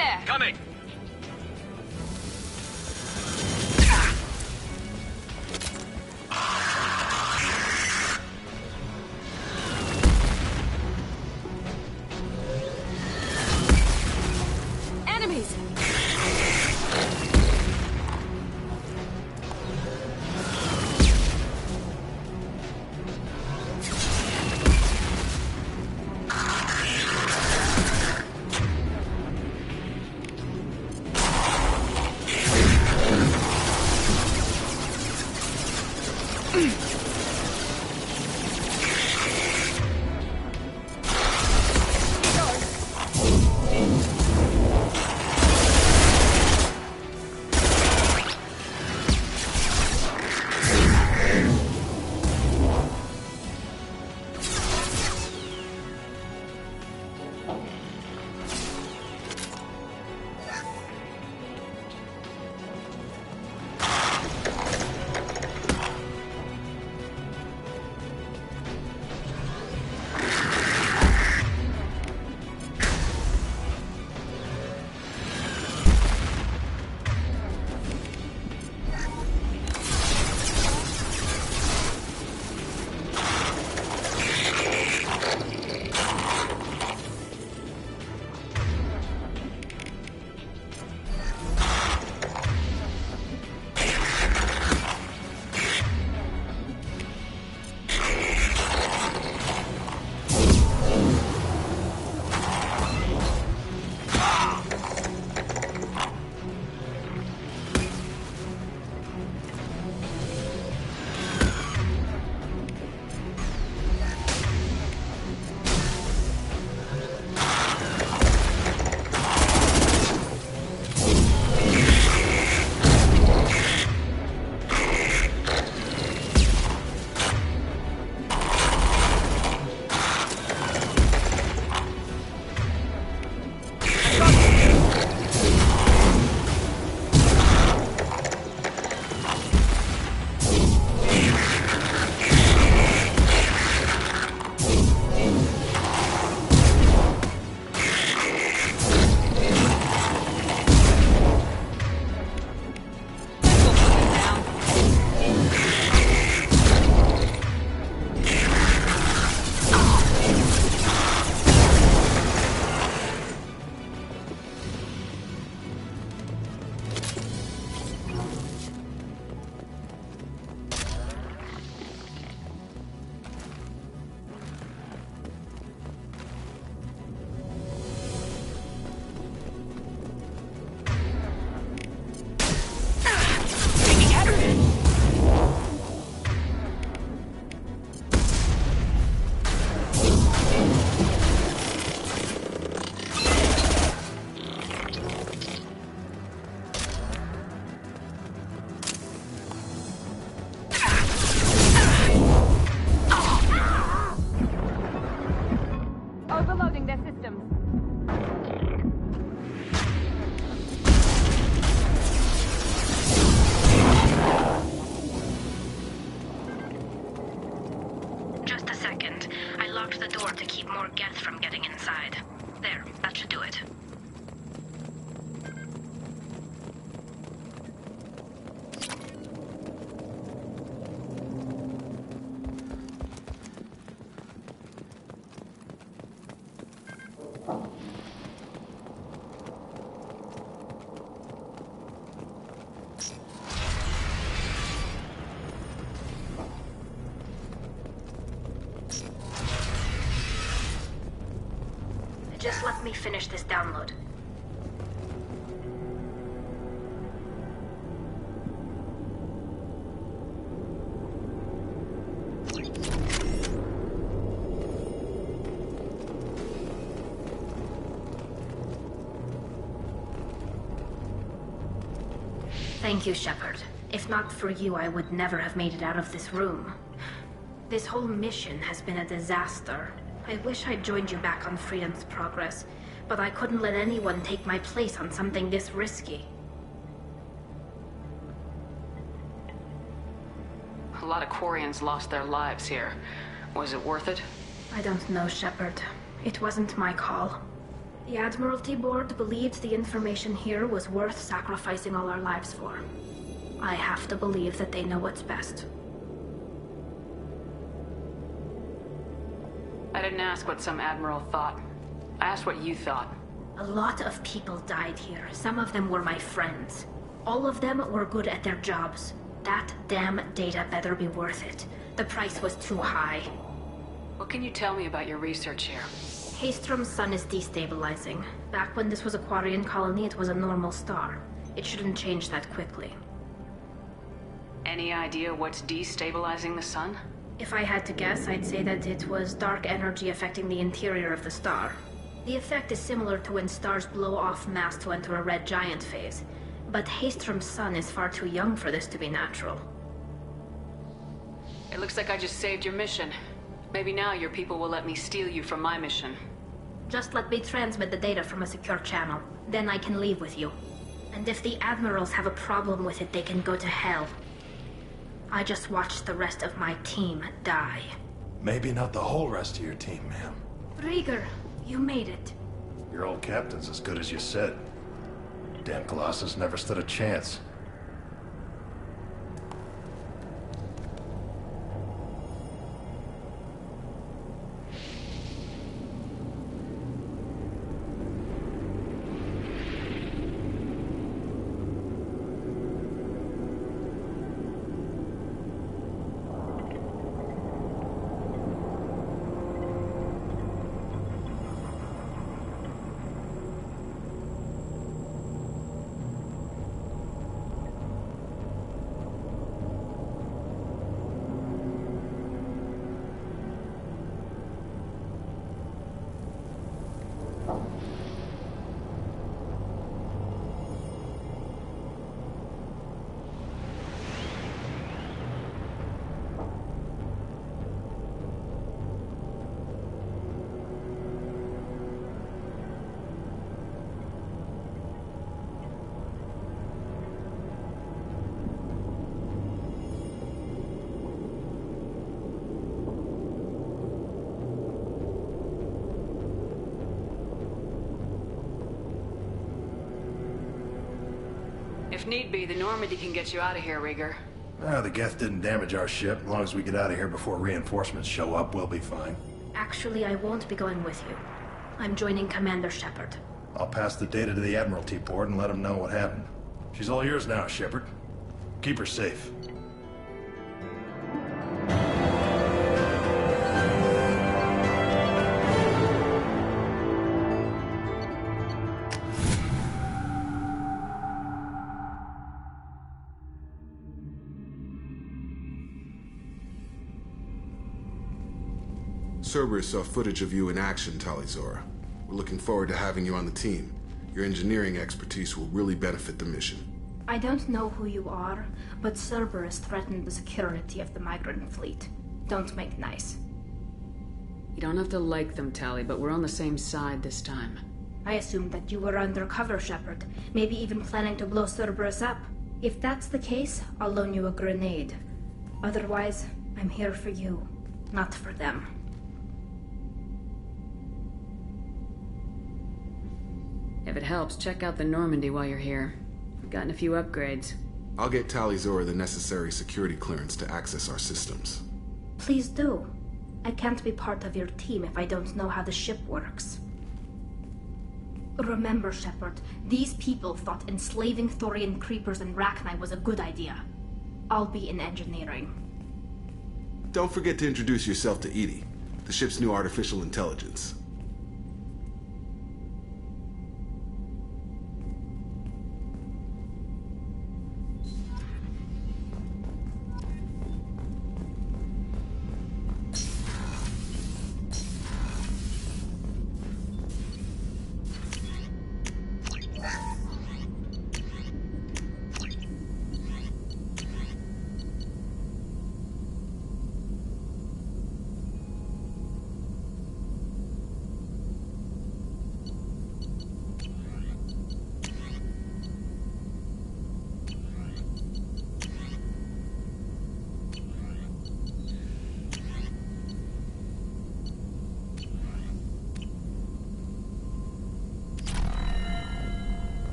there! Coming! Enemies! Overloading their systems. Just a second. I locked the door to keep more Geth from getting inside. There, that should do it. Just let me finish this download. Thank you, Shepard. If not for you, I would never have made it out of this room. This whole mission has been a disaster. I wish I'd joined you back on Freedom's Progress, but I couldn't let anyone take my place on something this risky. A lot of Quarians lost their lives here. Was it worth it? I don't know, Shepard. It wasn't my call. The Admiralty Board believed the information here was worth sacrificing all our lives for. I have to believe that they know what's best. I didn't ask what some admiral thought. I asked what you thought. A lot of people died here. Some of them were my friends. All of them were good at their jobs. That damn data better be worth it. The price was too high. What can you tell me about your research here? Haystrom's sun is destabilizing. Back when this was a Quarian colony, it was a normal star. It shouldn't change that quickly. Any idea what's destabilizing the sun? If I had to guess, I'd say that it was dark energy affecting the interior of the star. The effect is similar to when stars blow off mass to enter a red giant phase. But Haystrom's sun is far too young for this to be natural. It looks like I just saved your mission. Maybe now your people will let me steal you from my mission. Just let me transmit the data from a secure channel. Then I can leave with you. And if the admirals have a problem with it, they can go to hell. I just watched the rest of my team die. Maybe not the whole rest of your team, ma'am. Rieger, you made it. Your old captain's as good as you said. Damn Colossus never stood a chance. If need be, the Normandy can get you out of here, Rieger. The Geth didn't damage our ship. As long as we get out of here before reinforcements show up, we'll be fine. Actually, I won't be going with you. I'm joining Commander Shepard. I'll pass the data to the Admiralty Board and let them know what happened. She's all yours now, Shepard. Keep her safe. Cerberus saw footage of you in action, Talizora. We're looking forward to having you on the team. Your engineering expertise will really benefit the mission. I don't know who you are, but Cerberus threatened the security of the migrant fleet. Don't make nice. You don't have to like them, Tally, but we're on the same side this time. I assumed that you were undercover, Shepard. Maybe even planning to blow Cerberus up. If that's the case, I'll loan you a grenade. Otherwise, I'm here for you, not for them. If it helps, check out the Normandy while you're here. We've gotten a few upgrades. I'll get Talizora the necessary security clearance to access our systems. Please do. I can't be part of your team if I don't know how the ship works. Remember, Shepard, these people thought enslaving Thorian creepers and Rachni was a good idea. I'll be in engineering. Don't forget to introduce yourself to EDI, the ship's new artificial intelligence.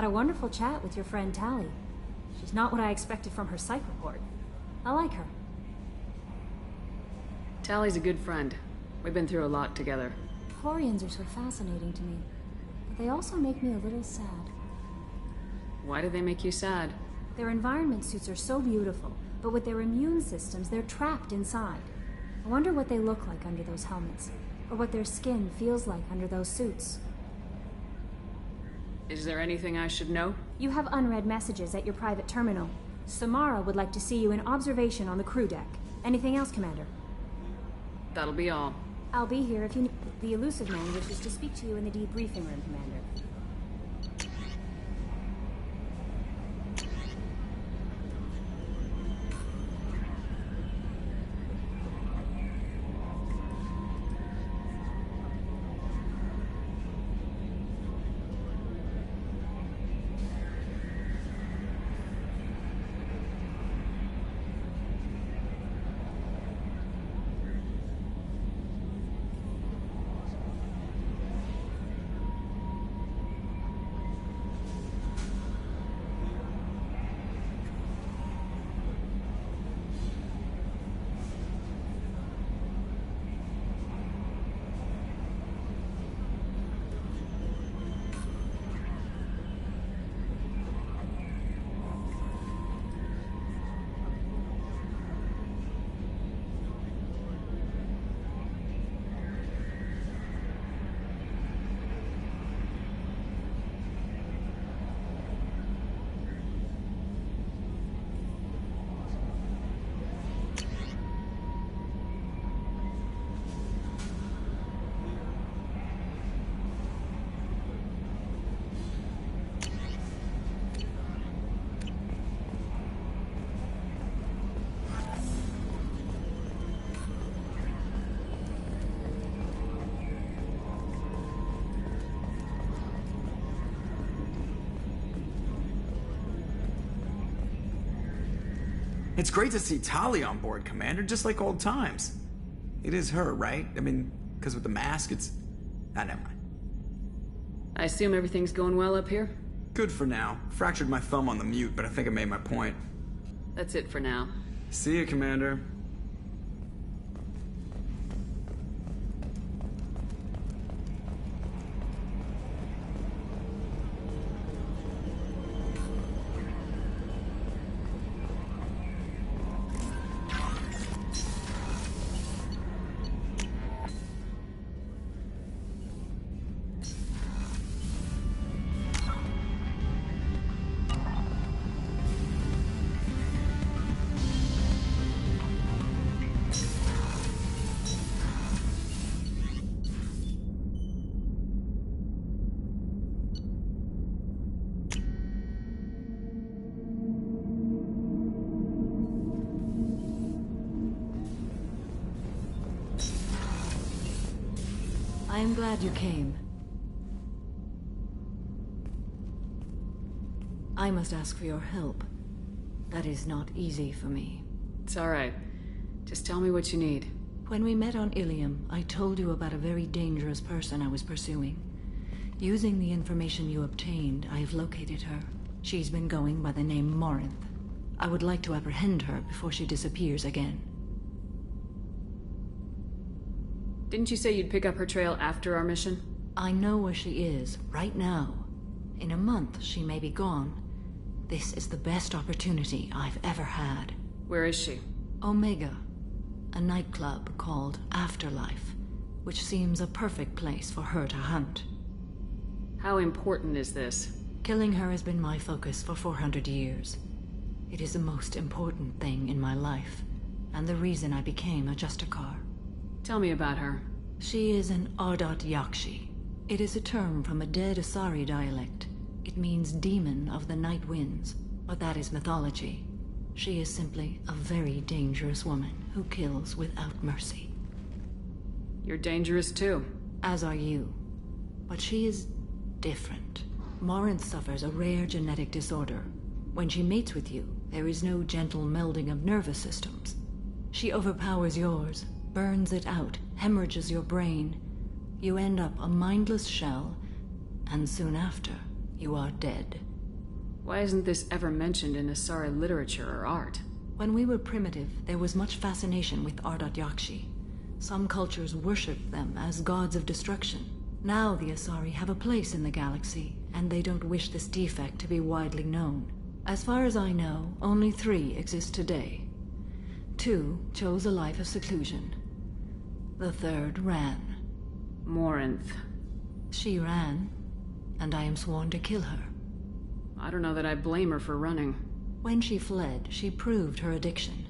a wonderful chat with your friend Tally. She's not what I expected from her psych report. I like her. Tally's a good friend. We've been through a lot together. Quarians are so fascinating to me, but they also make me a little sad. Why do they make you sad? Their environment suits are so beautiful, but with their immune systems, they're trapped inside. I wonder what they look like under those helmets, or what their skin feels like under those suits. Is there anything I should know? You have unread messages at your private terminal. Samara would like to see you in observation on the crew deck. Anything else, Commander? That'll be all. I'll be here if you need. The Elusive Man wishes to speak to you in the debriefing room, Commander. It's great to see Tali on board, Commander, just like old times. It is her, right? I mean, because with the mask, it's... Ah, never mind. I assume everything's going well up here? Good for now. Fractured my thumb on the mute, but I think I made my point. That's it for now. See you, Commander. I am glad you came. I must ask for your help. That is not easy for me. It's alright. Just tell me what you need. When we met on Ilium, I told you about a very dangerous person I was pursuing. Using the information you obtained, I have located her. She's been going by the name Morinth. I would like to apprehend her before she disappears again. Didn't you say you'd pick up her trail after our mission? I know where she is, right now. In a month, she may be gone. This is the best opportunity I've ever had. Where is she? Omega. A nightclub called Afterlife, which seems a perfect place for her to hunt. How important is this? Killing her has been my focus for 400 years. It is the most important thing in my life, and the reason I became a Justicar. Tell me about her. She is an Ardat Yakshi. It is a term from a dead Asari dialect. It means demon of the night winds, but that is mythology. She is simply a very dangerous woman who kills without mercy. You're dangerous too. As are you. But she is different. Morinth suffers a rare genetic disorder. When she mates with you, there is no gentle melding of nervous systems. She overpowers yours, burns it out, hemorrhages your brain. You end up a mindless shell, and soon after, you are dead. Why isn't this ever mentioned in Asari literature or art? When we were primitive, there was much fascination with Ardat Yakshi. Some cultures worshipped them as gods of destruction. Now the Asari have a place in the galaxy, and they don't wish this defect to be widely known. As far as I know, only 3 exist today. 2 chose a life of seclusion. The 3rd ran. Morinth. She ran, and I am sworn to kill her. I don't know that I blame her for running. When she fled, she proved her addiction.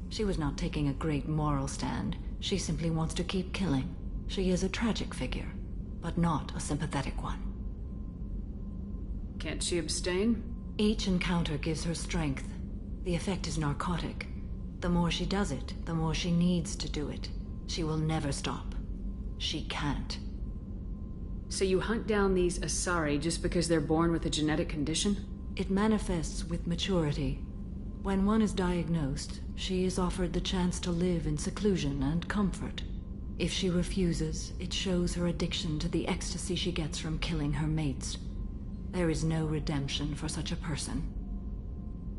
She was not taking a great moral stand. She simply wants to keep killing. She is a tragic figure, but not a sympathetic one. Can't she abstain? Each encounter gives her strength. The effect is narcotic. The more she does it, the more she needs to do it. She will never stop. She can't. So you hunt down these Asari just because they're born with a genetic condition? It manifests with maturity. When one is diagnosed, she is offered the chance to live in seclusion and comfort. If she refuses, it shows her addiction to the ecstasy she gets from killing her mates. There is no redemption for such a person.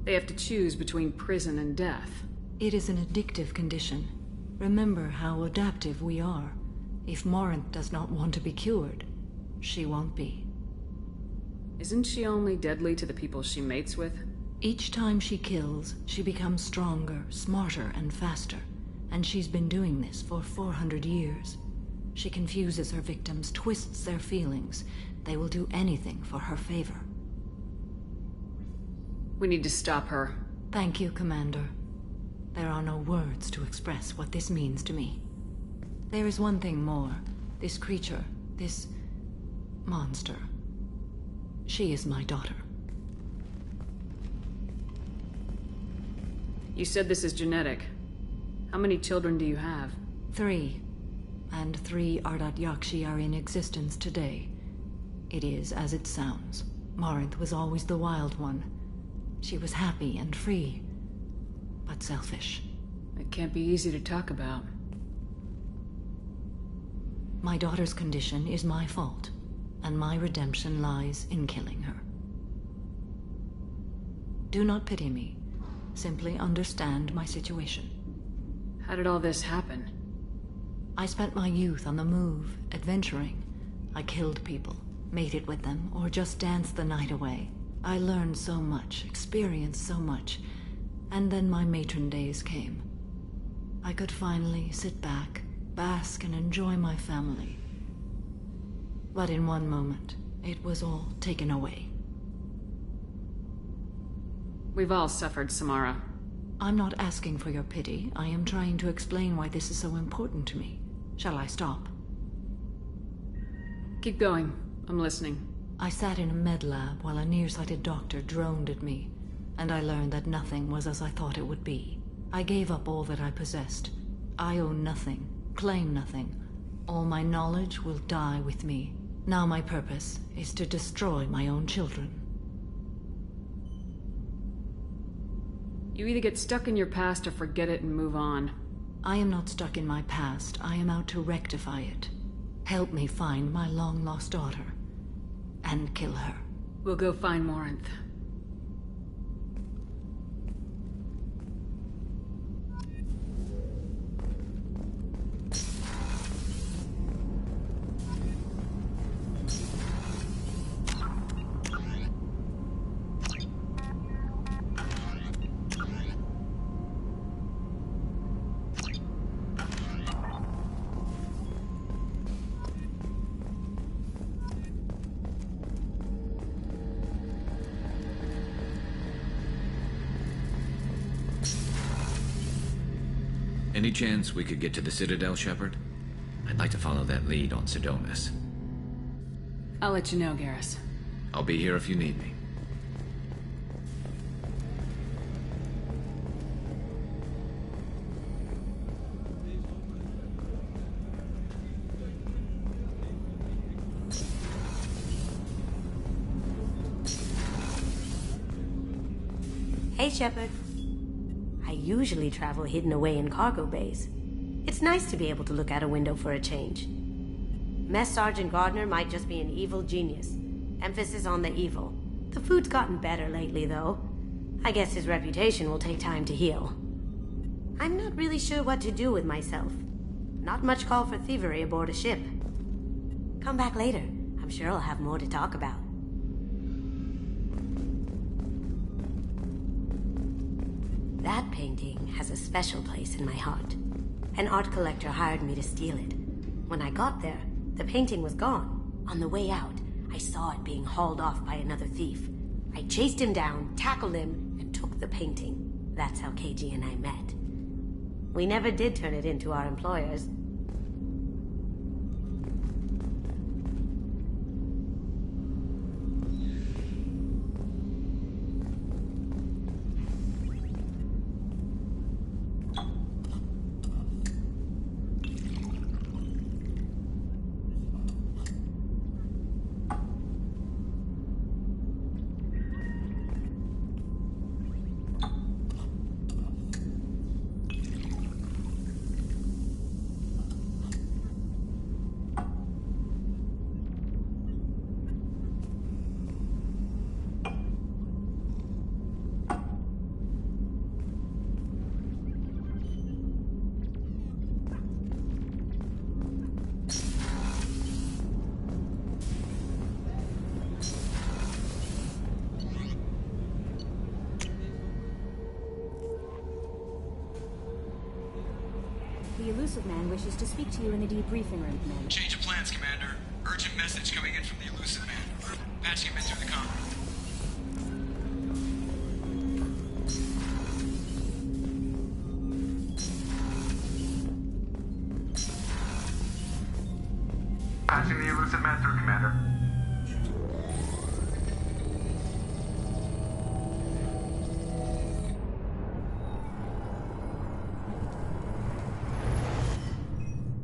They have to choose between prison and death. It is an addictive condition. Remember how adaptive we are. If Morinth does not want to be cured, she won't be. Isn't she only deadly to the people she mates with? Each time she kills, she becomes stronger, smarter, and faster. And she's been doing this for 400 years. She confuses her victims, twists their feelings. They will do anything for her favor. We need to stop her. Thank you, Commander. There are no words to express what this means to me. There is one thing more. This creature, this monster. She is my daughter. You said this is genetic. How many children do you have? 3. And 3 Ardat Yakshi are in existence today. It is as it sounds. Morinth was always the wild one. She was happy and free, but selfish. It can't be easy to talk about. My daughter's condition is my fault, and my redemption lies in killing her. Do not pity me. Simply understand my situation. How did all this happen? I spent my youth on the move, adventuring. I killed people, mated with them, or just danced the night away. I learned so much, experienced so much, and then my matron days came. I could finally sit back, bask, and enjoy my family. But in one moment, it was all taken away. We've all suffered, Samara. I'm not asking for your pity. I am trying to explain why this is so important to me. Shall I stop? Keep going. I'm listening. I sat in a med lab while a nearsighted doctor droned at me, and I learned that nothing was as I thought it would be. I gave up all that I possessed. I own nothing, claim nothing. All my knowledge will die with me. Now my purpose is to destroy my own children. You either get stuck in your past or forget it and move on. I am not stuck in my past. I am out to rectify it. Help me find my long-lost daughter. And kill her. We'll go find Morinth. Any chance we could get to the Citadel, Shepard? I'd like to follow that lead on Sidonis. I'll let you know, Garrus. I'll be here if you need me. Hey, Shepard. I usually travel hidden away in cargo bays. It's nice to be able to look out a window for a change. Mess Sergeant Gardner might just be an evil genius. Emphasis on the evil. The food's gotten better lately, though. I guess his reputation will take time to heal. I'm not really sure what to do with myself. Not much call for thievery aboard a ship. Come back later. I'm sure I'll have more to talk about. That painting has a special place in my heart. An art collector hired me to steal it. When I got there, the painting was gone. On the way out, I saw it being hauled off by another thief. I chased him down, tackled him, and took the painting. That's how KG and I met. We never did turn it into our employers. The elusive man wishes to speak to you in the debriefing room, Commander. Change of plans, Commander. Urgent message coming in from the elusive man. Patching him in through the comm. Patching the elusive man through, Commander.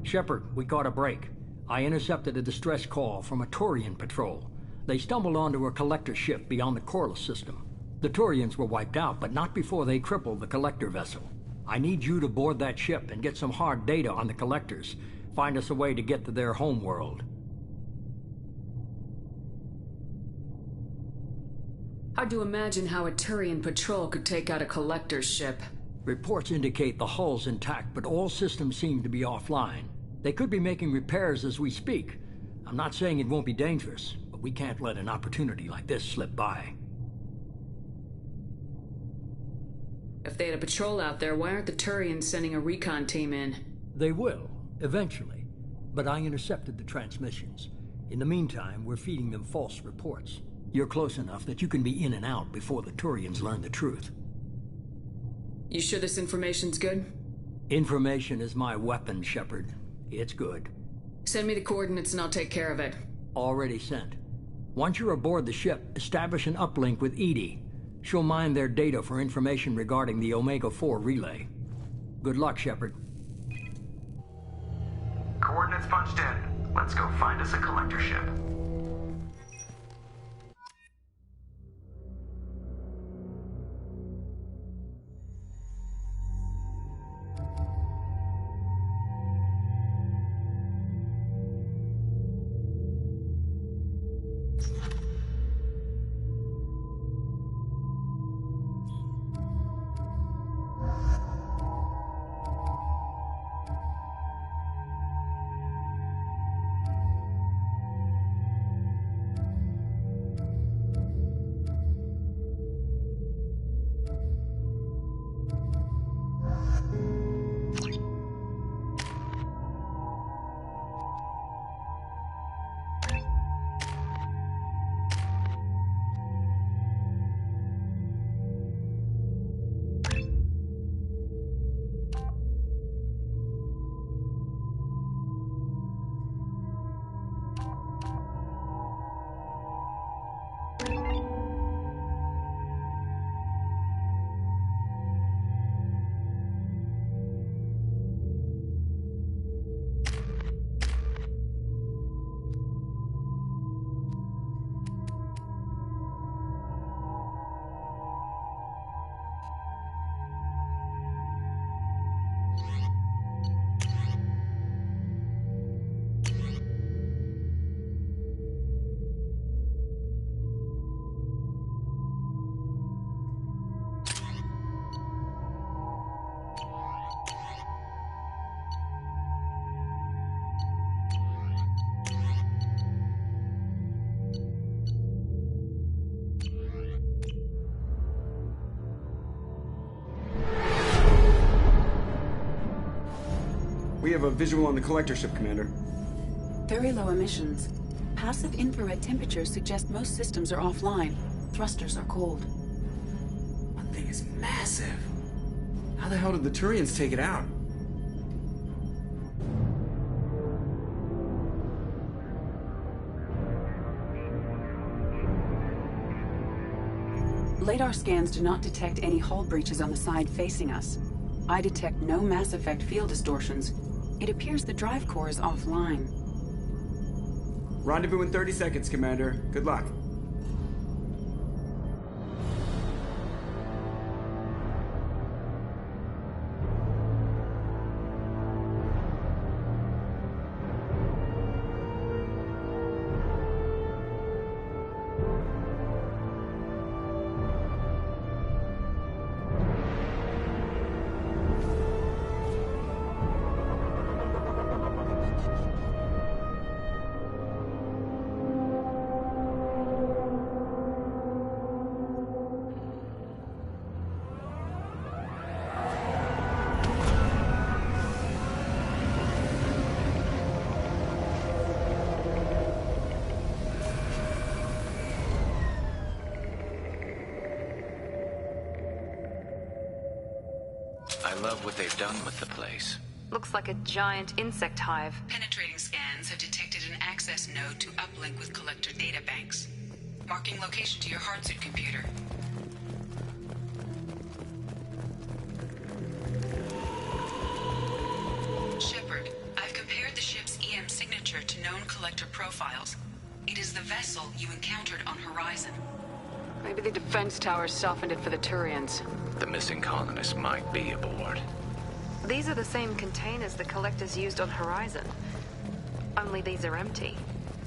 Shepard, we caught a break. I intercepted a distress call from a Turian patrol. They stumbled onto a collector ship beyond the Corliss system. The Turians were wiped out, but not before they crippled the collector vessel. I need you to board that ship and get some hard data on the collectors. Find us a way to get to their home world. Hard to imagine how a Turian patrol could take out a collector's ship. Reports indicate the hull's intact, but all systems seem to be offline. They could be making repairs as we speak. I'm not saying it won't be dangerous, but we can't let an opportunity like this slip by. If they had a patrol out there, why aren't the Turians sending a recon team in? They will, eventually. But I intercepted the transmissions. In the meantime, we're feeding them false reports. You're close enough that you can be in and out before the Turians learn the truth. You sure this information's good? Information is my weapon, Shepard. It's good. Send me the coordinates and I'll take care of it. Already sent. Once you're aboard the ship, establish an uplink with Edie. She'll mine their data for information regarding the Omega-4 relay. Good luck, Shepard. Coordinates punched in. Let's go find us a collector ship. We have a visual on the collector ship, Commander. Very low emissions. Passive infrared temperatures suggest most systems are offline. Thrusters are cold. That thing is massive. How the hell did the Turians take it out? Radar scans do not detect any hull breaches on the side facing us. I detect no mass effect field distortions. It appears the drive core is offline. Rendezvous in 30 seconds, Commander. Good luck. I love what they've done with the place. Looks like a giant insect hive. Penetrating scans have detected an access node to uplink with collector databanks. Marking location to your hardsuit computer. Shepard, I've compared the ship's EM signature to known collector profiles. It is the vessel you encountered on Horizon. Maybe the defense towers softened it for the Turians. The missing colonists might be aboard. These are the same containers the collectors used on Horizon. Only these are empty.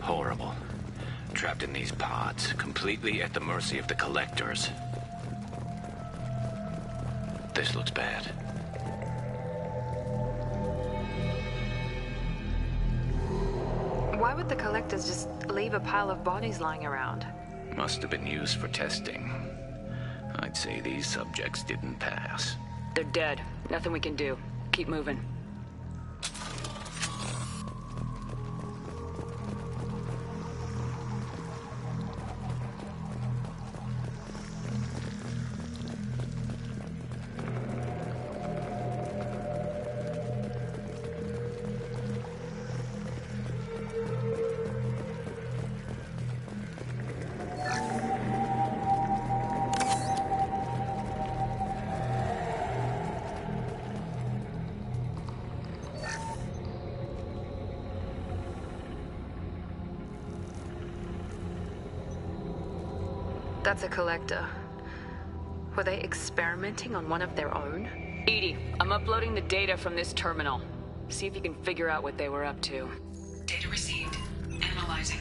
Horrible. Trapped in these pods, completely at the mercy of the collectors. This looks bad. Why would the collectors just leave a pile of bodies lying around? Must have been used for testing. I'd say these subjects didn't pass. They're dead. Nothing we can do. Keep moving. That's a collector. Were they experimenting on one of their own? Edie, I'm uploading the data from this terminal. See if you can figure out what they were up to. Data received. Analyzing.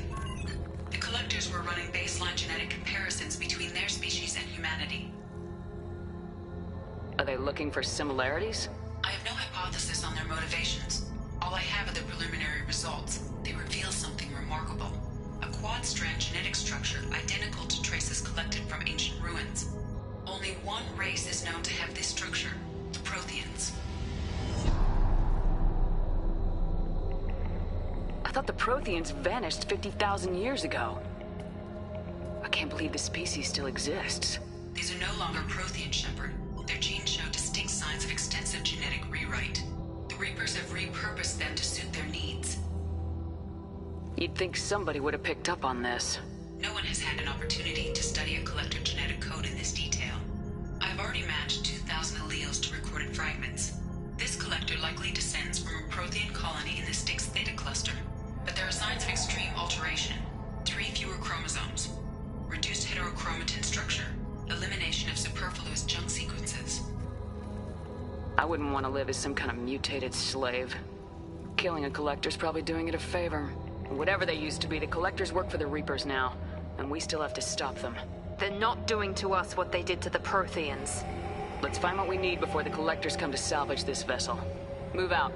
The collectors were running baseline genetic comparisons between their species and humanity. Are they looking for similarities? I have no hypothesis on their motivations. All I have are the preliminary results. They reveal something remarkable. A quad-strand genetic structure identical to traces collected from ancient ruins. Only one race is known to have this structure, the Protheans. I thought the Protheans vanished 50,000 years ago. I can't believe the species still exists. These are no longer Prothean, Shepard. Their genes show distinct signs of extensive genetic rewrite. The Reapers have repurposed them to suit their needs. You'd think somebody would have picked up on this. No one has had an opportunity to study a collector genetic code in this detail. I've already matched 2,000 alleles to recorded fragments. This collector likely descends from a Prothean colony in the Styx Theta cluster. But there are signs of extreme alteration. 3 fewer chromosomes. Reduced heterochromatin structure. Elimination of superfluous junk sequences. I wouldn't want to live as some kind of mutated slave. Killing a collector's probably doing it a favor. Whatever they used to be, the collectors work for the Reapers now, and we still have to stop them. They're not doing to us what they did to the Protheans. Let's find what we need before the collectors come to salvage this vessel. Move out.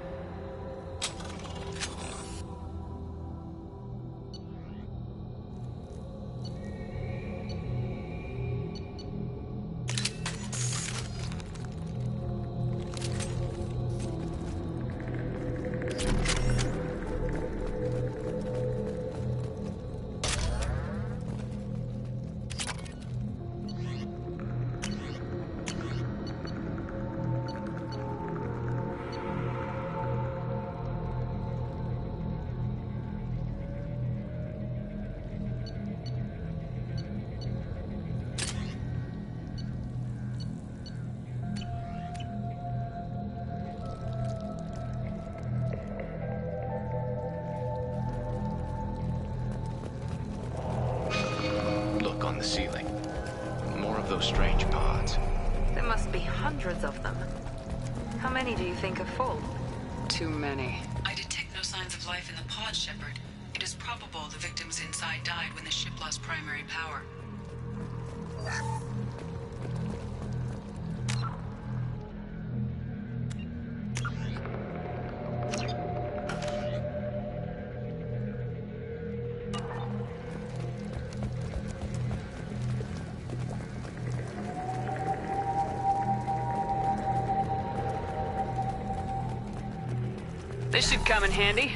the ceiling. More of those strange pods. There must be hundreds of them. How many do you think are full? Too many. I detect no signs of life in the pod, Shepard. It is probable the victims inside died when the ship lost primary power. This should come in handy.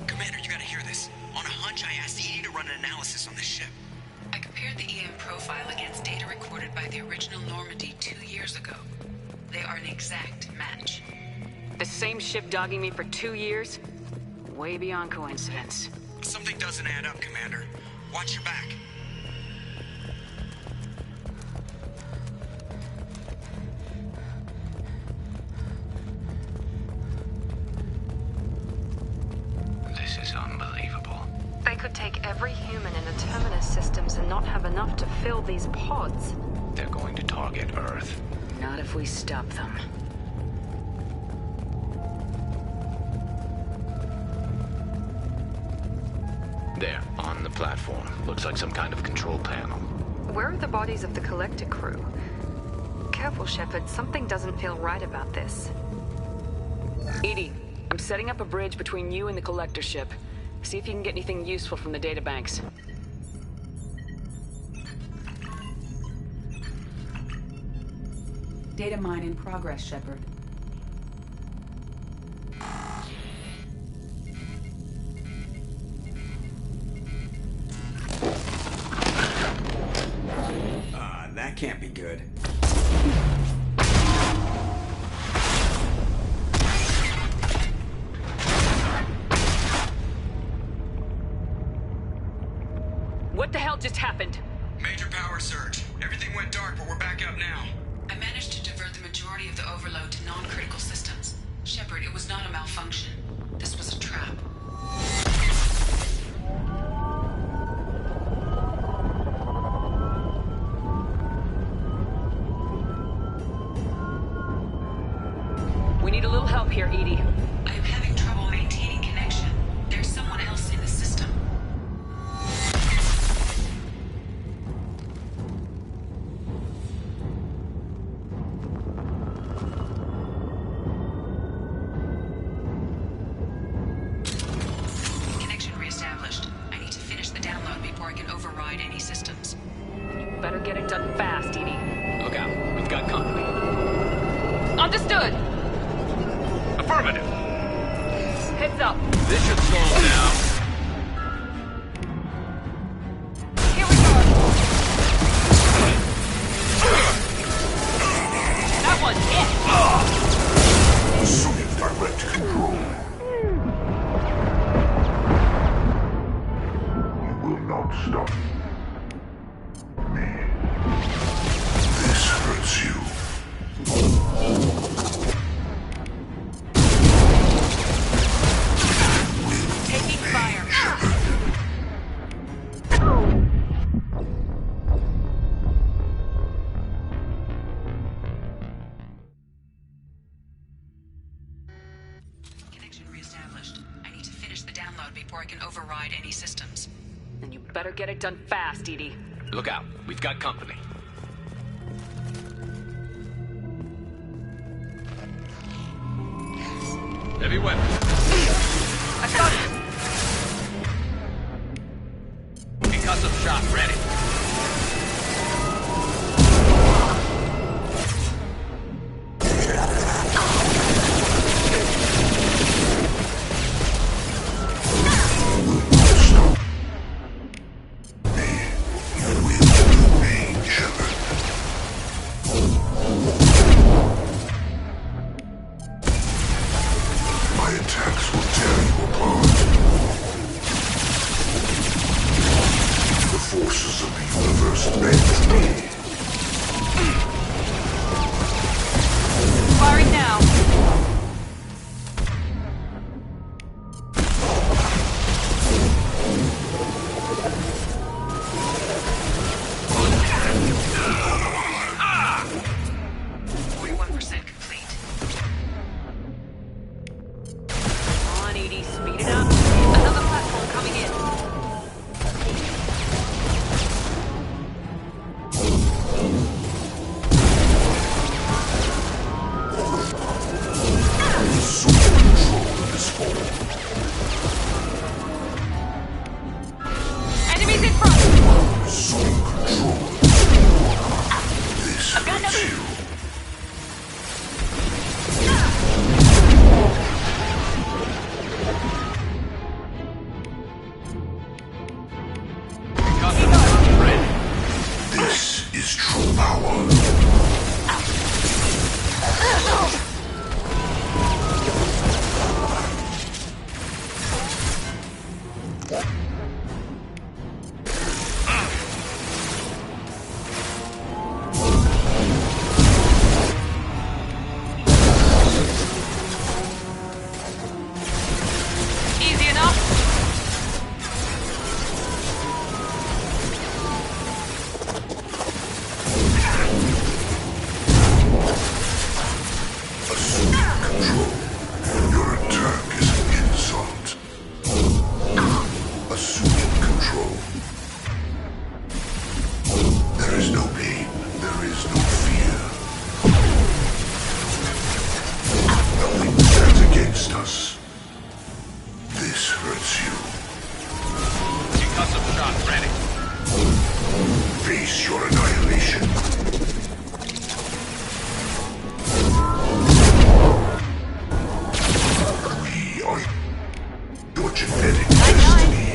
Commander, you gotta hear this. On a hunch, I asked Edie to run an analysis on this ship. I compared the EM profile against data recorded by the original Normandy 2 years ago. They are an exact match. The same ship dogging me for 2 years? Way beyond coincidence. Something doesn't add up, Commander. Watch your back. This is unbelievable. They could take every human in the Terminus systems and not have enough to fill these pods. They're going to target Earth. Not if we stop them. There, on the platform. Looks like some kind of control panel. Where are the bodies of the Collector crew? Careful, Shepard. Something doesn't feel right about this. Edie, I'm setting up a bridge between you and the Collector ship. See if you can get anything useful from the databanks. Data mine in progress, Shepard. That can't be good. What the hell just happened? Major power surge. Everything went dark, but we're back up now. I managed to divert the majority of the overload to non-critical systems. Shepard, it was not a malfunction. This was a trap. We need a little help here, Edie. I am having trouble maintaining connection. There's someone else in the system. Connection reestablished. I need to finish the download before I can override any systems. Better get it done fast, Edie. Look out. We've got company. Understood! Affirmative. Heads up. This should slow them down. Here we go. That one's it. Assuming direct control. You will not stop me. This hurts you. Taking fire. Connection reestablished. I need to finish the download before I can override any systems. Then you better get it done fast, Edie. Look out. We've got company. Heavy weapon. I got it. Concussive shot ready. My attacks will tear you apart. The forces of the universe bend me. Firing now. against us. This hurts you. Concussive shot ready. Face your annihilation. We are your genetic destiny.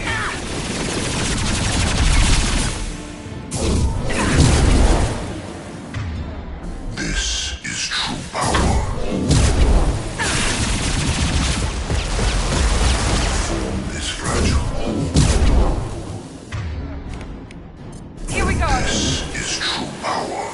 This is true power. Form is fragile. Here we go. This is true power.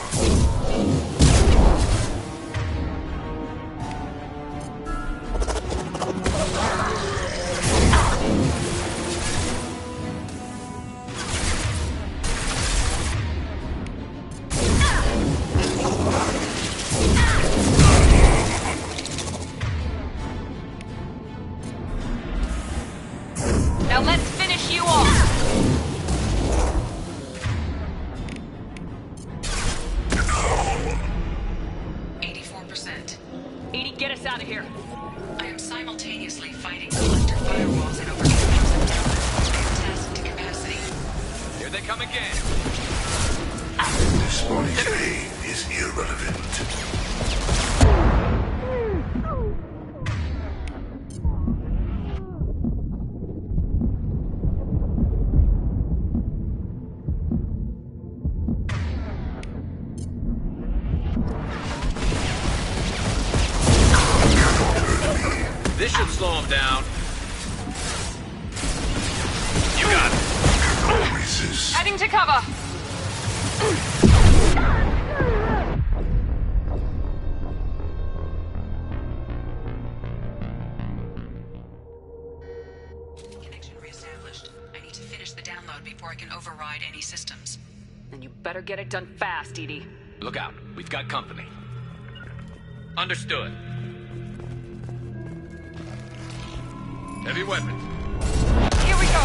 Now let's finish you off. 84%. Edie, get us out of here. I am simultaneously fighting collector firewalls at over 2,000 fantastic capacity. Here they come again. This body's pain is irrelevant. This should slow him down. You got it. Resist. Heading to cover. Connection reestablished. I need to finish the download before I can override any systems. Then you better get it done fast, Edie. Look out. We've got company. Understood. Heavy weapons. Here we go.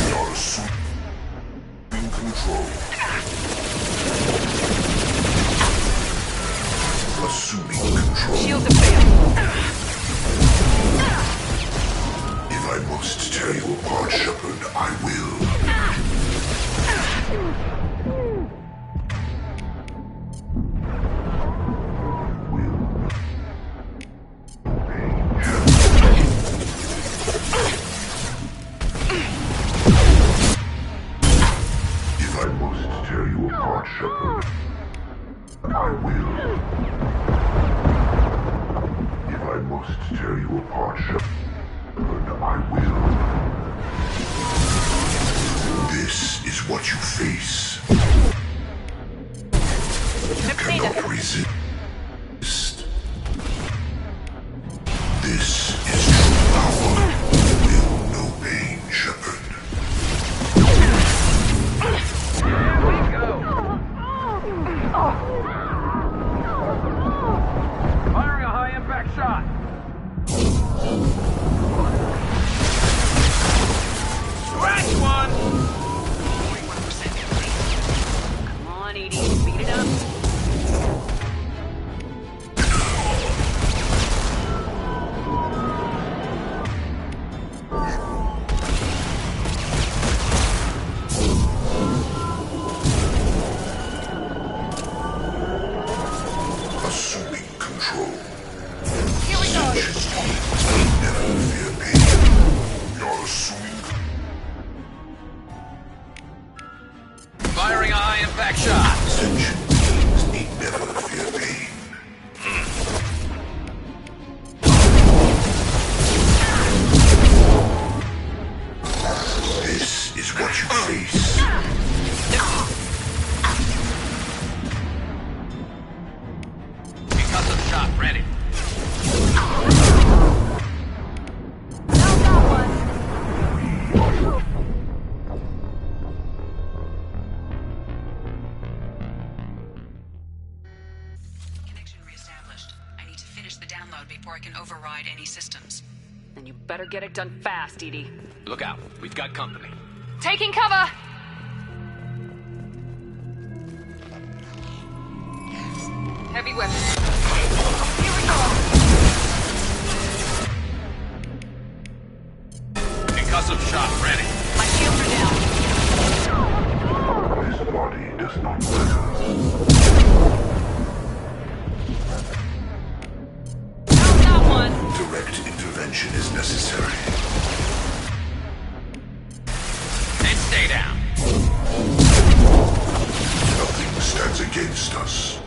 You're assuming control. Assuming control. Shields have failed. If I must tear you apart, Shepard, I will. If I must tear you apart, Shepard, I will. If I must tear you apart, Shepard, I will. This is what you face. You cannot resist. This is true power. Will no pain, Shepard. Firing a high-impact shot. Scratch one! 41% complete. Come on, Edie. Speed it up. Assuming control. Here we go. Never fear pain. You're assuming. Firing a high-impact shot. Ascension beings need never fear pain. This is what you face. Concussive shot ready. Connection reestablished. I need to finish the download before I can override any systems. Then you better get it done fast, Edie. Look out. We've got company. Taking cover! Heavy weapons. Here we go! Concussive shot ready. My shields are down. His body does not matter. How's that one? Direct intervention is necessary. And stay down. Nothing stands against us.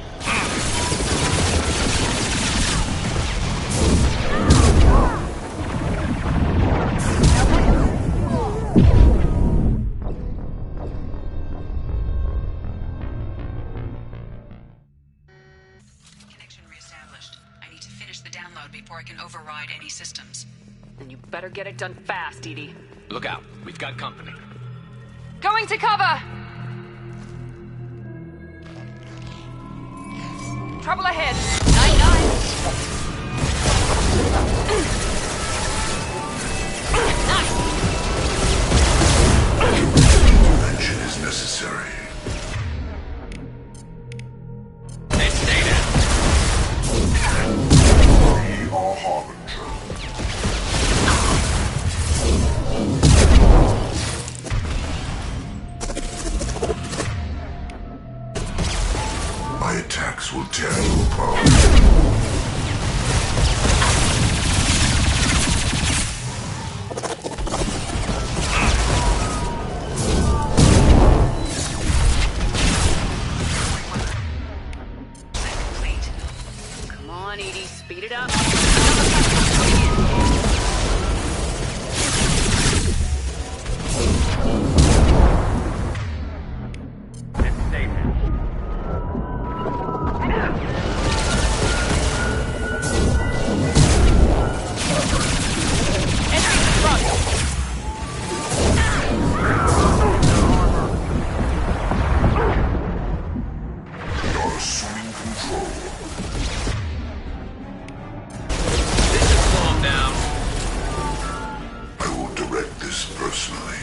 Connection reestablished. I need to finish the download before I can override any systems. Then you better get it done fast, Edie. Look out. We've got company. Going to cover! Trouble ahead. 9-9. Intervention is necessary. And stay down. We are Harbinger. My attacks will tear you apart. Complete. Come on, Edie, speed it up. And stay down. Entering the front. We are assuming control. This should slow him down. I will direct this personally.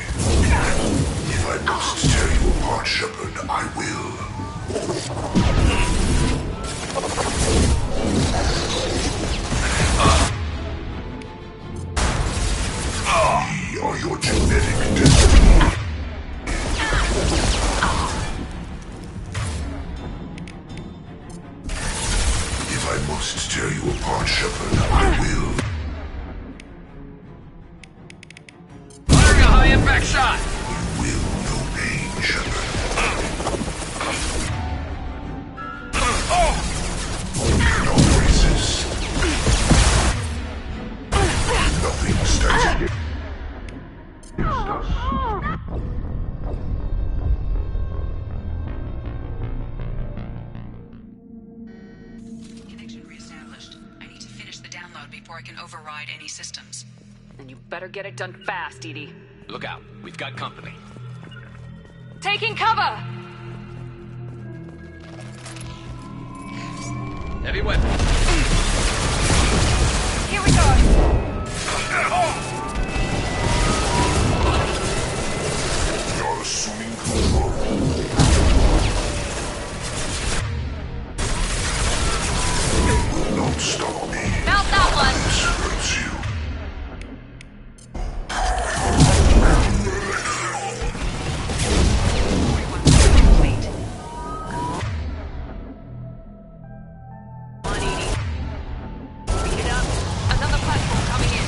If I must tear you apart, Shepard, I will. We are your genetic destiny. If I must tear you apart, Shepard, I will. Firing a high impact shot. You will know pain, Shepard. Don't resist. Nothing stands against us. Connection reestablished. I need to finish the download before I can override any systems. Then you better get it done fast, Edie. Look out. We've got company. Taking cover! Heavy weapon. Here we go! We are assuming control. You will not stop me. Mount that one! This hurts you. Complete. Come on, Edie. Speed it up. Another platform coming in.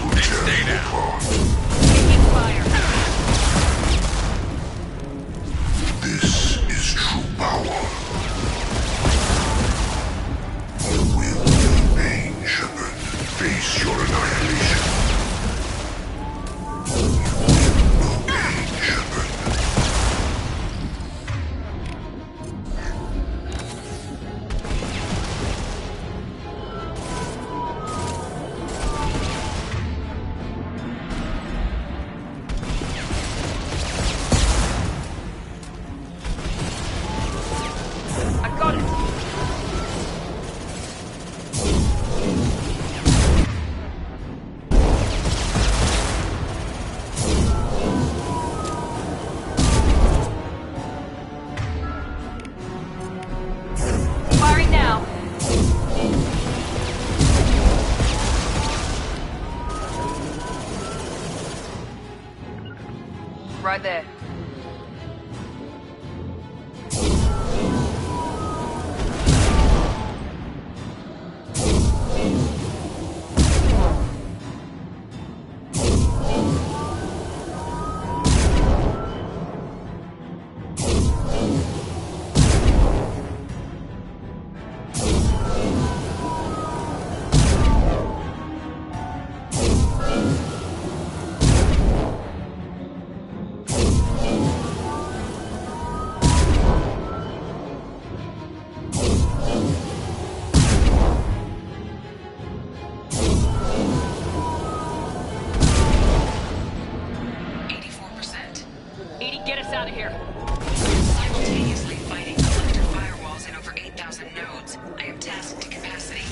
will tear you apart. Taking fire. This is true power. You will feel pain, Shepard. Face your annihilation. You will know pain, Shepard. I got it. Firing now. Right there. Get us out of here. Simultaneously fighting collector firewalls in over 8,000 nodes. I am tasked to capacity.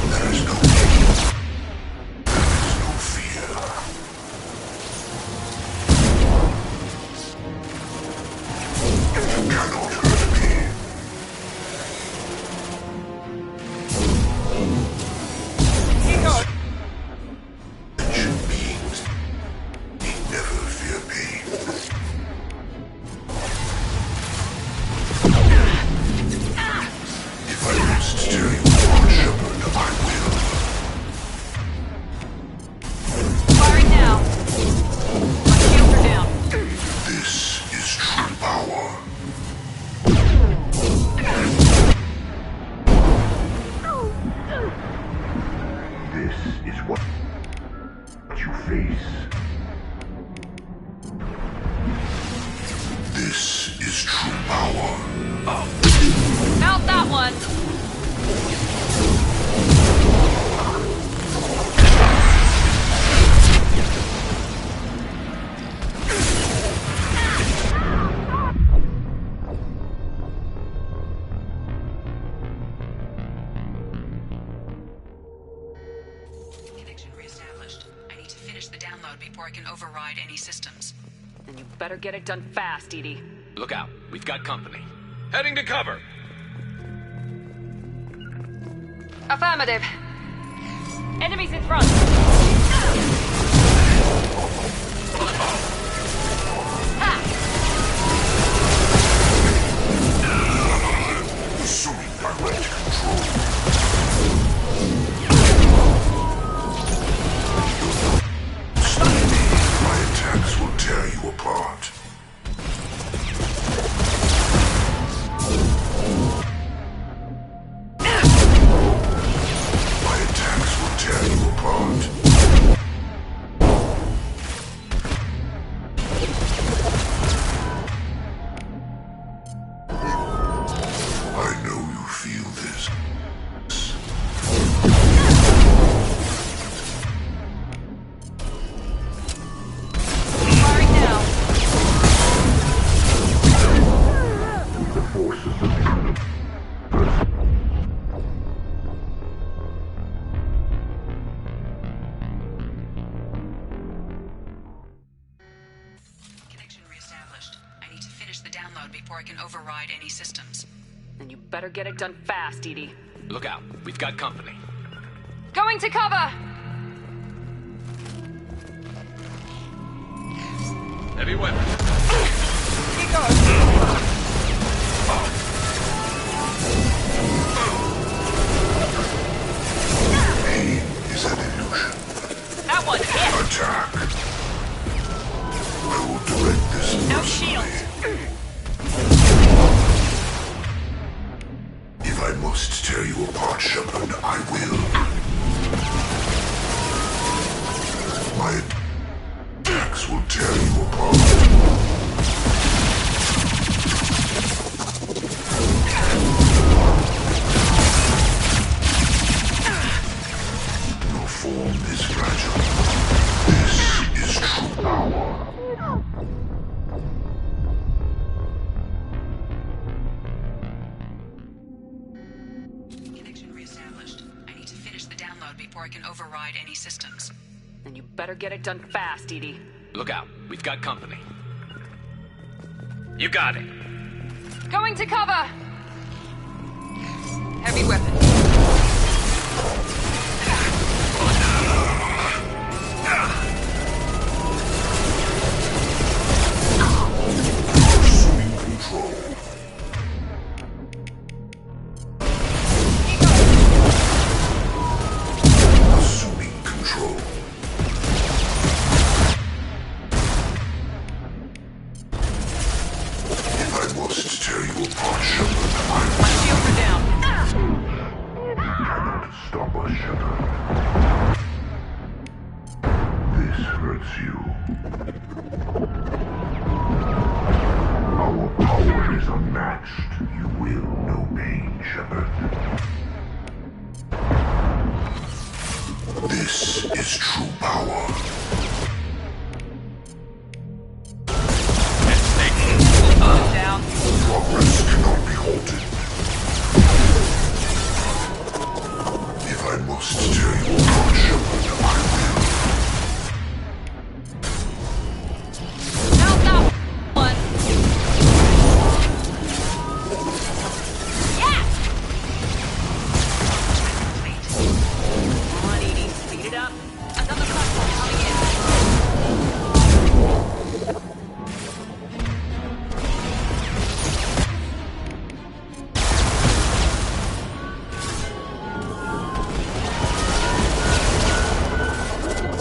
There is no pain. There is no fear. You cannot hurt me. Ancient beings need never fear pain. If I must tear you apart, Shepard, I will. Firing now. My shields are down. This is true power. This is what you face. This is true power. Mount that one. Connection reestablished. I need to finish the download before I can override any systems. And you better get it done fast, Edie. Look out. We've got company. Heading to cover. Affirmative. Enemies in front. Assuming direct control. My attacks will tear you apart. My attacks will tear you apart. I know you feel this. Firing now. The forces of the universe. Connection reestablished. I need to finish the download before I can override any systems. And you better get it done fast, Edie. Look out. We've got company. Going to cover! Heavy weapons. Keep going. Pain is at is fragile. This is true power. Connection reestablished. I need to finish the download before I can override any systems. Then you better get it done fast, Edie. Look out. We've got company. You got it. Going to cover! Heavy weapon. Assuming control. Assuming control. If I must tear you apart, Shepard, My shields are down. cannot stop us, Shepard. This hurts you. Our power is unmatched. You will know pain, Shepard. This is true power. Down. Progress cannot be halted. If I must tear you apart, Shepard, I will. No, no. One. Yeah! Come on, Edie. Speed it up. Another platform coming in.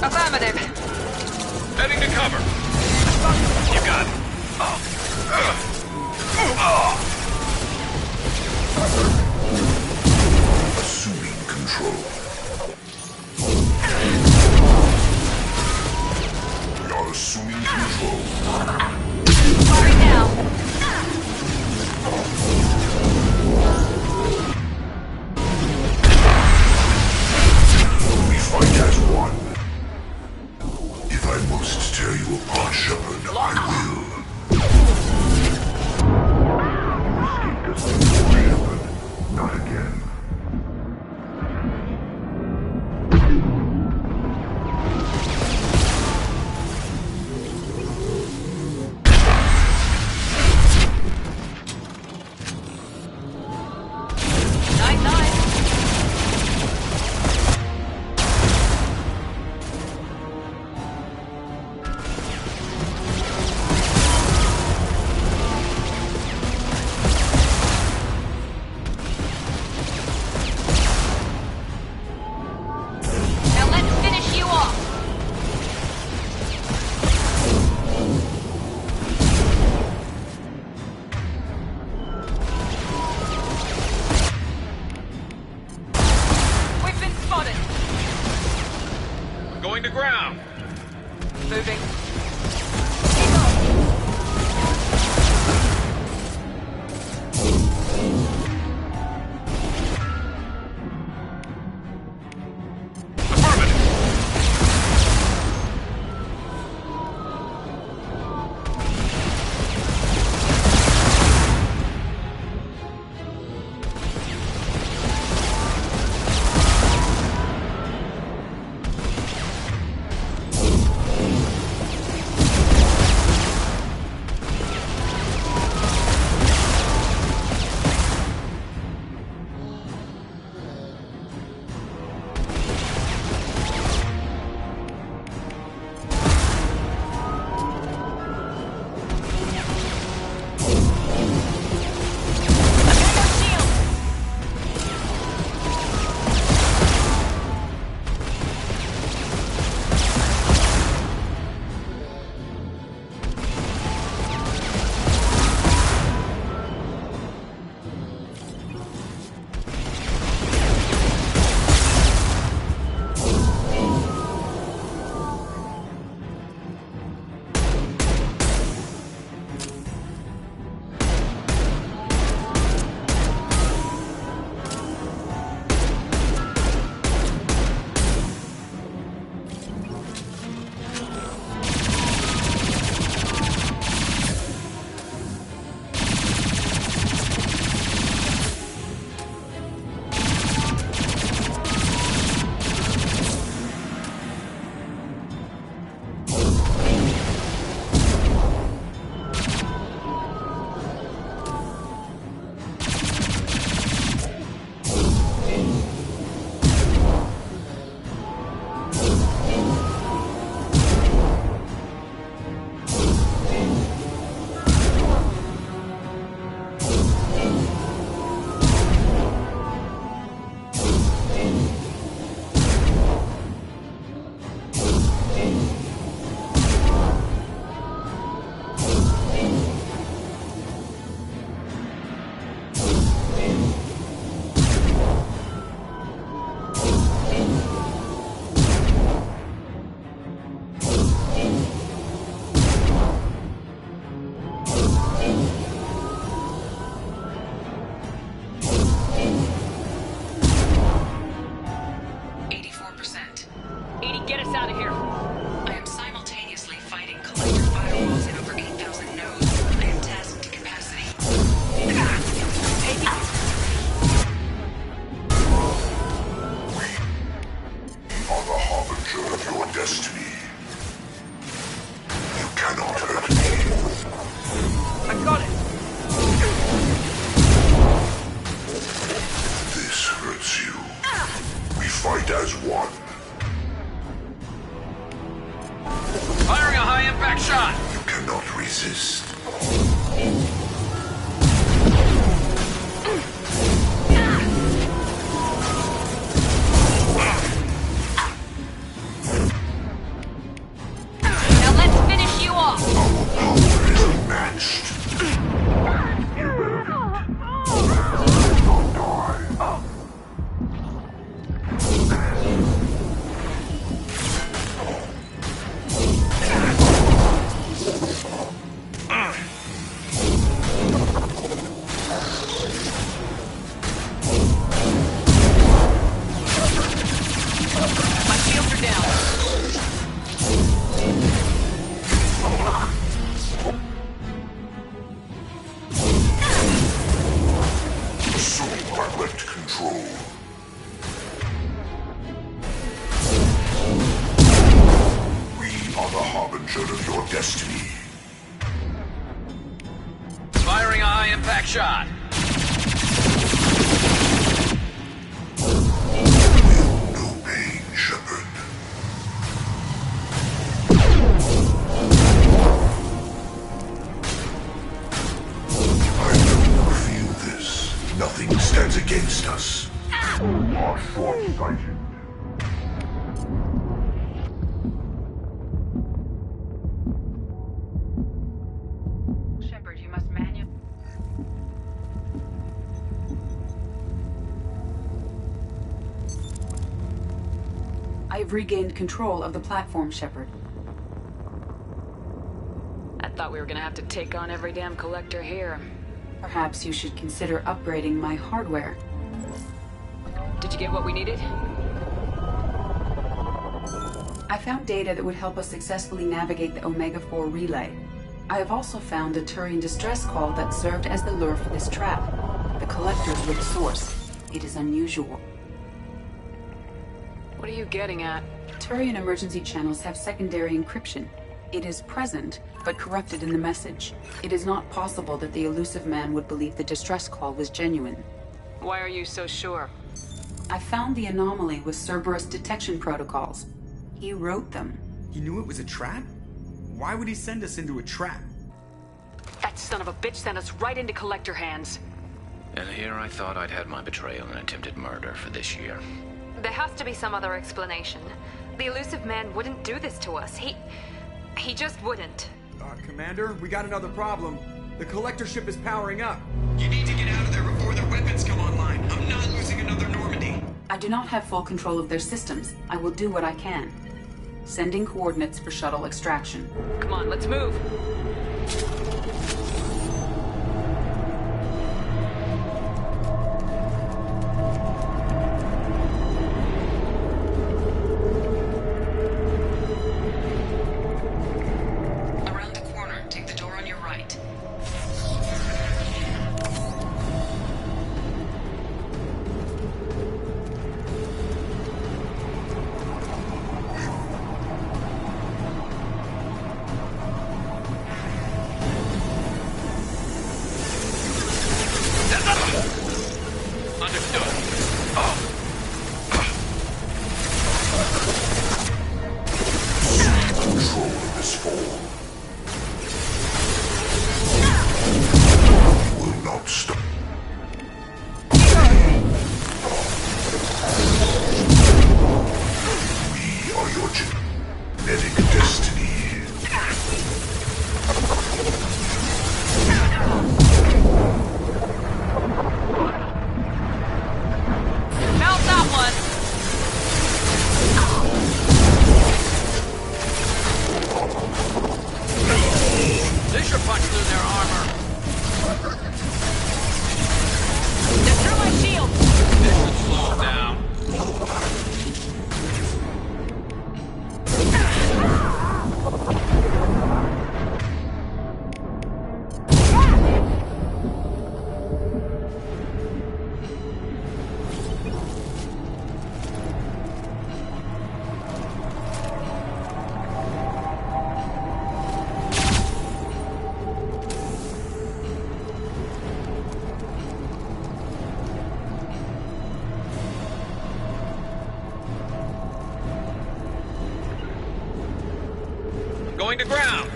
Affirmative. Heading to cover. You got it. Assuming control. We are assuming control. Right now. We fight as one. If I must tear you apart, Shepard, I will. You escaped us before, Shepard. Not again. Night, night. Now let's finish you off. We've been spotted. Going to ground. Moving. Affirmative. 100%. 80, get us out of here. I am simultaneously fighting collector firewalls in over 8,000 nodes. I am tasked to capacity. Are the harbinger of your destiny. You cannot hurt me. I got it. This hurts you. We fight as one. Firing a high-impact shot. You cannot resist. Now let's finish you off. Our power is unmatched. My shields are down. Assume direct control. We are the harbinger of your destiny. Firing a high-impact shot. No pain, Shepard. I know you feel this. Nothing stands against us. You are short-sighted. Shepard, you must manually... I've regained control of the platform, Shepard. I thought we were gonna have to take on every damn collector here. Perhaps you should consider upgrading my hardware. Did you get what we needed? I found data that would help us successfully navigate the Omega-4 relay. I have also found a Turian distress call that served as the lure for this trap. The collectors were the source. It is unusual. What are you getting at? Turian emergency channels have secondary encryption. It is present, but corrupted in the message. It is not possible that the elusive man would believe the distress call was genuine. Why are you so sure? I found the anomaly with Cerberus detection protocols. He wrote them. He knew it was a trap? Why would he send us into a trap? That son of a bitch sent us right into collector hands. And here I thought I'd had my betrayal and attempted murder for this year. There has to be some other explanation. The elusive man wouldn't do this to us. He just wouldn't. Commander, we got another problem. The collector ship is powering up. You need to get out of there before their weapons come online. I'm not losing another Normandy. I do not have full control of their systems. I will do what I can. Sending coordinates for shuttle extraction. Come on, let's move. Around the corner, take the door on your right. Going to ground.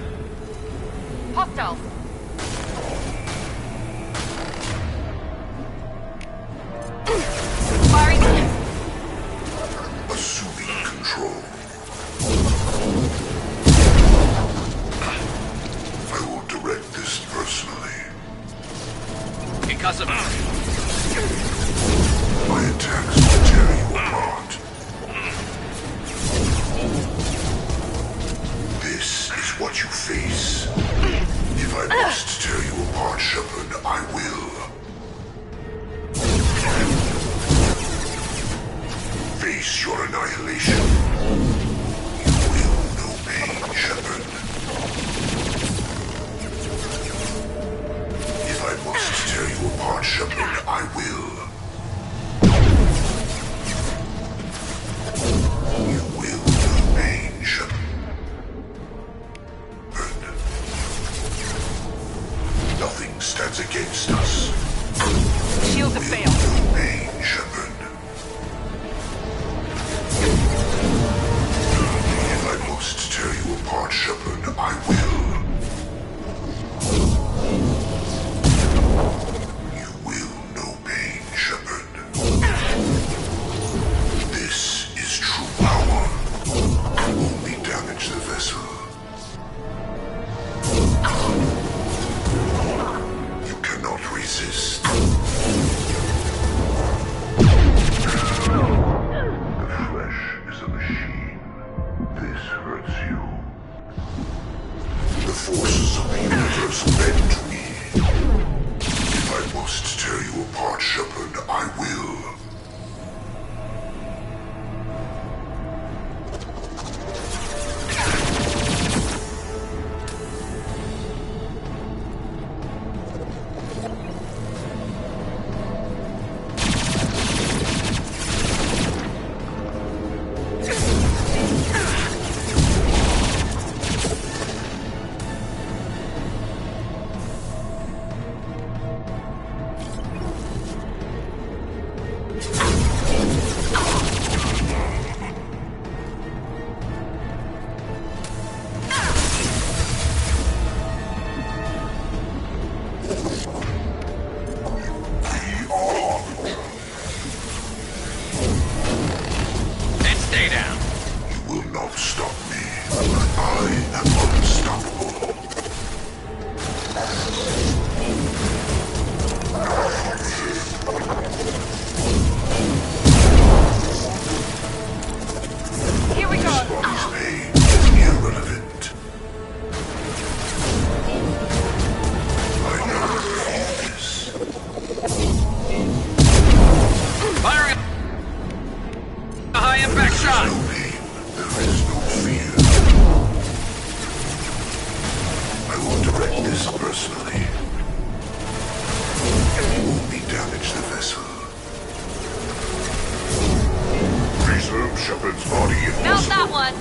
Hostiles. Firing. Assuming control. I will direct this personally. Because of My attacks will tear you apart. This is what you face. If I must tear you apart, Shepard, I will. Face your annihilation. You will know pain, Shepard. If I must tear you apart, Shepard, I will. You will know pain, Shepard. Nothing stands against us. Shields have failed. No pain, Shepard. If I must tear you apart, Shepard, I will. You will know pain, Shepard. This is true power. Only damage the vessel. You cannot resist. The flesh is a machine. This hurts you. The forces of the universe bend to me. If I must tear you apart, Shepard, I will. And stay down. You will not stop me. I am unstoppable. Here we go. This body's pain is irrelevant. I know feel this. Firing a high-impact shot. No pain. There is no fear. I will direct this personally. Only damage the vessel. Preserve Shepard's body if Melt possible. that one.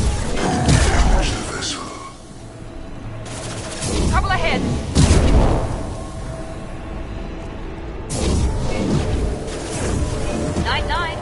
Damage the vessel. Trouble ahead. Night.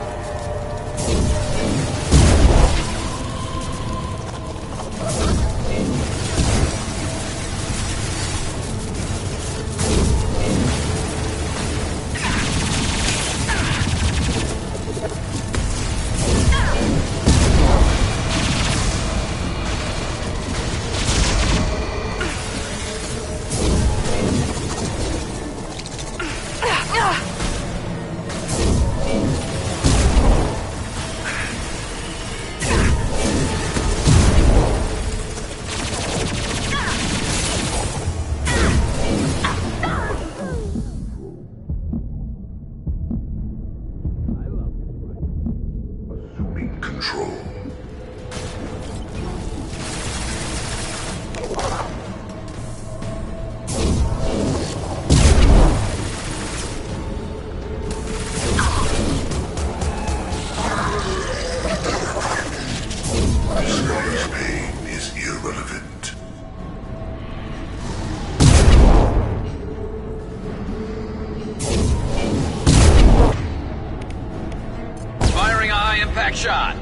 shot.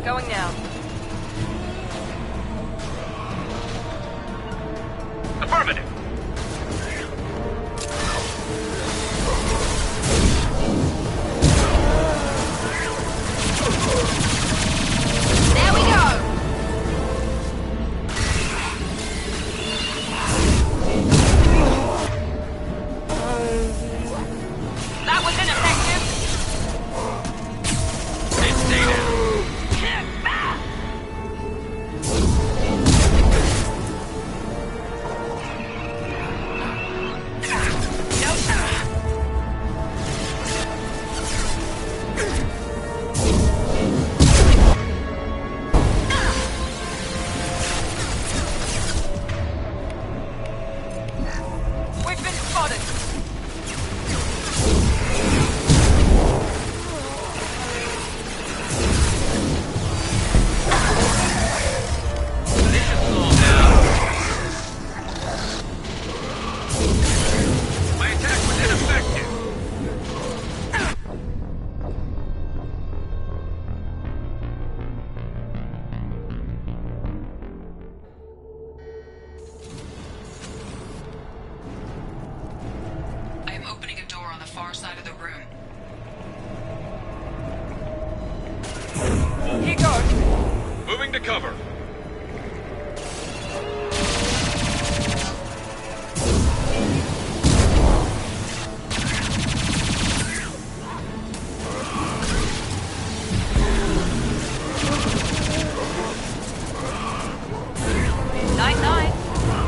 Going now. Affirmative. There we go! That was ineffective! And stay down. We've been spotted! They should slow down. My attack was ineffective. I am opening a door on the far side of the room. Here goes! Moving to cover. Night-night!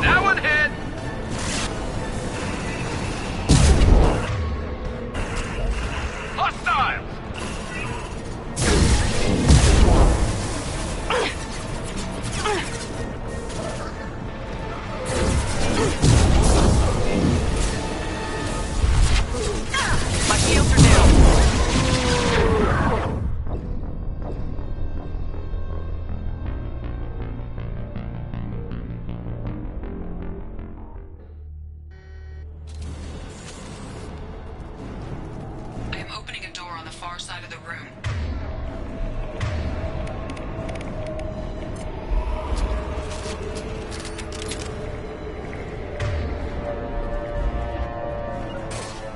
That one hit. Hostiles. My shields are down. I am opening a door on the far side of the room.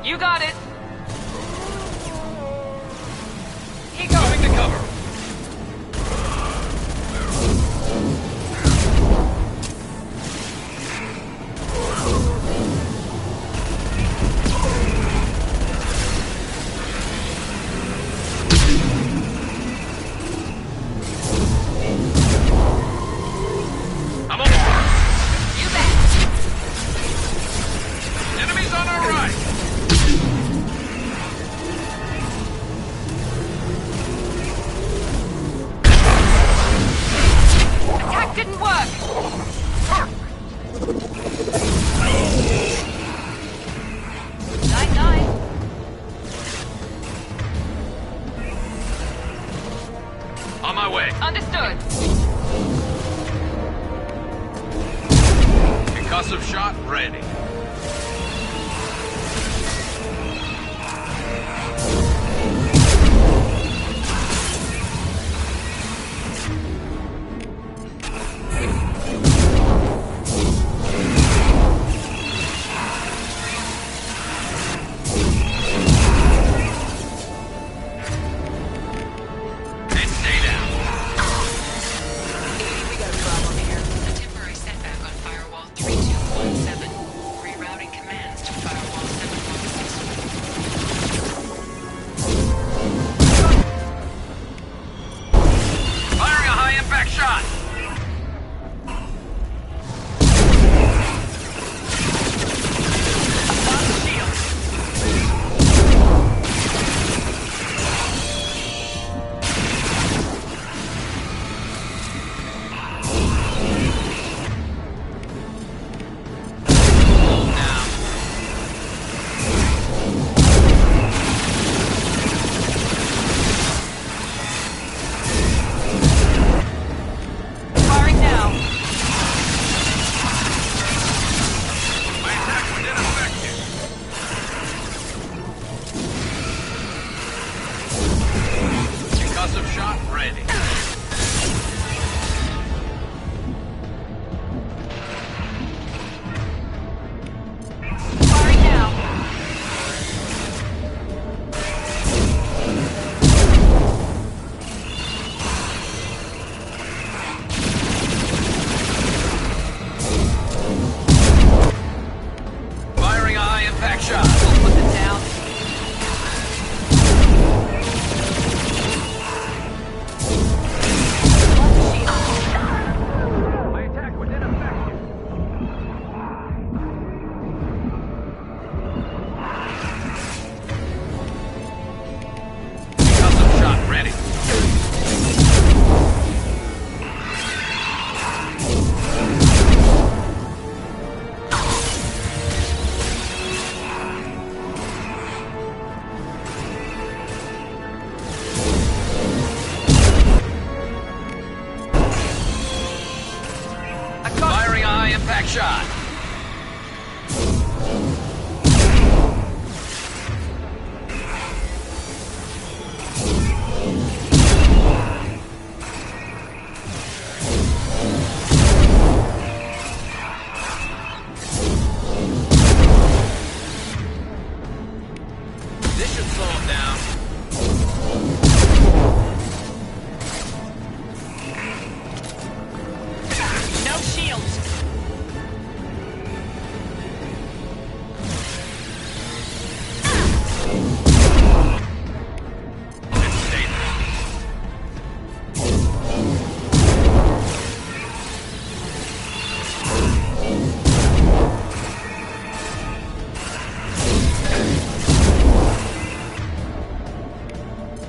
You got it! Here goes! Moving to cover. I'm on the mark. You bet! Enemies on our right. Attack didn't work! Night-night! On my way. Understood! Concussive shot ready. ready. Firing now. Firing a high impact shot. Put them down. My attack was ineffective. Custom shot ready. Firing a high impact shot. This should slow him down. No shields. Let's stay there.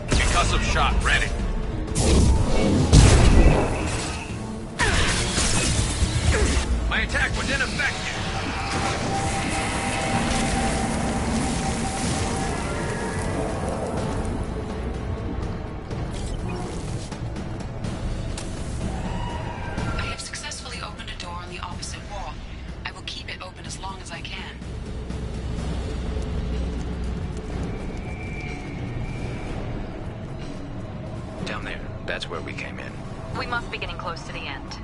Concussive shot ready. My attack was ineffective. I have successfully opened a door on the opposite wall. I will keep it open as long as I can. Down there. That's where we came in. We must be getting close to the end.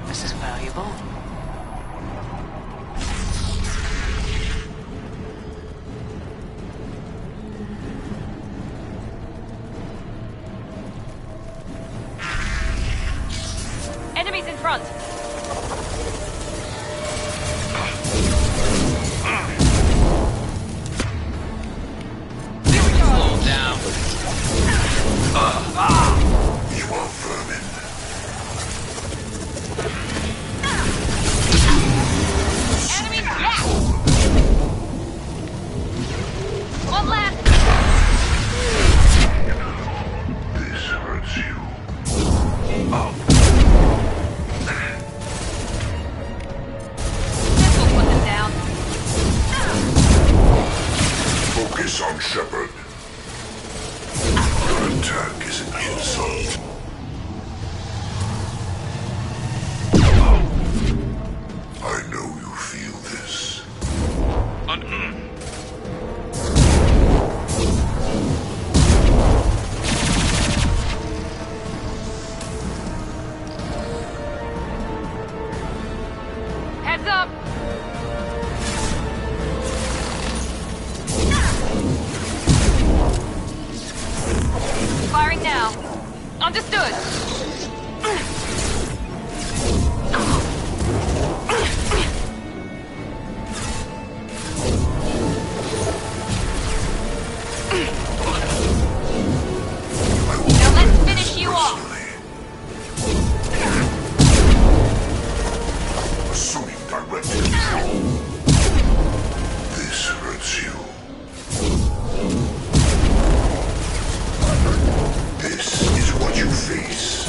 This is valuable. Enemies in front. Slow him down. You are vermin. Enemy down. One last. This hurts you. This will put them down. Focus on Shepard. Your attack is an insult. I know you feel this. Heads up. Firing now. Understood. Now let's finish you off. Assuming direct control. This hurts you. This is what you face.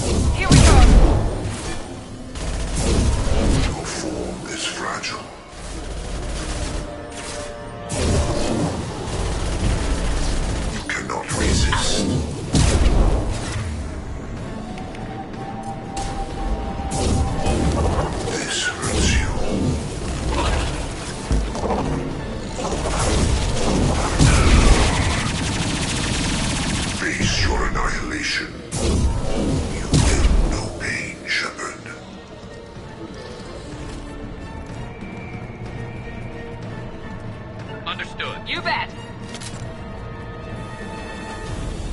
Understood. You bet.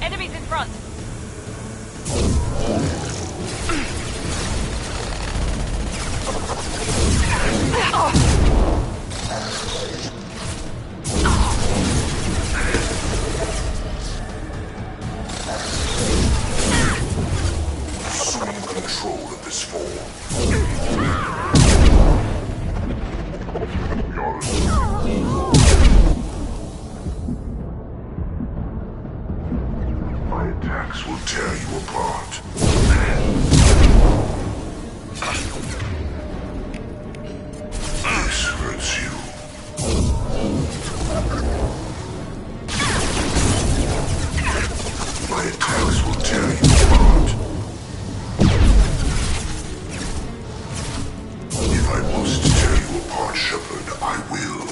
Enemies in front. Assume control of this form. My attacks will tear you apart. This hurts you. My attacks will tear you apart. If I must tear you apart, Shepard, I will.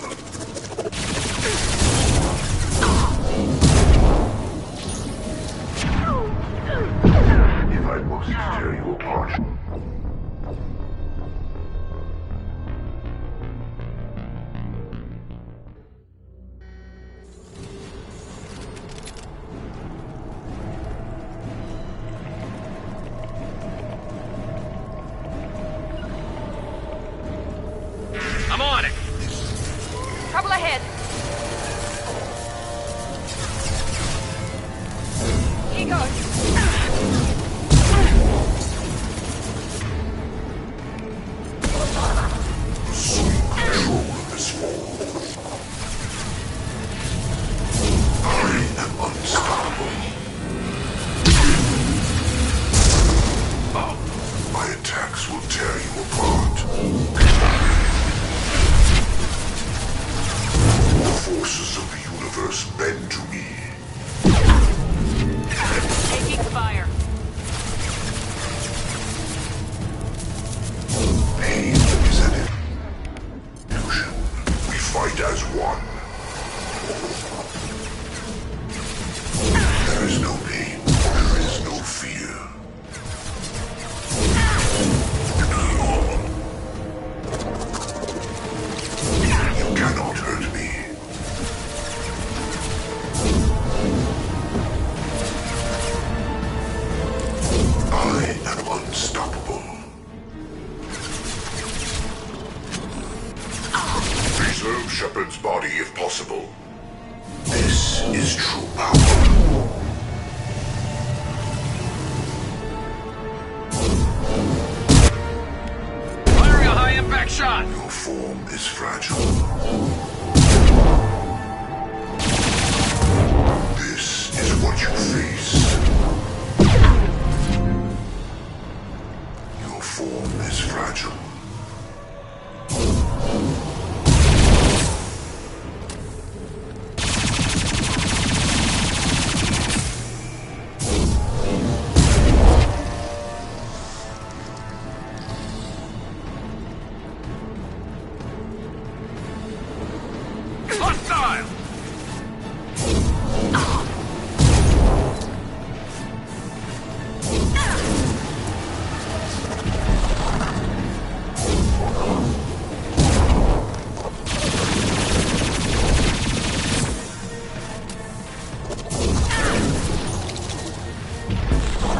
If I must tear you apart. I'm on it. Trouble ahead. Here goes. Assume control of this form. I am unstoppable. My attacks will tear you apart. The forces of the universe bend to me. Taking fire. Pain is an illusion. We fight as one. There is no pain. There is no fear. You cannot hurt me. I am unstoppable. Preserve Shepard's body if possible. This is true power. Firing a high-impact shot. Your form is fragile. This is what you face. Your form is fragile. Hostile.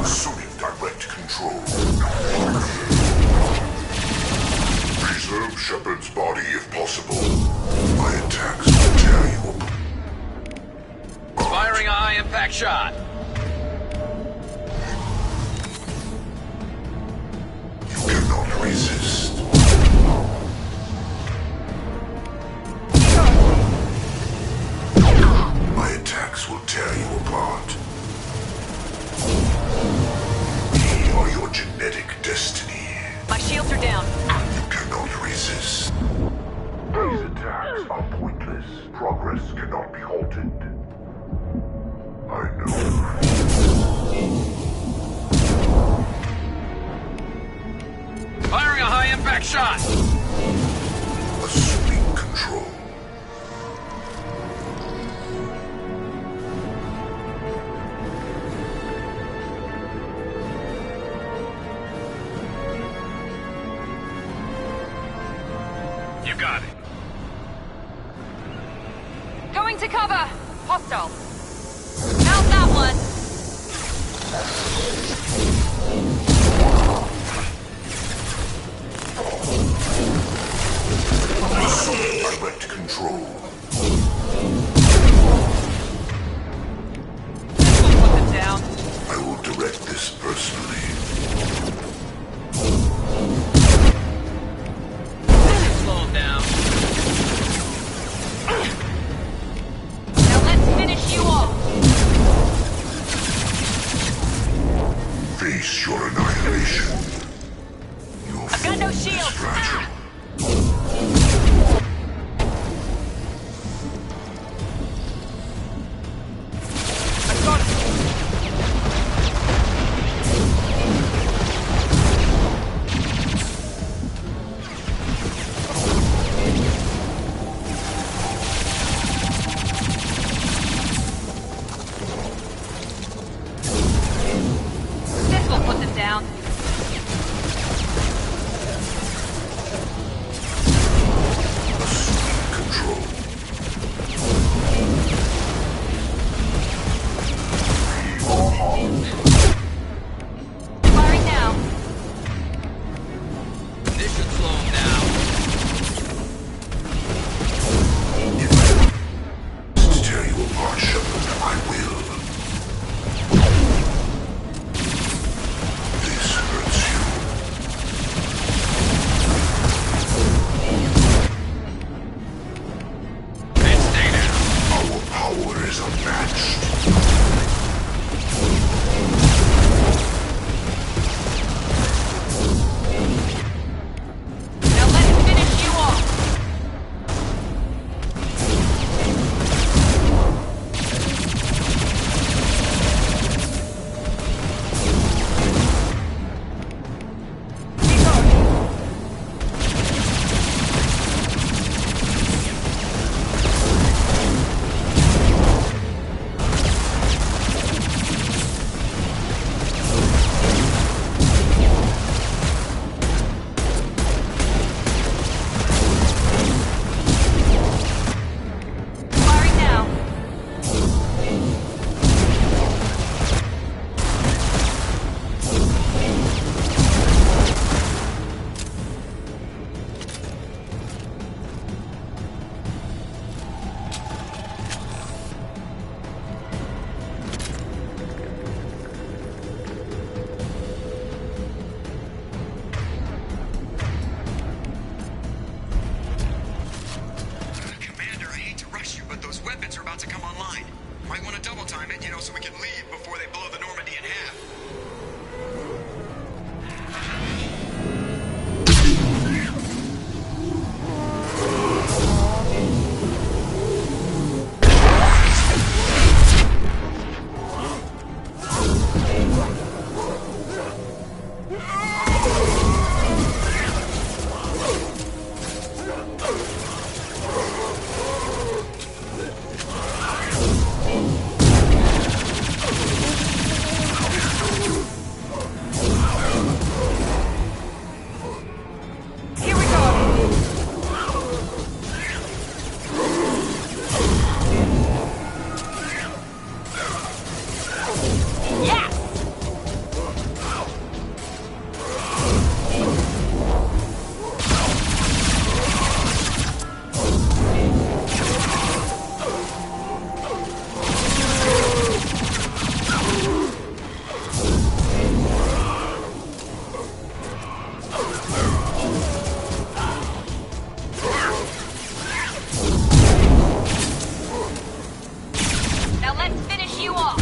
Assuming direct control. Preserve Shepard's body if possible. My attacks will tear you apart. Firing a high-impact shot. You cannot resist. My attacks will tear you apart. We are your genetic destiny. My shields are down. You cannot resist. These attacks are pointless. Progress cannot be halted. I know. Firing a high-impact shot. Assuming control. You got it. Going to cover! Hostile. How's that one? Direct control. Put them down. I will direct this personally. Slow him down. Now let's finish you off. Face your annihilation. Your I've got no form is shield. fragile. I've got it. This will put them down. Control. Firing now. This should slow him down. To tear you apart, Shepard, I will. This hurts you. And stay down. Our power is unmatched. Now let's finish you off. Firing now. Commander, I hate to rush you, but those weapons are about to come online. Might want to double time it, so we can leave before they blow the Normandy in half. Here we go. Yeah. Now let's finish you off.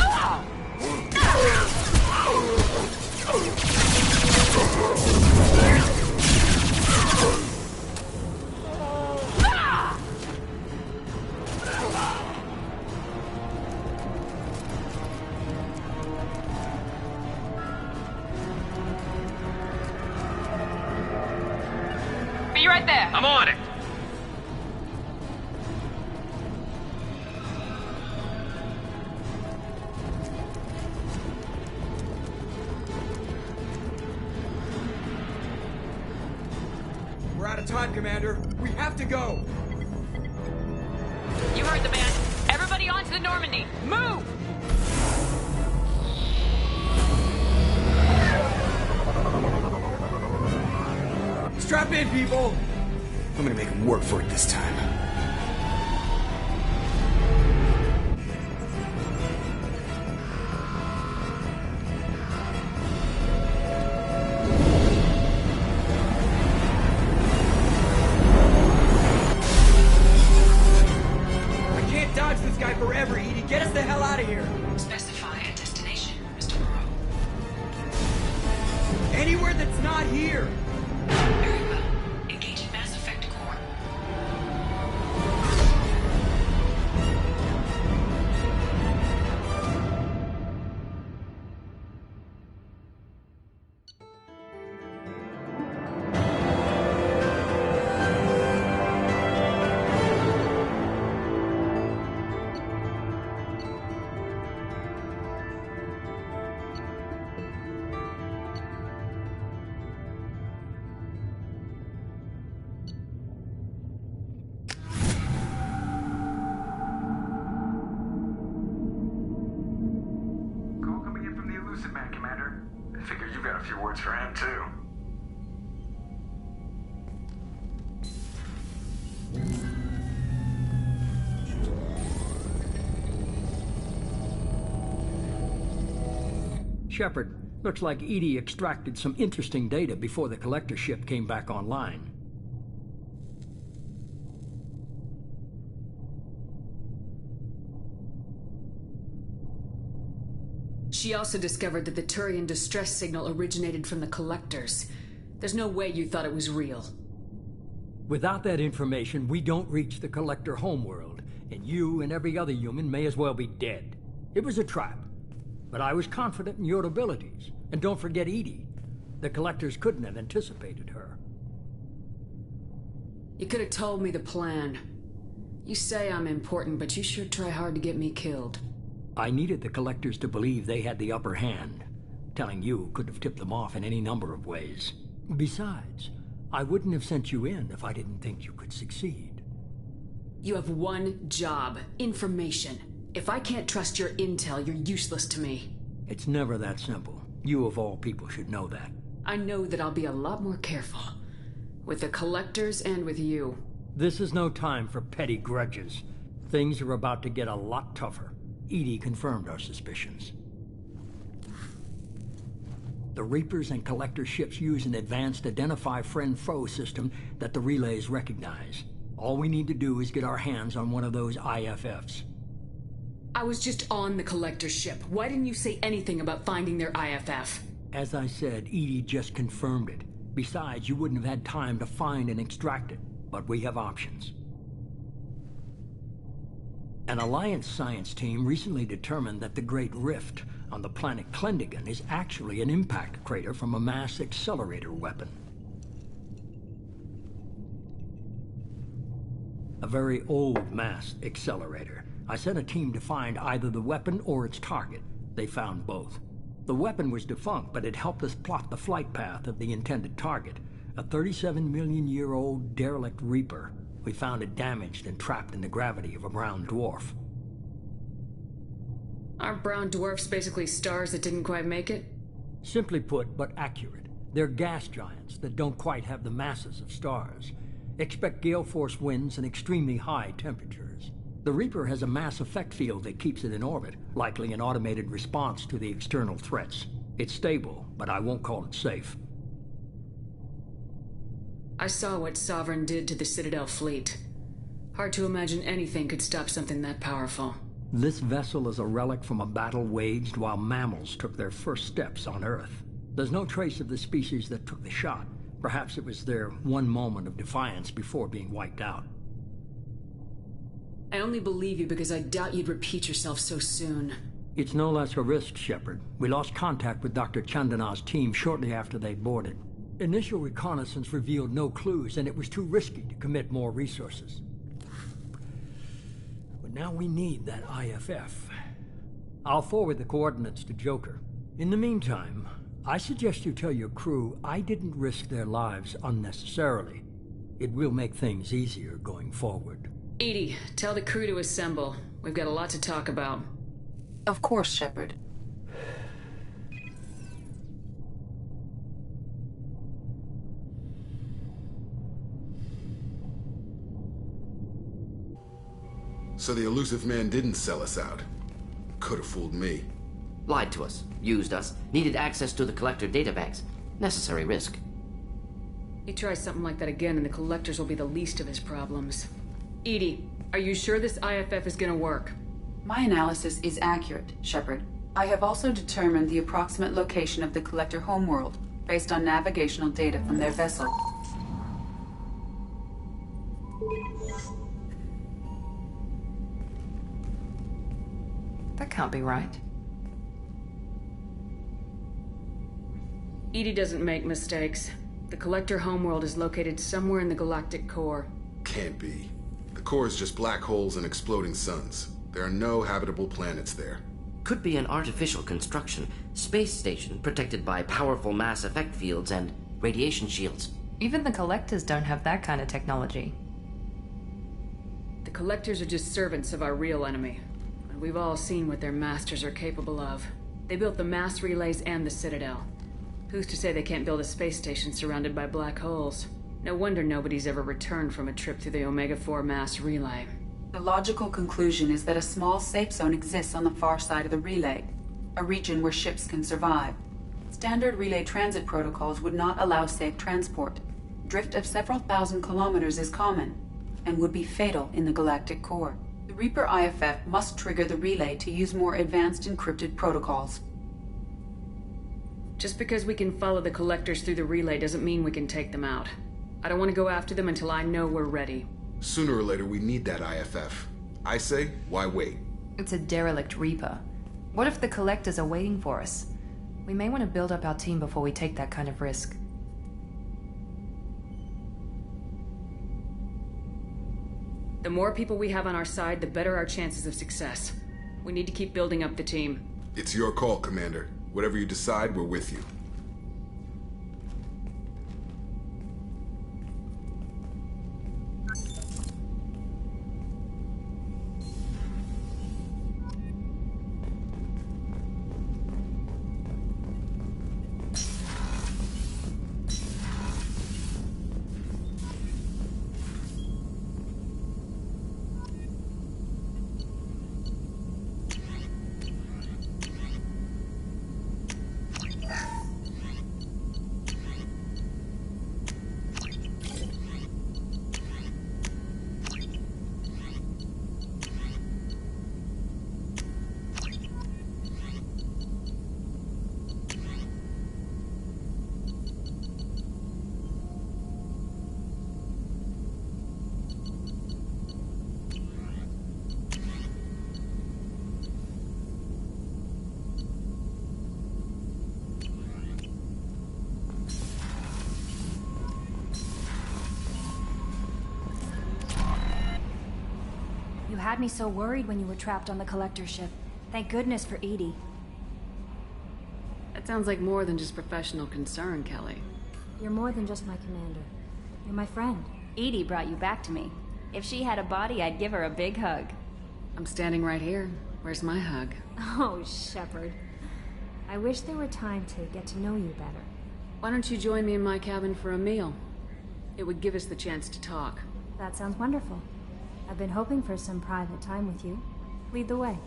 Be right there. I'm on it. We're out of time, Commander. We have to go. You heard the man. to the Normandy! Move! Strap in, people! I'm gonna make him work for it this time. I can't dodge this guy forever, Edie. Get us the hell out of here! Specify a destination, Mr. Moreau. Anywhere that's not here! Very well. Engaging Mass Effect Core. Call coming in from the Elusive Man, Commander. I figure you got a few words for him, too. Shepard, looks like Edie extracted some interesting data before the collector ship came back online. She also discovered that the Turian distress signal originated from the collectors. There's no way you thought it was real. Without that information, we don't reach the collector homeworld, and you and every other human may as well be dead. It was a trap, but I was confident in your abilities. And don't forget Edie. The collectors couldn't have anticipated her. You could have told me the plan. You say I'm important, but you sure try hard to get me killed. I needed the collectors to believe they had the upper hand. Telling you could have tipped them off in any number of ways. Besides, I wouldn't have sent you in if I didn't think you could succeed. You have one job: information. If I can't trust your intel, you're useless to me. It's never that simple. You of all people should know that. I know that I'll be a lot more careful. With the collectors and with you. This is no time for petty grudges. Things are about to get a lot tougher. Edie confirmed our suspicions. The Reapers and Collector ships use an advanced identify friend-foe system that the relays recognize. All we need to do is get our hands on one of those IFFs. I was just on the Collector ship. Why didn't you say anything about finding their IFF? As I said, Edie just confirmed it. Besides, you wouldn't have had time to find and extract it. But we have options. An Alliance science team recently determined that the Great Rift on the planet Klendigan is actually an impact crater from a mass accelerator weapon. A very old mass accelerator. I sent a team to find either the weapon or its target. They found both. The weapon was defunct, but it helped us plot the flight path of the intended target, a 37-million-year-old derelict Reaper. We found it damaged and trapped in the gravity of a brown dwarf. Aren't brown dwarfs basically stars that didn't quite make it? Simply put, but accurate. They're gas giants that don't quite have the masses of stars. Expect gale force winds and extremely high temperatures. The Reaper has a mass effect field that keeps it in orbit, likely an automated response to the external threats. It's stable, but I won't call it safe. I saw what Sovereign did to the Citadel fleet. Hard to imagine anything could stop something that powerful. This vessel is a relic from a battle waged while mammals took their first steps on Earth. There's no trace of the species that took the shot. Perhaps it was their one moment of defiance before being wiped out. I only believe you because I doubt you'd repeat yourself so soon. It's no less a risk, Shepard. We lost contact with Dr. Chandana's team shortly after they boarded. Initial reconnaissance revealed no clues, and it was too risky to commit more resources. But now we need that IFF. I'll forward the coordinates to Joker. In the meantime, I suggest you tell your crew I didn't risk their lives unnecessarily. It will make things easier going forward. Edie, tell the crew to assemble. We've got a lot to talk about. Of course, Shepard. So the elusive man didn't sell us out. Could have fooled me. Lied to us, used us, needed access to the Collector databanks. Necessary risk. He tries something like that again and the Collectors will be the least of his problems. EDI, are you sure this IFF is gonna work? My analysis is accurate, Shepard. I have also determined the approximate location of the Collector homeworld, based on navigational data from their vessel. That can't be right. EDI doesn't make mistakes. The Collector homeworld is located somewhere in the galactic core. Can't be. The core is just black holes and exploding suns. There are no habitable planets there. Could be an artificial construction, space station protected by powerful mass effect fields and radiation shields. Even the Collectors don't have that kind of technology. The Collectors are just servants of our real enemy. And we've all seen what their masters are capable of. They built the mass relays and the Citadel. Who's to say they can't build a space station surrounded by black holes? No wonder nobody's ever returned from a trip through the Omega-4 mass relay. The logical conclusion is that a small safe zone exists on the far side of the relay, a region where ships can survive. Standard relay transit protocols would not allow safe transport. Drift of several thousand kilometers is common, and would be fatal in the galactic core. The Reaper IFF must trigger the relay to use more advanced encrypted protocols. Just because we can follow the Collectors through the relay doesn't mean we can take them out. I don't want to go after them until I know we're ready. Sooner or later, we need that IFF. I say, why wait? It's a derelict Reaper. What if the Collectors are waiting for us? We may want to build up our team before we take that kind of risk. The more people we have on our side, the better our chances of success. We need to keep building up the team. It's your call, Commander. Whatever you decide, we're with you. You had me so worried when you were trapped on the Collector ship. Thank goodness for EDI. That sounds like more than just professional concern, Kelly. You're more than just my commander. You're my friend. EDI brought you back to me. If she had a body, I'd give her a big hug. I'm standing right here. Where's my hug? Oh, Shepard. I wish there were time to get to know you better. Why don't you join me in my cabin for a meal? It would give us the chance to talk. That sounds wonderful. I've been hoping for some private time with you. Lead the way.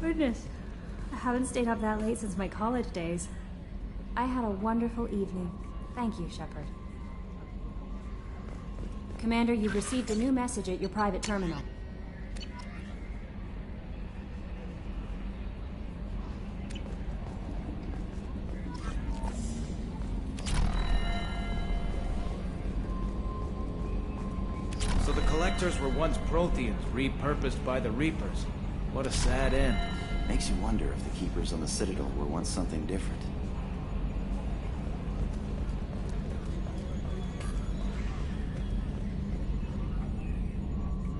Goodness, I haven't stayed up that late since my college days. I had a wonderful evening. Thank you, Shepard. Commander, you've received a new message at your private terminal. So the Collectors were once Protheans, repurposed by the Reapers. What a sad end. Makes you wonder if the Keepers on the Citadel were once something different.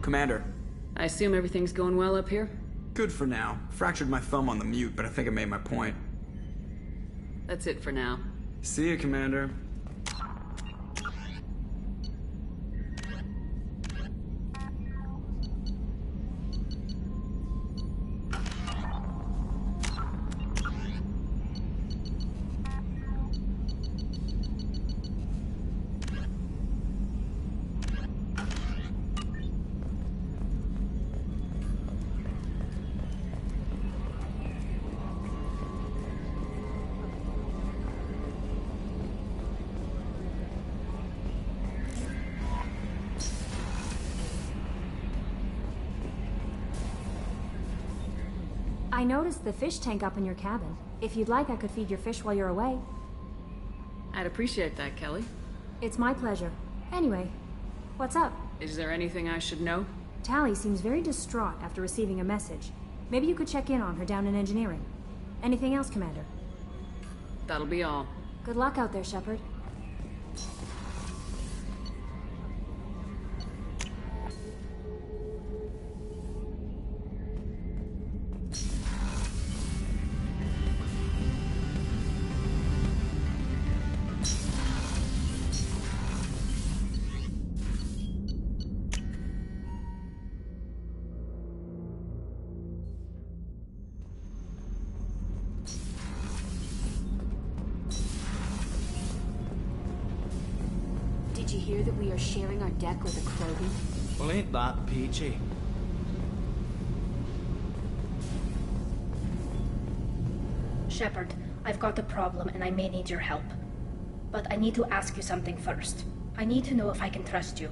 Commander. I assume everything's going well up here? Good for now. Fractured my thumb on the mute, but I think I made my point. That's it for now. See you, Commander. I noticed the fish tank up in your cabin. If you'd like, I could feed your fish while you're away. I'd appreciate that, Kelly. It's my pleasure. Anyway, what's up? Is there anything I should know? Tally seems very distraught after receiving a message. Maybe you could check in on her down in engineering. Anything else, Commander? That'll be all. Good luck out there, Shepard. Did you hear that we are sharing our deck with a Krogan? Well, ain't that peachy? Shepard, I've got a problem and I may need your help. But I need to ask you something first. I need to know if I can trust you.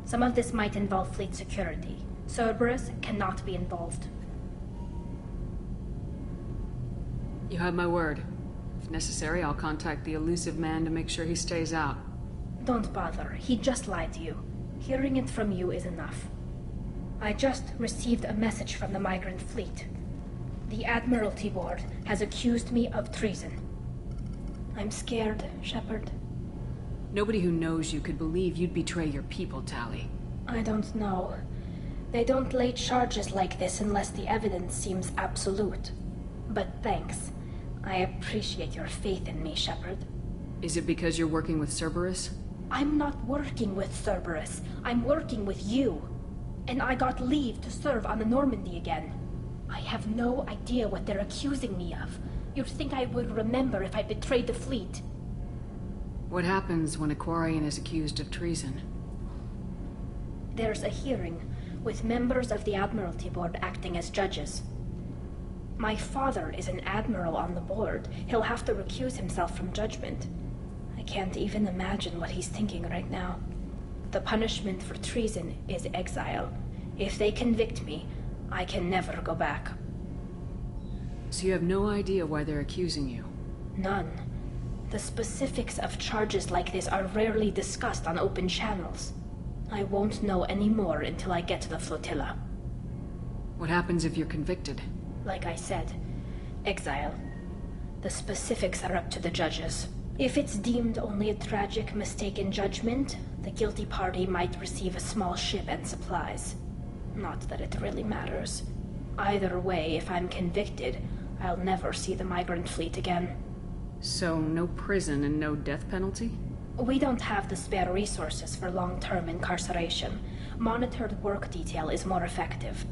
Some of this might involve fleet security. Cerberus cannot be involved. You have my word. If necessary, I'll contact the elusive man to make sure he stays out. Don't bother. He just lied to you. Hearing it from you is enough. I just received a message from the migrant fleet. The Admiralty Board has accused me of treason. I'm scared, Shepard. Nobody who knows you could believe you'd betray your people, Tally. I don't know. They don't lay charges like this unless the evidence seems absolute. But thanks. I appreciate your faith in me, Shepard. Is it because you're working with Cerberus? I'm not working with Cerberus. I'm working with you. And I got leave to serve on the Normandy again. I have no idea what they're accusing me of. You'd think I would remember if I betrayed the fleet. What happens when a Quarian is accused of treason? There's a hearing, with members of the Admiralty Board acting as judges. My father is an admiral on the board. He'll have to recuse himself from judgment. I can't even imagine what he's thinking right now. The punishment for treason is exile. If they convict me, I can never go back. So you have no idea why they're accusing you? None. The specifics of charges like this are rarely discussed on open channels. I won't know any more until I get to the flotilla. What happens if you're convicted? Like I said, exile. The specifics are up to the judges. If it's deemed only a tragic mistake in judgment, the guilty party might receive a small ship and supplies. Not that it really matters. Either way, if I'm convicted, I'll never see the migrant fleet again. So, no prison and no death penalty? We don't have the spare resources for long-term incarceration. Monitored work detail is more effective.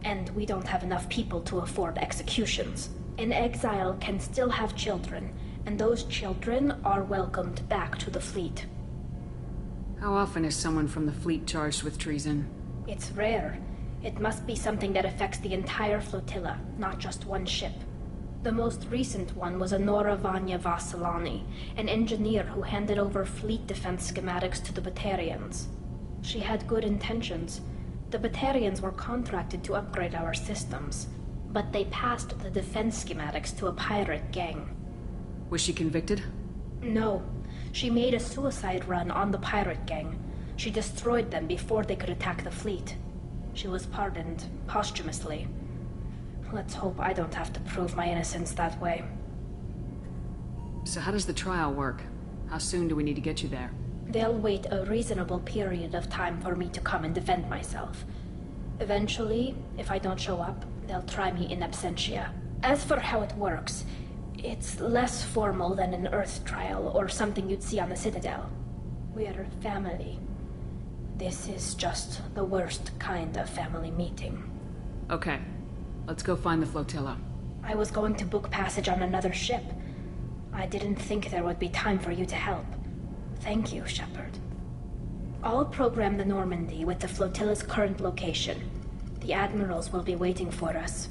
And we don't have enough people to afford executions. An exile can still have children, and those children are welcomed back to the fleet. How often is someone from the fleet charged with treason? It's rare. It must be something that affects the entire flotilla, not just one ship. The most recent one was Honora Vanya Vassilani, an engineer who handed over fleet defense schematics to the Batarians. She had good intentions. The Batarians were contracted to upgrade our systems, but they passed the defense schematics to a pirate gang. Was she convicted? No. She made a suicide run on the pirate gang. She destroyed them before they could attack the fleet. She was pardoned posthumously. Let's hope I don't have to prove my innocence that way. So how does the trial work? How soon do we need to get you there? They'll wait a reasonable period of time for me to come and defend myself. Eventually, if I don't show up, they'll try me in absentia. As for how it works, It's less formal than an Earth trial or something you'd see on the Citadel. We're family. This is just the worst kind of family meeting. Okay. Let's go find the flotilla. I was going to book passage on another ship. I didn't think there would be time for you to help. Thank you, Shepard. I'll program the Normandy with the flotilla's current location. The admirals will be waiting for us.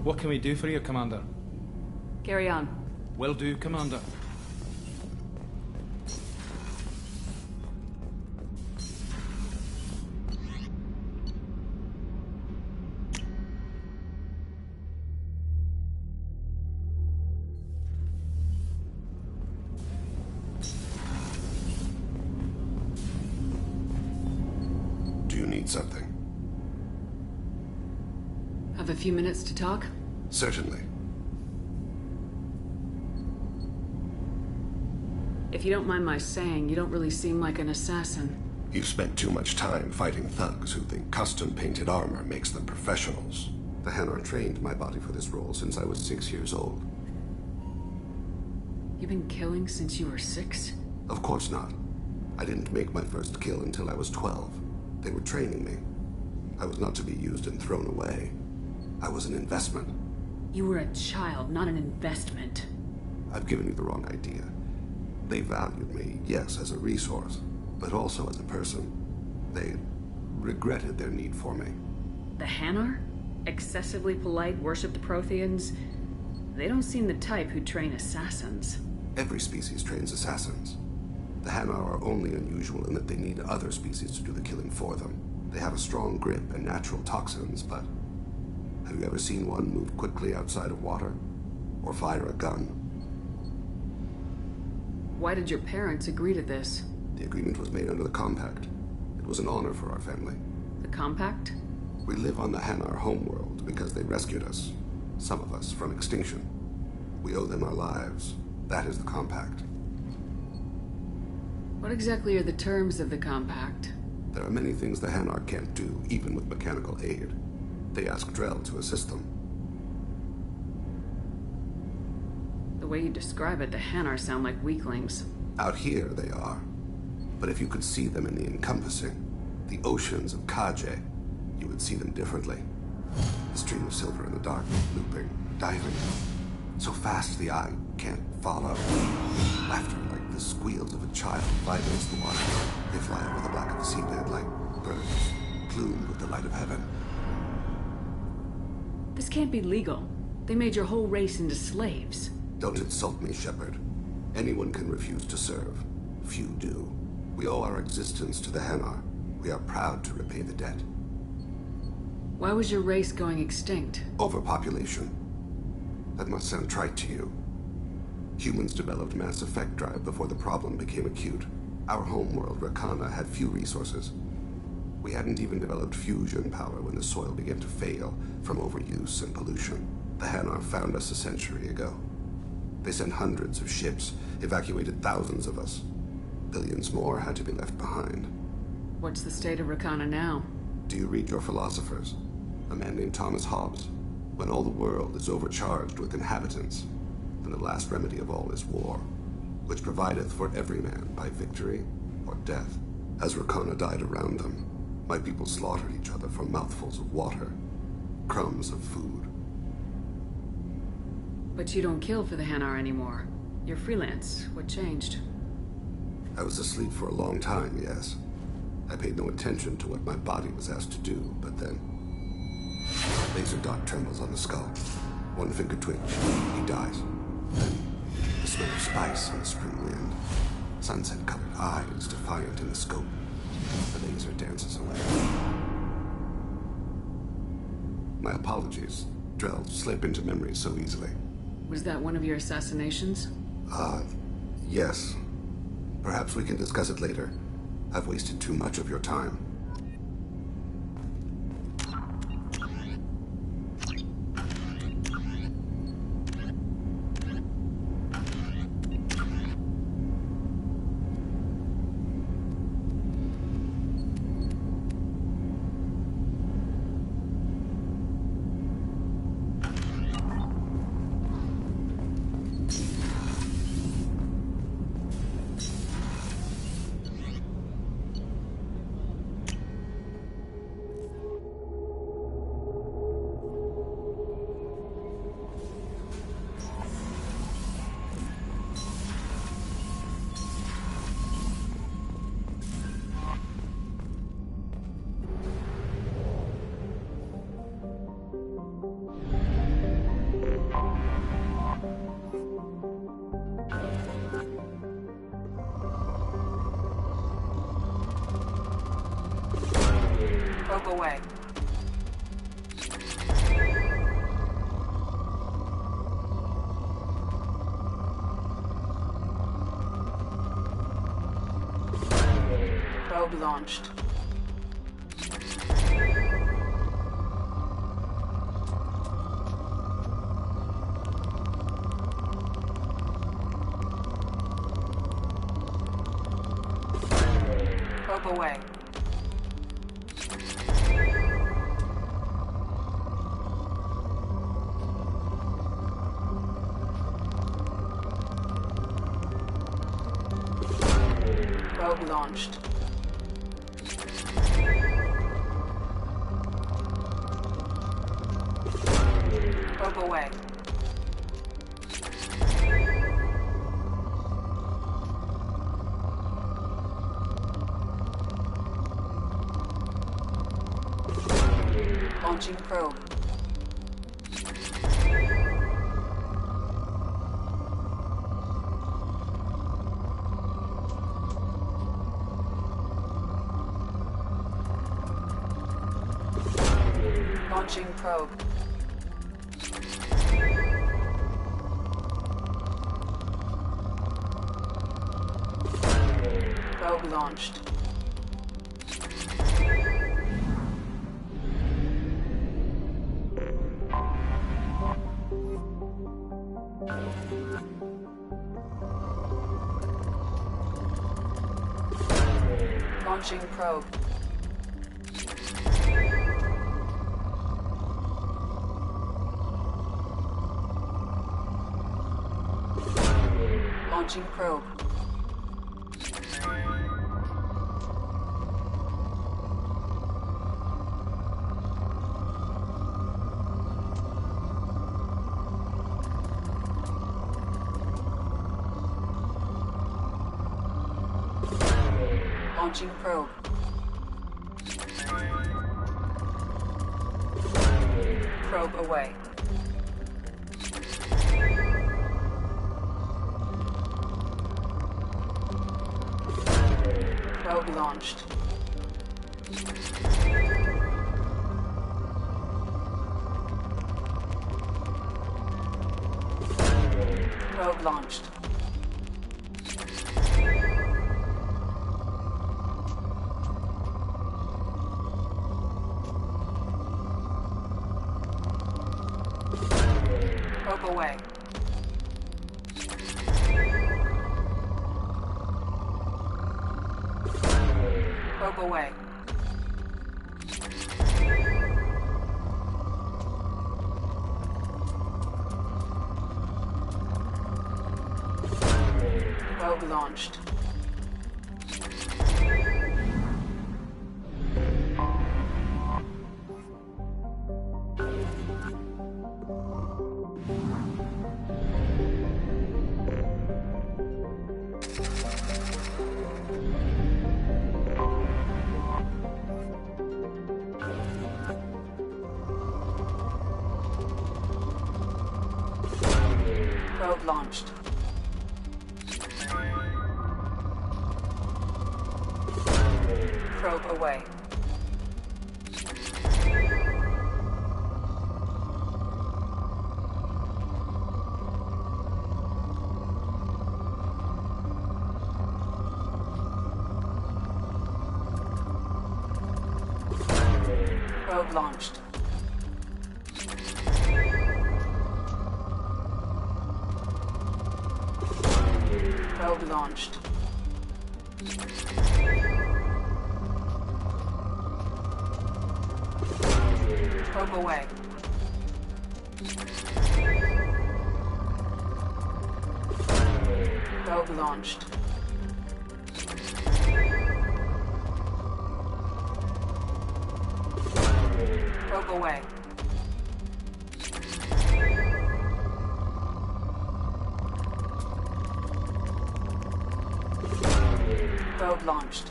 What can we do for you, Commander? Carry on. Will do, Commander. Do you need something? Have a few minutes to talk? Certainly. If you don't mind my saying, you don't really seem like an assassin. You've spent too much time fighting thugs who think custom-painted armor makes them professionals. The Hanar trained my body for this role since I was 6 years old. You've been killing since you were 6? Of course not. I didn't make my first kill until I was 12. They were training me. I was not to be used and thrown away. I was an investment. You were a child, not an investment. I've given you the wrong idea. They valued me, yes, as a resource, but also as a person. They regretted their need for me. The Hanar? Excessively polite, worshipped Protheans? They don't seem the type who train assassins. Every species trains assassins. The Hanar are only unusual in that they need other species to do the killing for them. They have a strong grip and natural toxins, but have you ever seen one move quickly outside of water? Or fire a gun? Why did your parents agree to this? The agreement was made under the Compact. It was an honor for our family. The Compact? We live on the Hanar homeworld because they rescued us. Some of us from extinction. We owe them our lives. That is the Compact. What exactly are the terms of the Compact? There are many things the Hanar can't do, even with mechanical aid. They ask Drell to assist them. The way you describe it, the Hanar sound like weaklings. Out here, they are. But if you could see them in the encompassing, the oceans of Kaje, you would see them differently. The stream of silver in the dark, looping, diving. So fast the eye can't follow. Laughter like the squeals of a child vibrates the water. They fly over the black of the seabed like birds, plumed with the light of heaven. This can't be legal. They made your whole race into slaves. Don't insult me, Shepard. Anyone can refuse to serve. Few do. We owe our existence to the Hanar. We are proud to repay the debt. Why was your race going extinct? Overpopulation. That must sound trite to you. Humans developed mass effect drive before the problem became acute. Our homeworld, Rakana, had few resources. We hadn't even developed fusion power when the soil began to fail from overuse and pollution. The Hanar found us a century ago. They sent hundreds of ships, evacuated thousands of us. Billions more had to be left behind. What's the state of Rakana now? Do you read your philosophers? A man named Thomas Hobbes. When all the world is overcharged with inhabitants, then the last remedy of all is war, which provideth for every man by victory or death. As Rakana died around them, my people slaughtered each other for mouthfuls of water, crumbs of food. But you don't kill for the Hanar anymore. You're freelance. What changed? I was asleep for a long time, yes. I paid no attention to what my body was asked to do, but then... laser dot trembles on the skull. One finger twitch. He dies. Then, the smell of spice on the spring wind. Sunset-colored eyes defiant in the scope. The laser dances away. My apologies. Drell slip into memory so easily. Was that one of your assassinations? Yes. Perhaps we can discuss it later. I've wasted too much of your time. Probe away. Probe launched. Probe away. Probe launched. Probe away. Launching probe. Launching probe. Probe launched. Launching probe. Launching probe. Launching probe. Probe away. Probe launched. Probe launched. Probe away. Probe away. Probe launched. Probe launched. Probe away. Probe launched. Probe launched. Probe away. Probe launched. Probe away. Probe launched.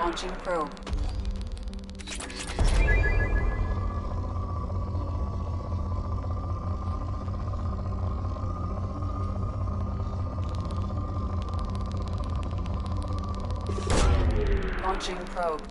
Launching probe. Launching probe.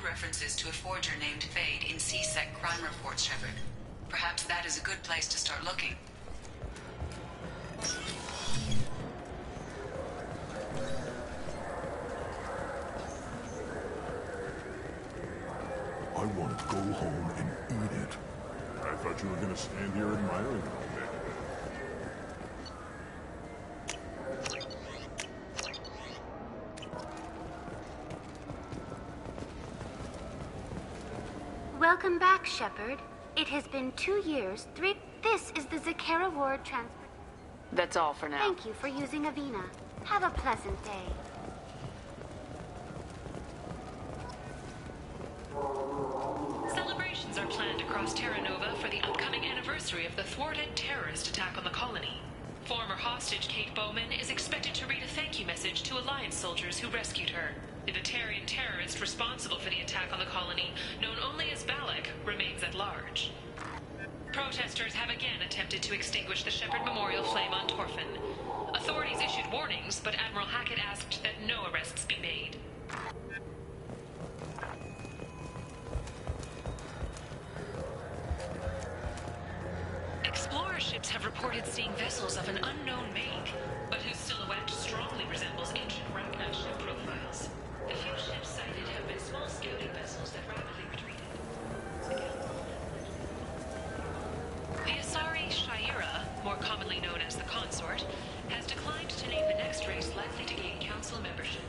References to a forger named Fade in C-Sec crime reports, Shepard. Perhaps that is a good place to start looking. I want to go home and eat it. I thought you were going to stand here admiring it all day. Welcome back, Shepard. It has been 2 years, 3... This is the Zakera Ward transport. That's all for now. Thank you for using Avina. Have a pleasant day. Celebrations are planned across Terra Nova for the upcoming anniversary of the thwarted terrorist attack on the colony. Former hostage Kate Bowman is expected to read a thank you message to Alliance soldiers who rescued her. The Batarian terrorist responsible for the attack on the colony, known only as Balak, remains at large. Protesters have again attempted to extinguish the Shepard Memorial flame on Torfin. Authorities issued warnings, but Admiral Hackett asked that no arrests be made. reported seeing vessels of an unknown make, but whose silhouette strongly resembles ancient Ragnar ship profiles. The few ships sighted have been small scouting vessels that rapidly retreated. The Asari Shaira, more commonly known as the Consort, has declined to name the next race likely to gain council membership.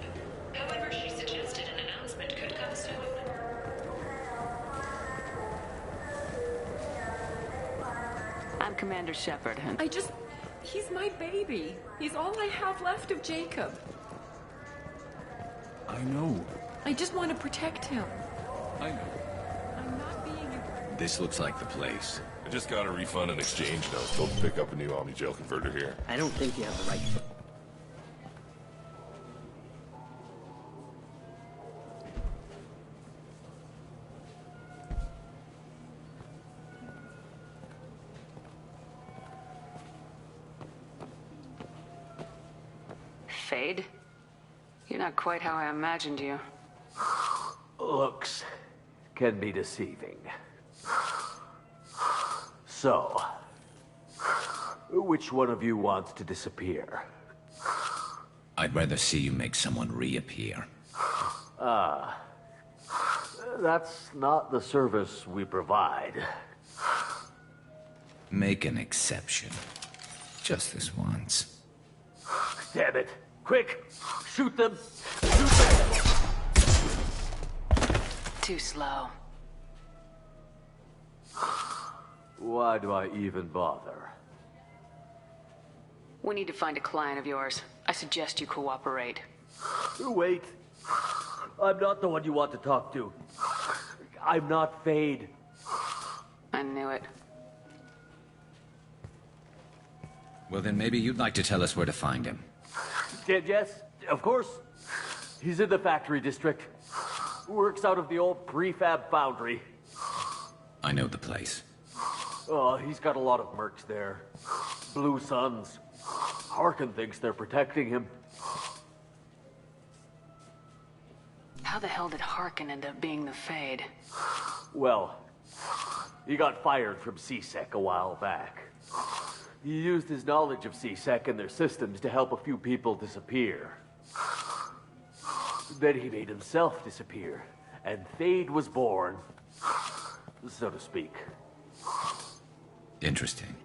However, she suggested an announcement could come soon. I'm Commander Shepard, and He's my baby. He's all I have left of Jacob. I know. I just want to protect him. I know. I'm not being a... This looks like the place. I just got a refund and exchange, and I was told to pick up a new Omni Gel converter here. I don't think you have the right... Fade? You're not quite how I imagined you. Looks can be deceiving. So, which one of you wants to disappear? I'd rather see you make someone reappear. That's not the service we provide. Make an exception. Just this once. Damn it. Quick! Shoot them! Shoot them! Too slow. Why do I even bother? We need to find a client of yours. I suggest you cooperate. Wait. I'm not the one you want to talk to. I'm not Fade. I knew it. Well, then maybe you'd like to tell us where to find him. Yes, of course. He's in the factory district. Works out of the old prefab foundry. I know the place. Oh, he's got a lot of mercs there. Blue Suns. Harkin thinks they're protecting him. How the hell did Harkin end up being the Fade? Well, he got fired from CSEC a while back. He used his knowledge of CSEC and their systems to help a few people disappear. Then he made himself disappear, and Fade was born, so to speak. Interesting.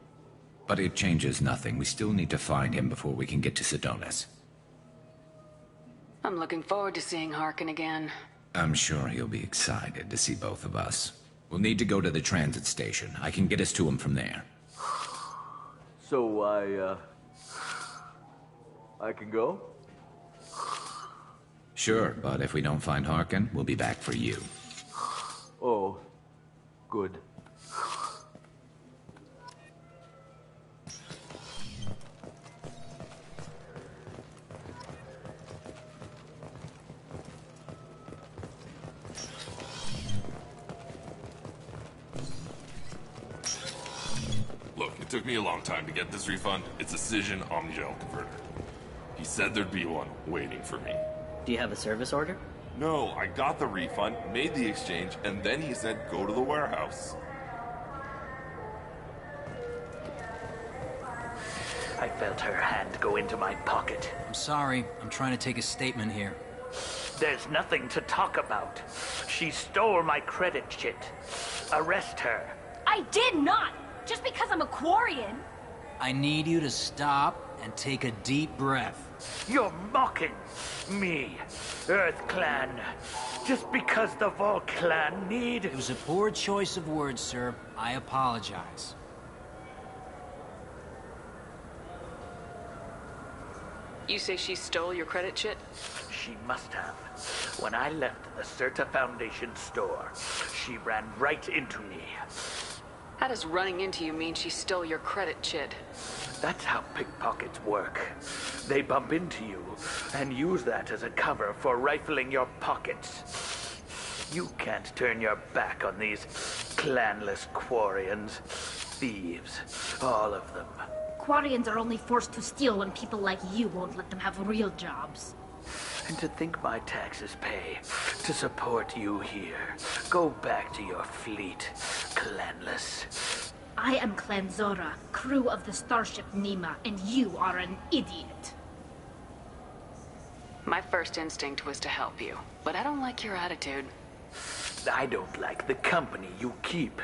But it changes nothing. We still need to find him before we can get to Sedonis. I'm looking forward to seeing Harkin again. I'm sure he'll be excited to see both of us. We'll need to go to the transit station. I can get us to him from there. So I can go? Sure, but if we don't find Harkin, we'll be back for you. Oh, good. Look, it took me a long time to get this refund. It's a Cision Omnigel converter. He said there'd be one waiting for me. Do you have a service order? No, I got the refund, made the exchange, and then he said go to the warehouse. I felt her hand go into my pocket. I'm sorry. I'm trying to take a statement here. There's nothing to talk about. She stole my credit shit. Arrest her. I did not! Just because I'm a Quarian! I need you to stop and take a deep breath. You're mocking me, Earth Clan. Just because the Vol Clan need... It was a poor choice of words, sir. I apologize. You say she stole your credit chit? She must have. When I left the Certa Foundation store, she ran right into me. How does running into you mean she stole your credit chit? That's how pickpockets work. They bump into you and use that as a cover for rifling your pockets. You can't turn your back on these clanless Quarians. Thieves, all of them. Quarians are only forced to steal when people like you won't let them have real jobs. And to think my taxes pay to support you here. Go back to your fleet, clanless. I am Clan Zora, crew of the starship Nima, and you are an idiot. My first instinct was to help you, but I don't like your attitude. I don't like the company you keep.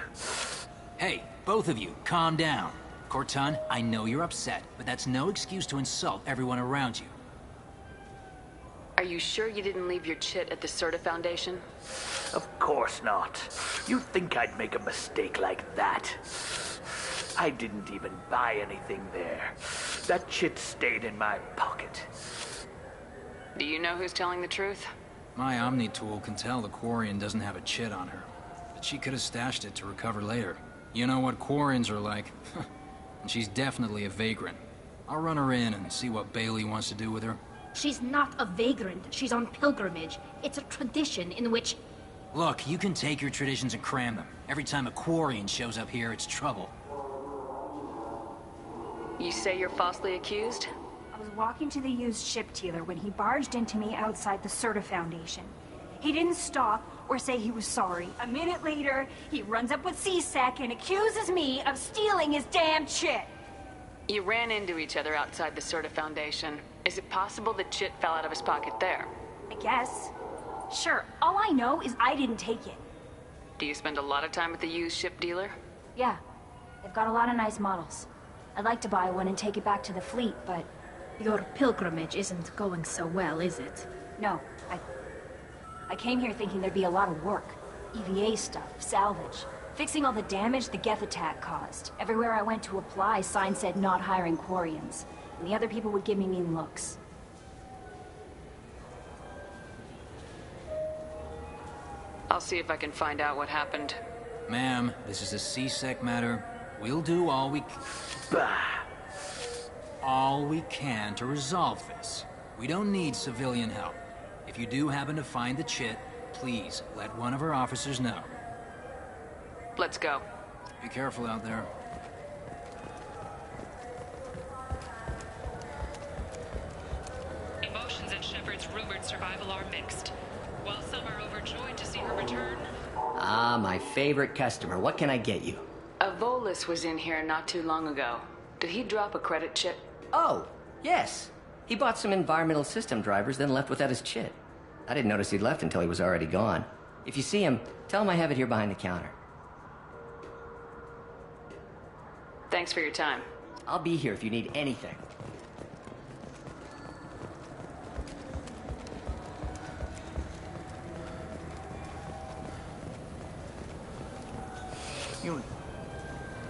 Hey, both of you, calm down. Corton, I know you're upset, but that's no excuse to insult everyone around you. Are you sure you didn't leave your chit at the Serta Foundation? Of course not. You think I'd make a mistake like that? I didn't even buy anything there. That chit stayed in my pocket. Do you know who's telling the truth? My Omni tool can tell the Quarian doesn't have a chit on her, but she could have stashed it to recover later. You know what Quarians are like. And she's definitely a vagrant. I'll run her in and see what Bailey wants to do with her. She's not a vagrant. She's on pilgrimage. It's a tradition in which... Look, you can take your traditions and cram them. Every time a Quarian shows up here, it's trouble. You say you're falsely accused? I was walking to the used ship dealer when he barged into me outside the Serta Foundation. He didn't stop or say he was sorry. A minute later, he runs up with C-Sec and accuses me of stealing his damn chit. You ran into each other outside the Serta Foundation. Is it possible the chit fell out of his pocket there? I guess. Sure, all I know is I didn't take it. Do you spend a lot of time at the used ship dealer? Yeah, they've got a lot of nice models. I'd like to buy one and take it back to the fleet, but... Your pilgrimage isn't going so well, is it? No, I came here thinking there'd be a lot of work. EVA stuff, salvage, fixing all the damage the Geth attack caused. Everywhere I went to apply, signs said not hiring Quarians. And the other people would give me mean looks. I'll see if I can find out what happened. Ma'am, this is a C-Sec matter. We'll do all we can to resolve this. We don't need civilian help. If you do happen to find the chit, please let one of our officers know. Let's go. Be careful out there. Emotions at Shepard's rumored survival are mixed. While some are overjoyed to see her return... Ah, my favorite customer. What can I get you? A Volus was in here not too long ago. Did he drop a credit chip? Oh, yes. He bought some environmental system drivers, then left without his chit. I didn't notice he'd left until he was already gone. If you see him, tell him I have it here behind the counter. Thanks for your time. I'll be here if you need anything.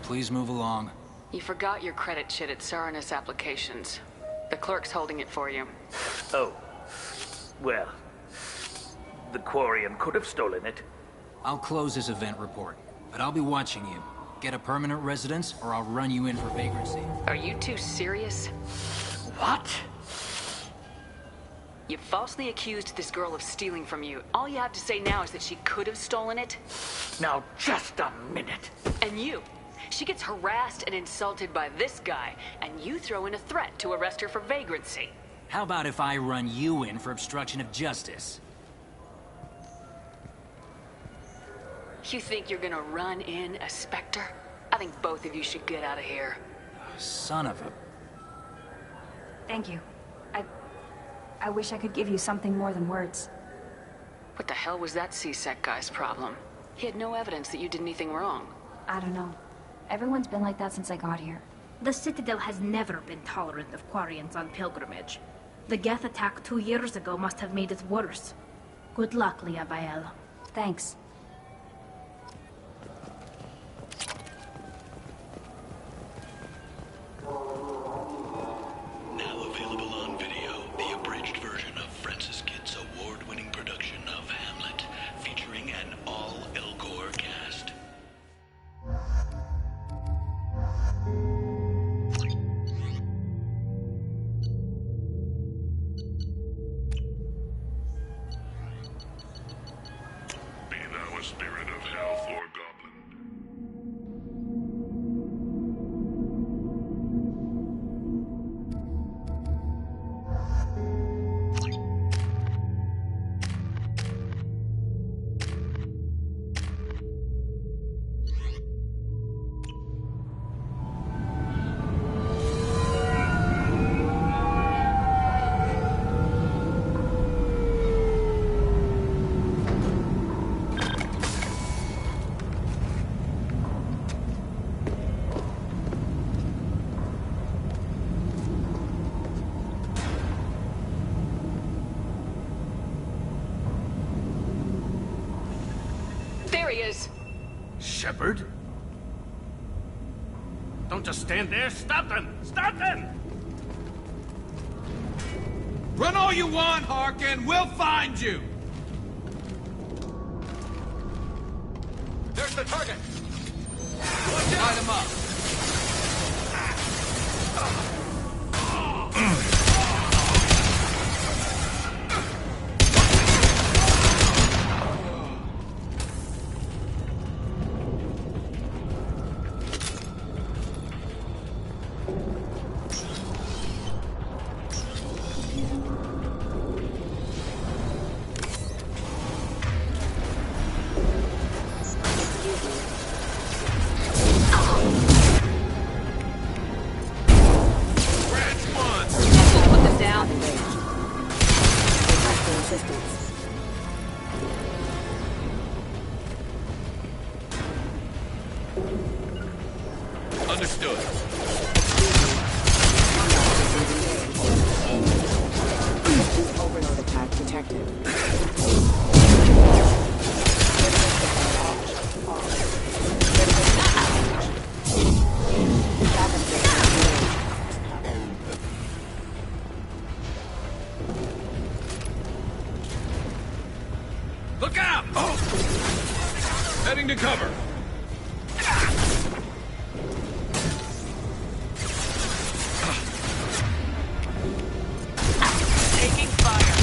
Please move along. You forgot your credit chit at Saranus Applications. The clerk's holding it for you. Oh. Well, the Quarian could have stolen it. I'll close this event report, but I'll be watching you. Get a permanent residence, or I'll run you in for vagrancy. Are you two serious? What? You falsely accused this girl of stealing from you. All you have to say now is that she could have stolen it? Now, just a minute. And you? She gets harassed and insulted by this guy, and you throw in a threat to arrest her for vagrancy. How about if I run you in for obstruction of justice? You think you're gonna run in a Spectre? I think both of you should get out of here. Son of a... Thank you. I wish I could give you something more than words. What the hell was that C-Sec guy's problem? He had no evidence that you did anything wrong. I don't know. Everyone's been like that since I got here. The Citadel has never been tolerant of Quarians on pilgrimage. The Geth attack 2 years ago must have made it worse. Good luck, Leah Bael. Thanks. Now available on video, the abridged version of Francis Kidd's award-winning production of Hamlet, featuring an all-Elcor cast. Be he is. Shepard? Don't just stand there. Stop them! Stop them! Run all you want, Harkin. We'll find you. There's the target. Light him up. Understood. Overload attack detected. Look out! Oh. Heading to cover. Taking fire.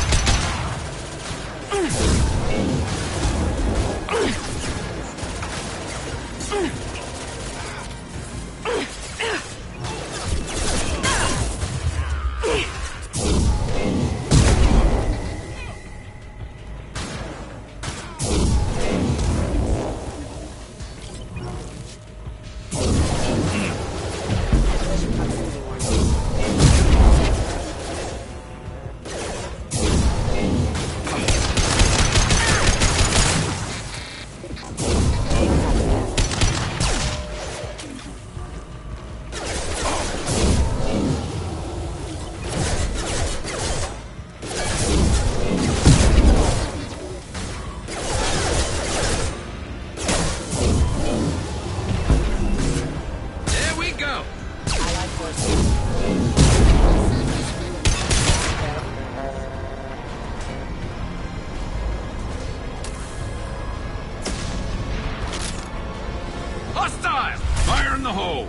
Hostile! Fire in the hole!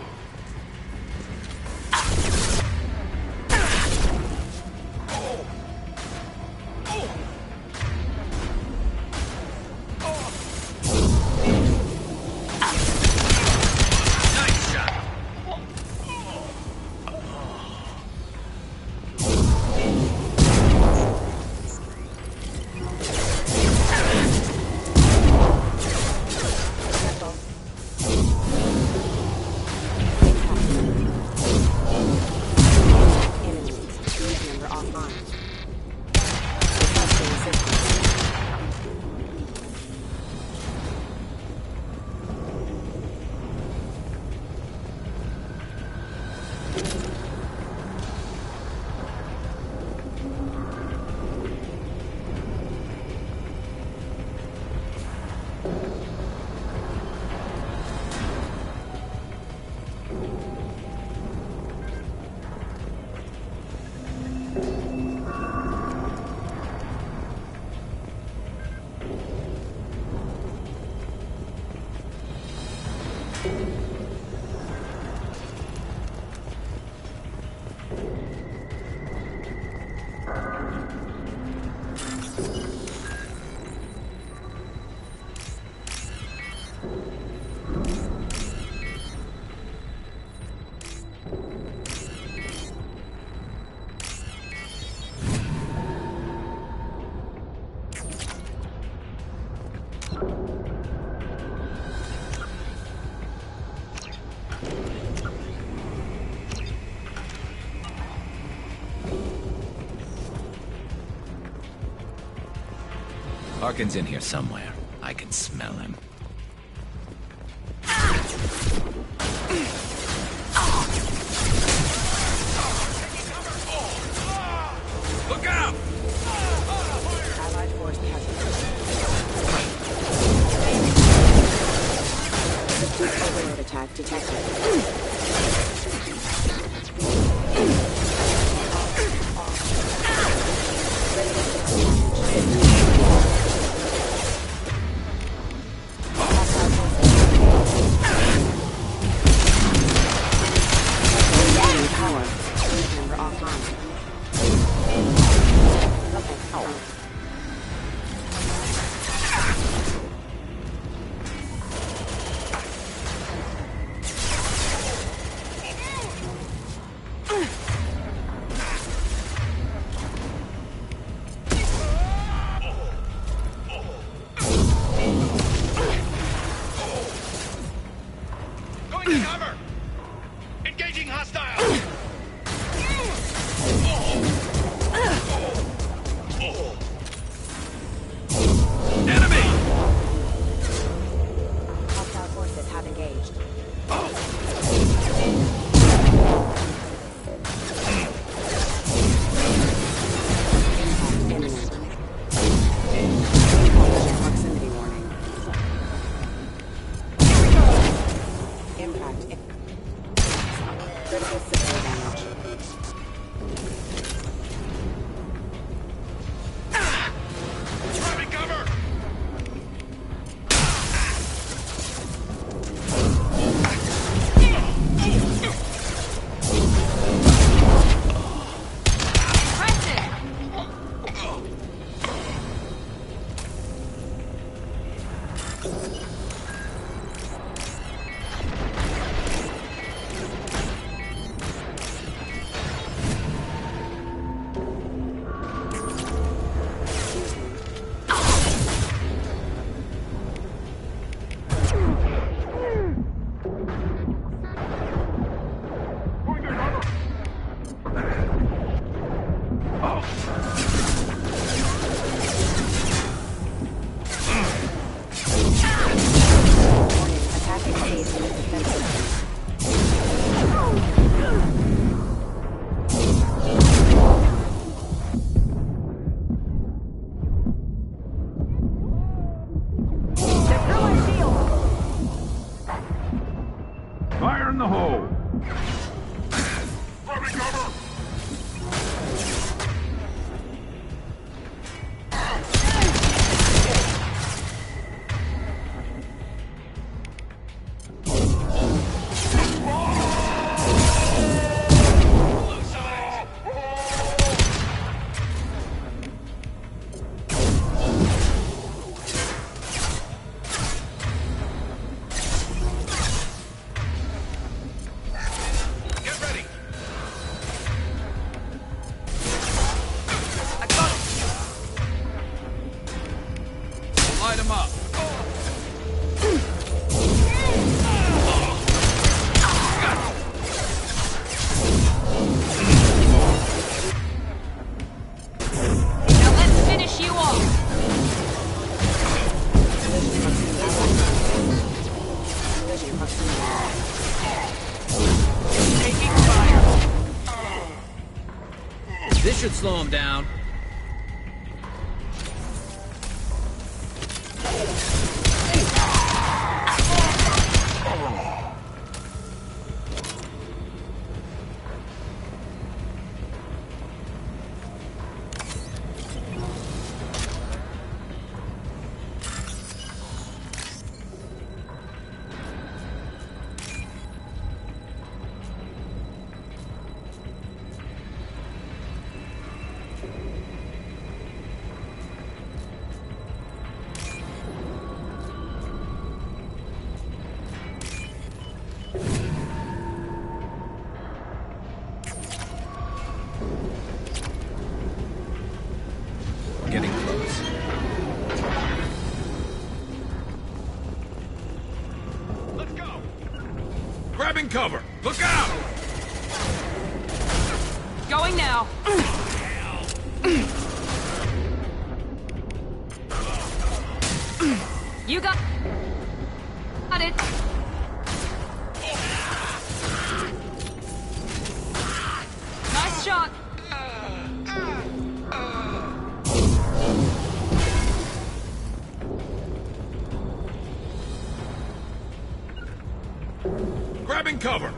Nice shot! Harkin's in here somewhere. I can smell him. Look out! Allied force casualties. Stealth detected. Power. Member offline. Going to cover! Engaging hostile! Enemy! Hostile forces have engaged. Impact imminent. Proximity warning. Impact. Critical system damage. Grabbing cover! Attacking phase in the defense system. Fire in the hole! Grabbing cover! Get ready! I got him! Light him up! Now let's finish you off! Taking fire! This should slow him down. We're getting close. Let's go! Grabbing cover! Look out! Going now. You got it. Nice shot. Grabbing cover!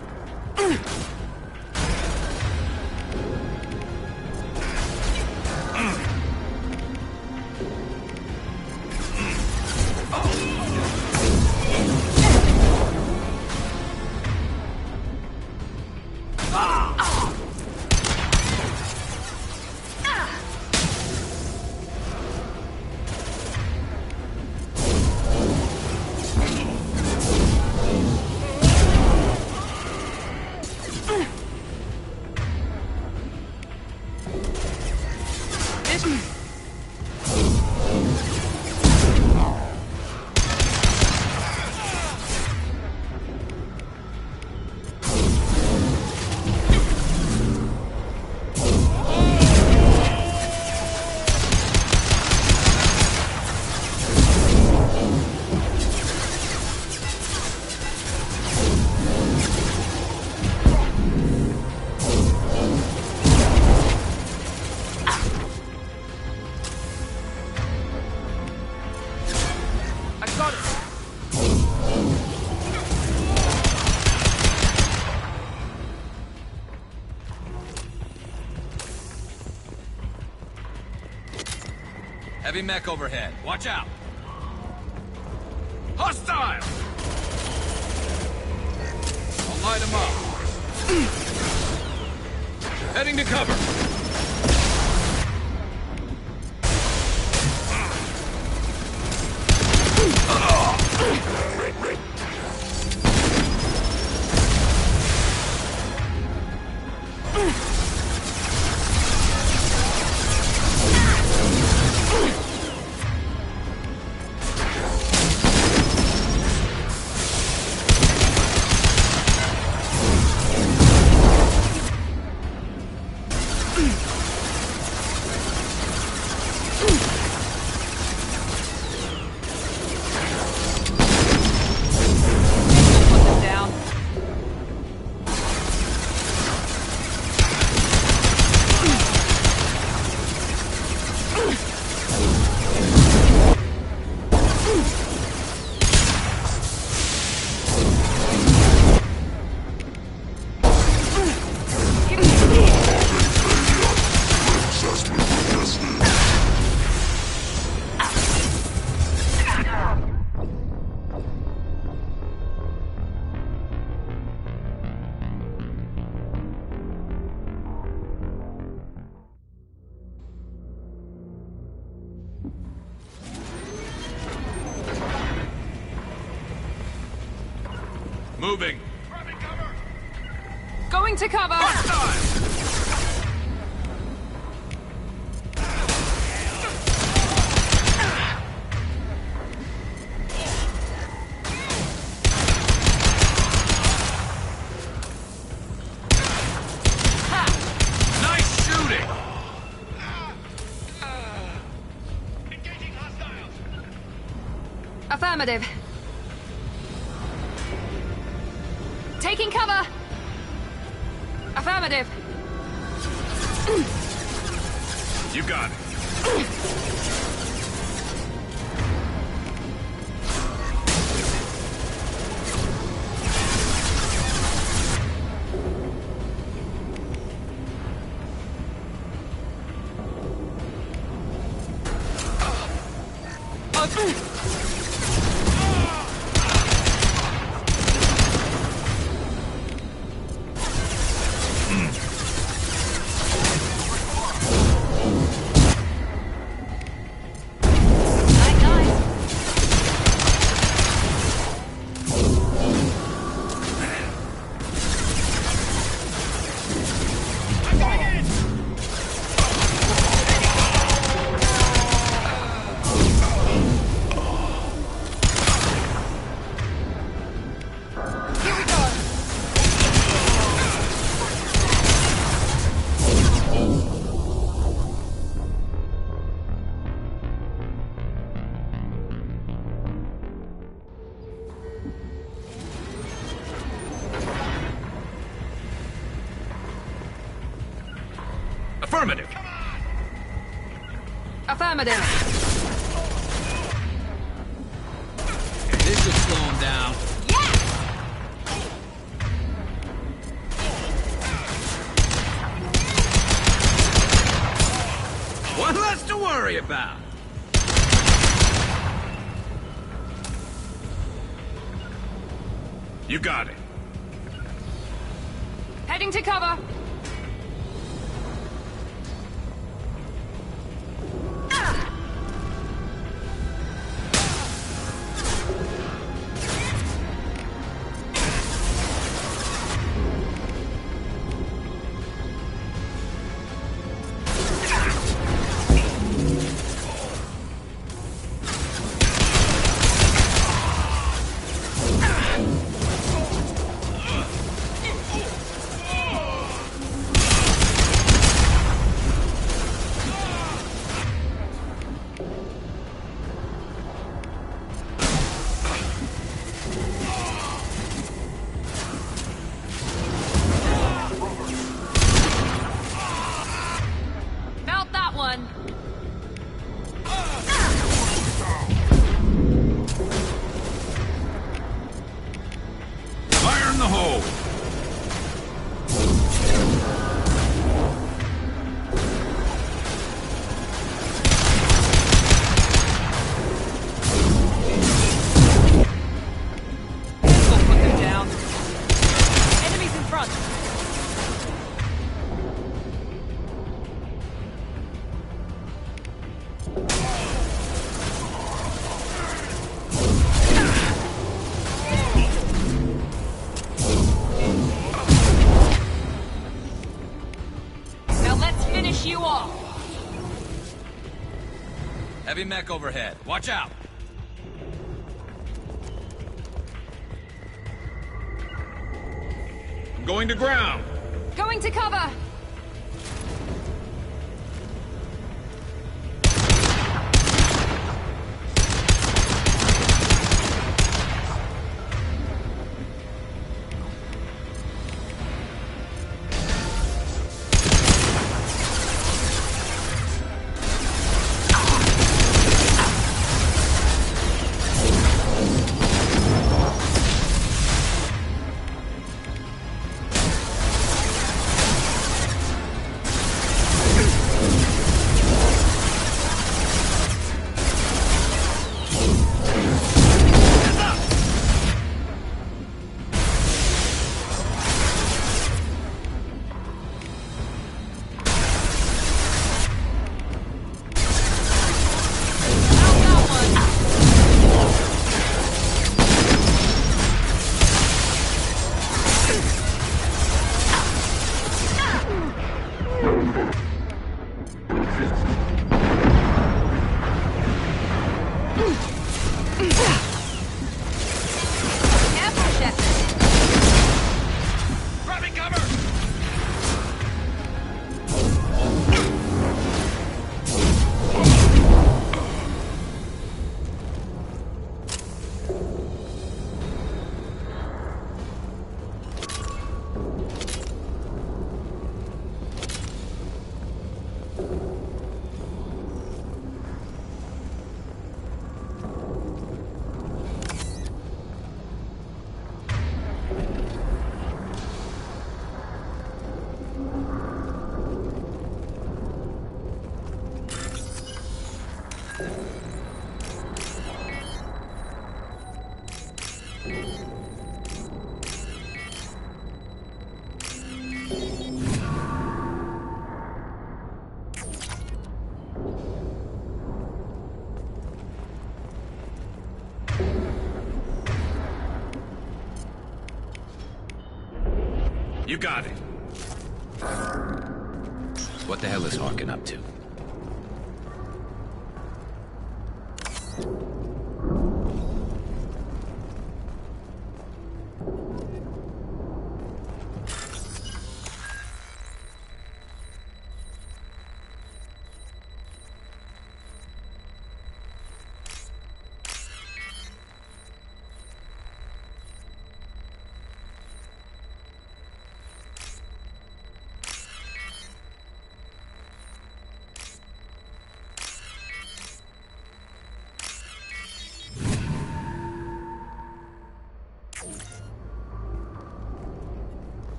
Heavy mech overhead. Watch out! Hostile! I'll light him up. Heading to cover! Moving. Going to cover! Nice shooting! Affirmative. Taking cover! Affirmative. You got it. Affirmative. Affirmative. This should slow him down. about. You got it. Heading to cover. Felt that one. Fire in the hole! Pistol put them down. Enemies in front. Now let's finish you off. Heavy mech overhead. Watch out! I'm going to ground. Going to cover. Grabbing cover! You got it. What the hell is Hawken up to?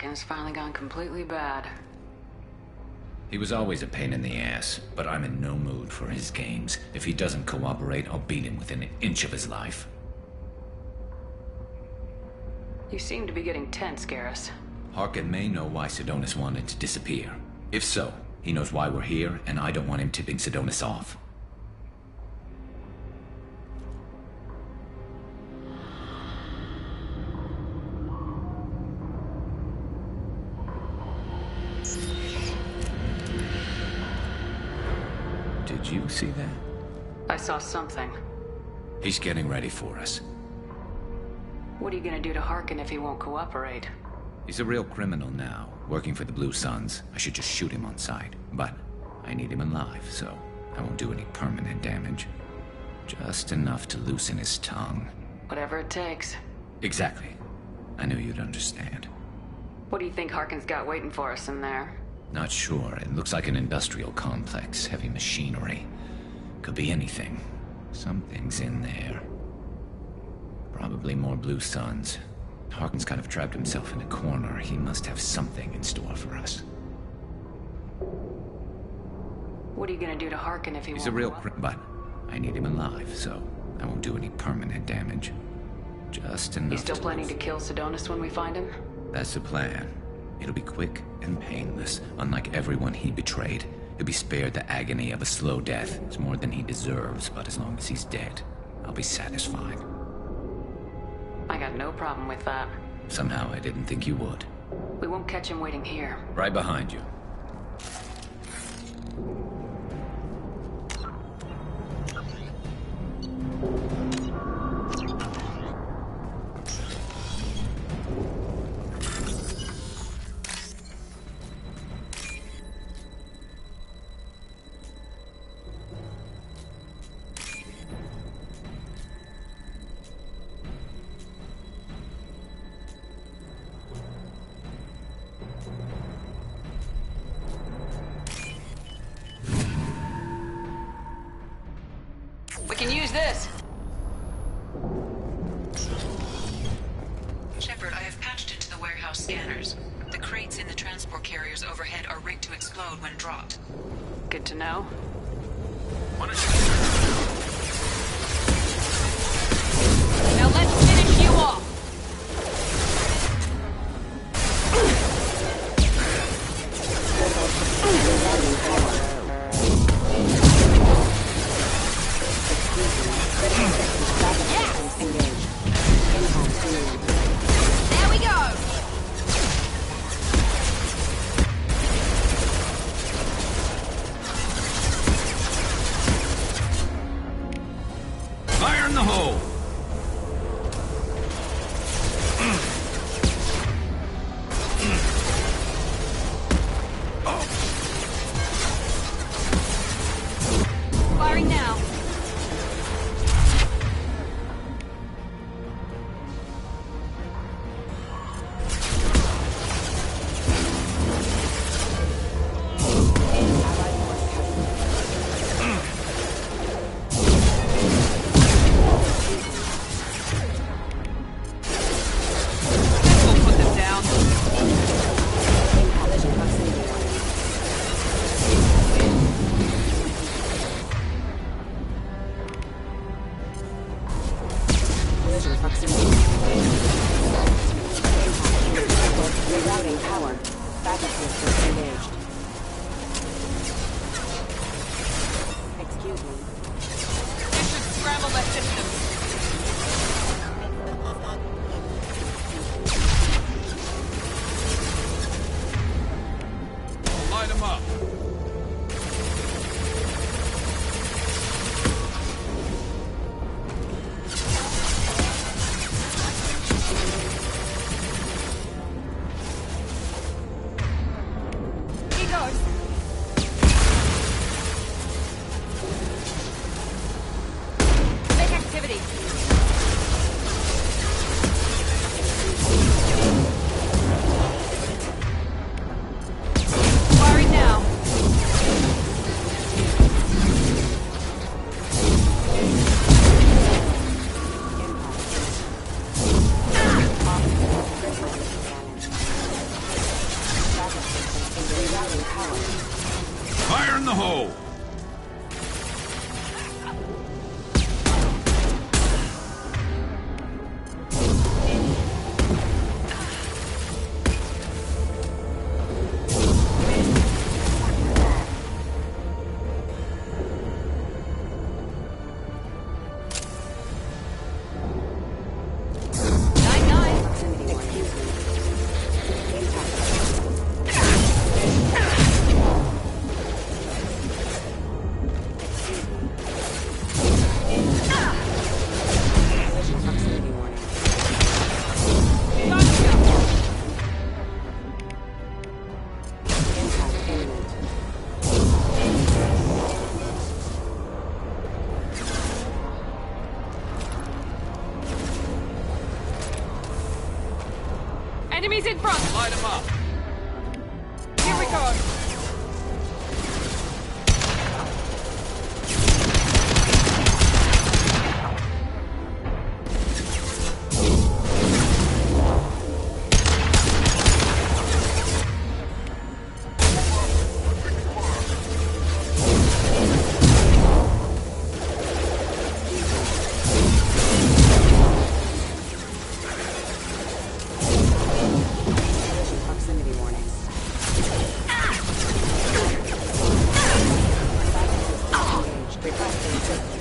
Harkin's finally gone completely bad. He was always a pain in the ass, but I'm in no mood for his games. If he doesn't cooperate, I'll beat him within an inch of his life. You seem to be getting tense, Garrus. Harkin may know why Sidonis wanted to disappear. If so, he knows why we're here, and I don't want him tipping Sidonis off. Did you see that? I saw something. He's getting ready for us. What are you gonna do to Harkin if he won't cooperate? He's a real criminal now, working for the Blue Suns. I should just shoot him on sight. But I need him alive, so I won't do any permanent damage. Just enough to loosen his tongue. Whatever it takes. Exactly. I knew you'd understand. What do you think Harkin's got waiting for us in there? Not sure. It looks like an industrial complex. Heavy machinery. Could be anything. Something's in there. Probably more Blue Suns. Harkin's kind of trapped himself in a corner. He must have something in store for us. What are you gonna do to Harkin if he He's won't a real cooperate? but I need him alive, so I won't do any permanent damage. Just enough. You still planning to kill Sidonis when we find him? That's the plan. It'll be quick and painless, unlike everyone he betrayed. He'll be spared the agony of a slow death. It's more than he deserves, but as long as he's dead, I'll be satisfied. I got no problem with that. Somehow I didn't think you would. We won't catch him waiting here. Right behind you. We can use this! Shepard, I have patched into the warehouse scanners. The crates in the transport carriers overhead are rigged to explode when dropped. Good to know. Now let's finish you off! There we go! Fire in the hole! Firing now. We'll put them down. Collision proximity. Rerouting power. Backup systems engaged. Excuse me. This should scramble the system. Light him up. He goes. Make activity. Firing now. Fire in the hole! Enemies in front! Light them up! Here we go! Proximity warning. Engaged. Requesting assistance.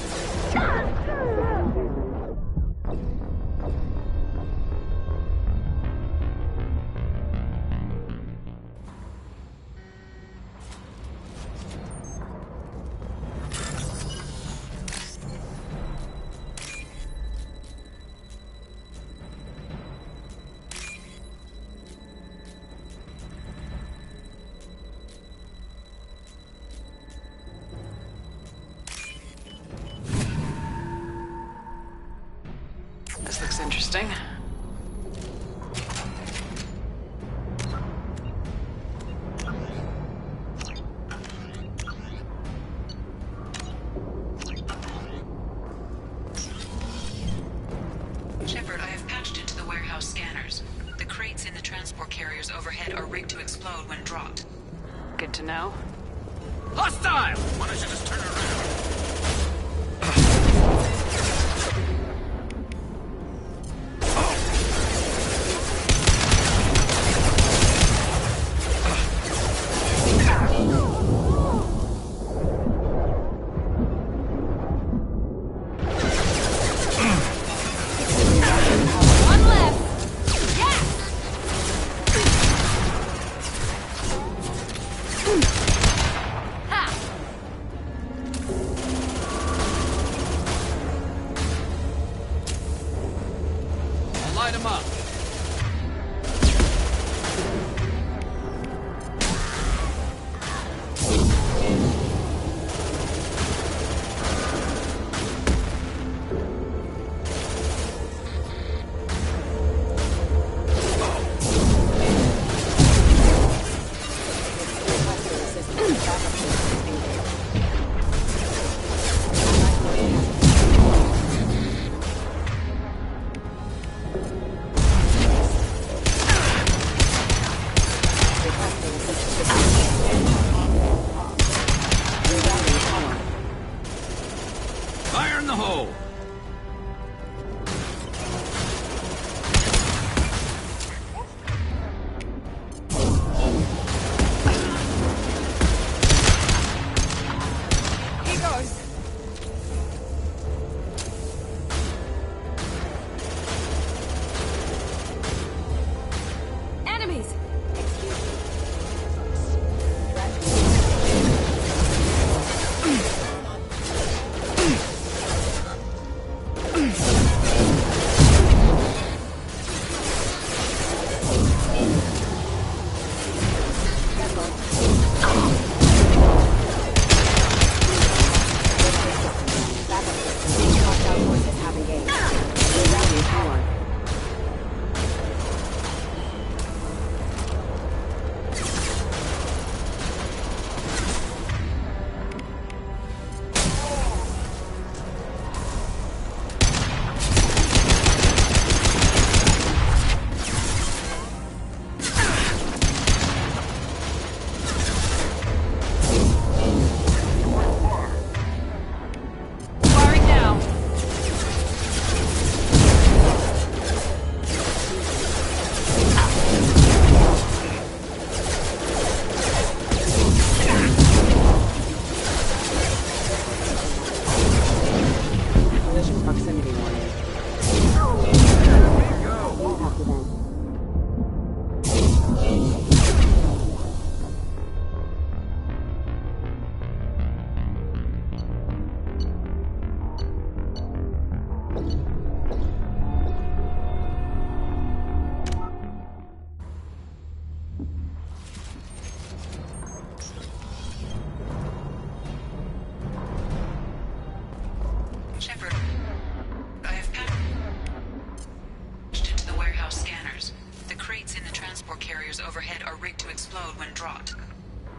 This looks interesting. Shepard, I have patched into the warehouse scanners. The crates in the transport carriers overhead are rigged to explode when dropped. Good to know. Hostile! Why don't you just turn around? One left! Yeah! Ha! Light them up! Requesting assistance. Backup systems engaged. Requesting assistance. Rerouting power. Fire in the hole! Here goes! Enemies!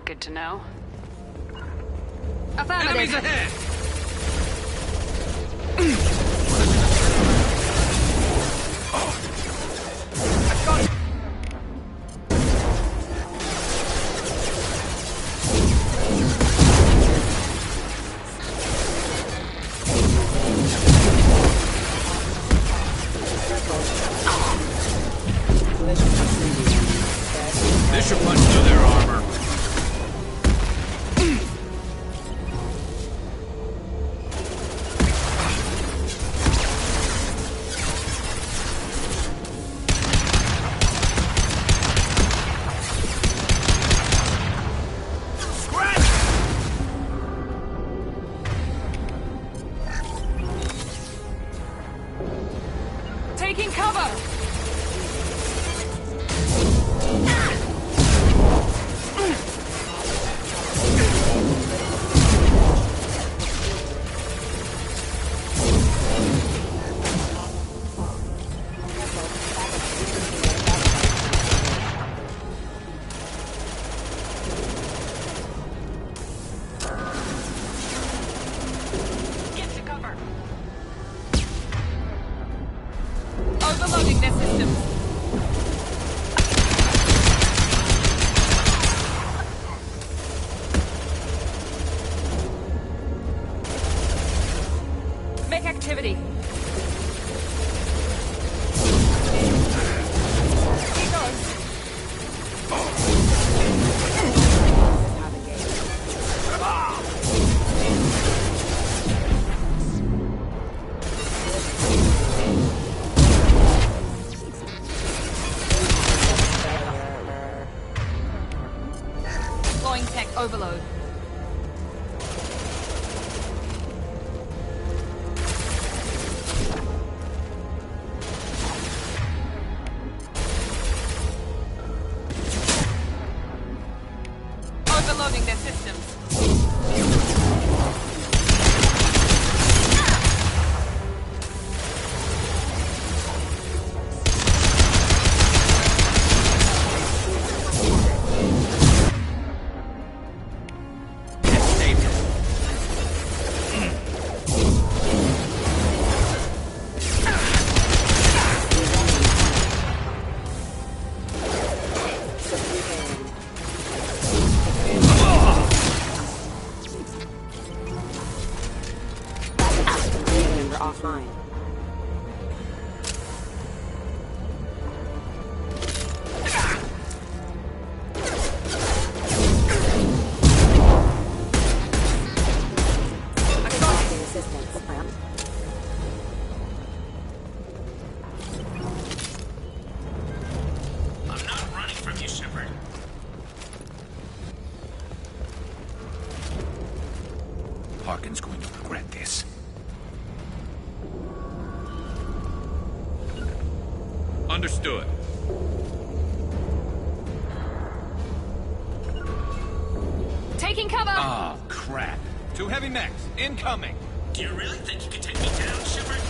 Good to know. Affirmative. Enemies ahead! This should punch through their armor. Taking cover! Get to cover! Overloading their systems. Make activity. Keep going. Deploying tech overload. Overloading their systems. Offline. Assistance, ma'am. I'm not running from you, Shepard. Harkin's going to regret this. Understood. Taking cover! Oh, crap. 2 heavy mechs, incoming. Do you really think you can take me down, Shepard?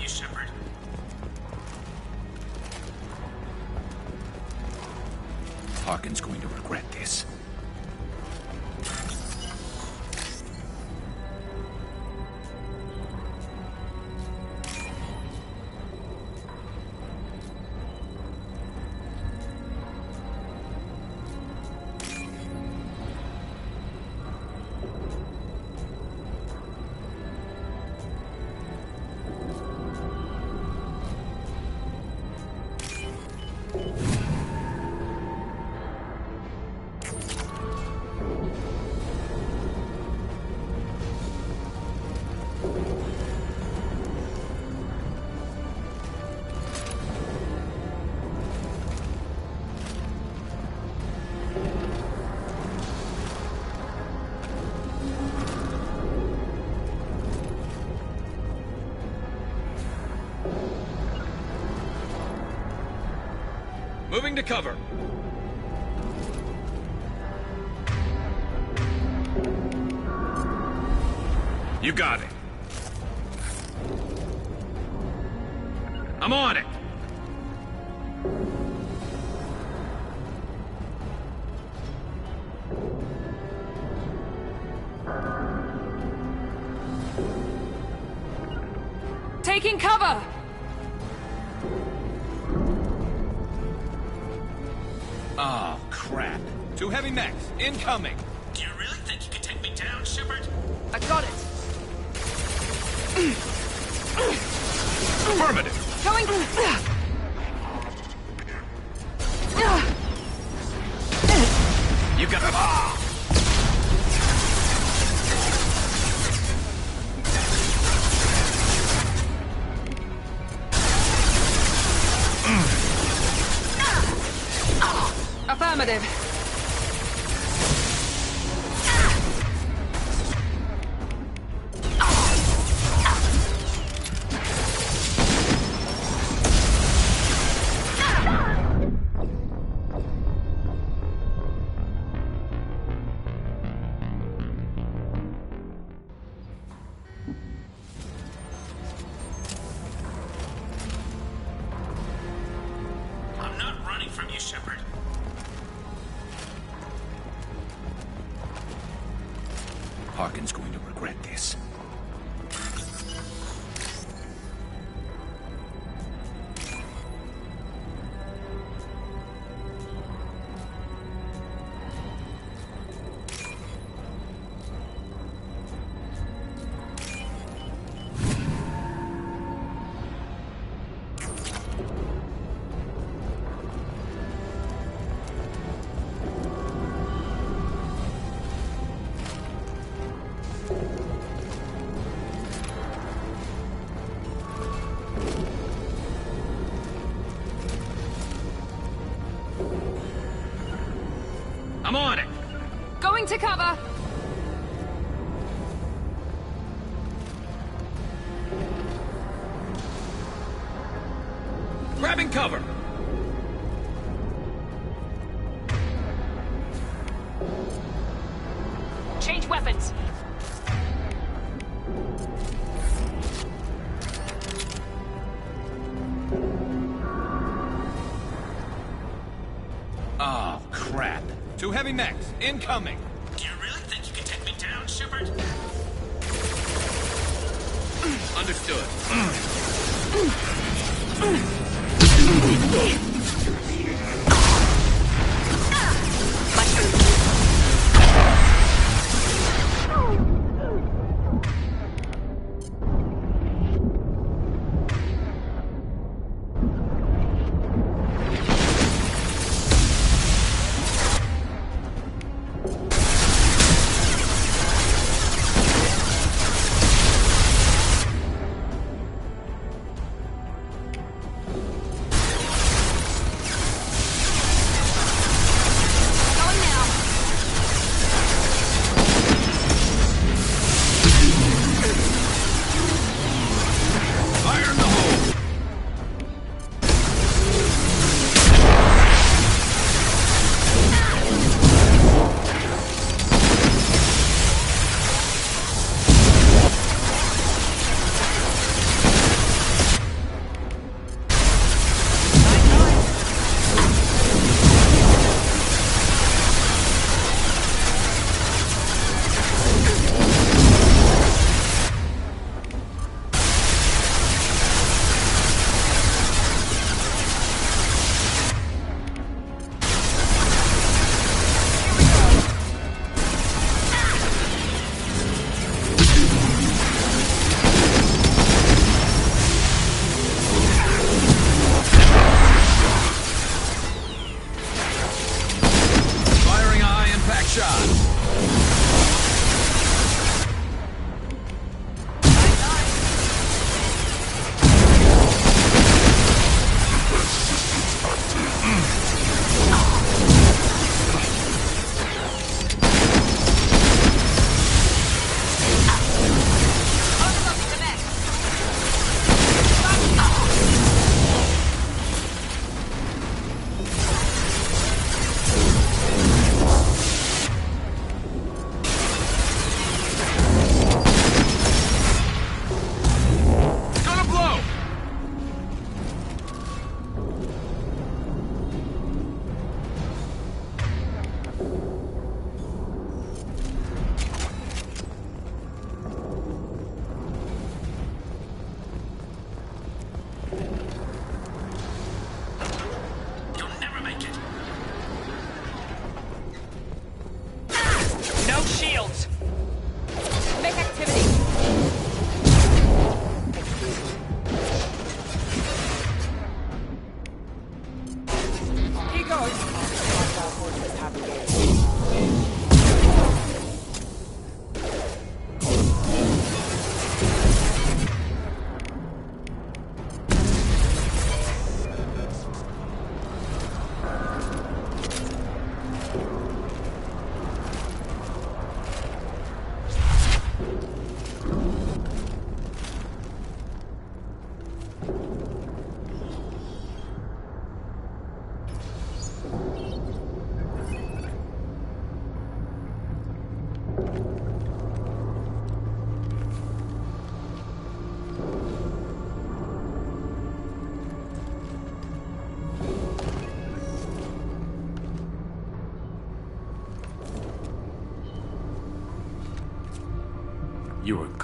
you, Shepard. Harkin's going to regret this. Moving to cover. You got it. I'm on it. Taking cover! Oh, crap. Two heavy mechs, incoming. Do you really think you can take me down, Shepard? I got it. Affirmative. Going. You got the... Affirmative. I'm not running from you, Shepard. Harkin's going to regret this. I'm on it. Going to cover. Grabbing cover. Change weapons. Oh, crap. Two heavy mechs, incoming. Do you really think you can take me down, Shepard? Understood.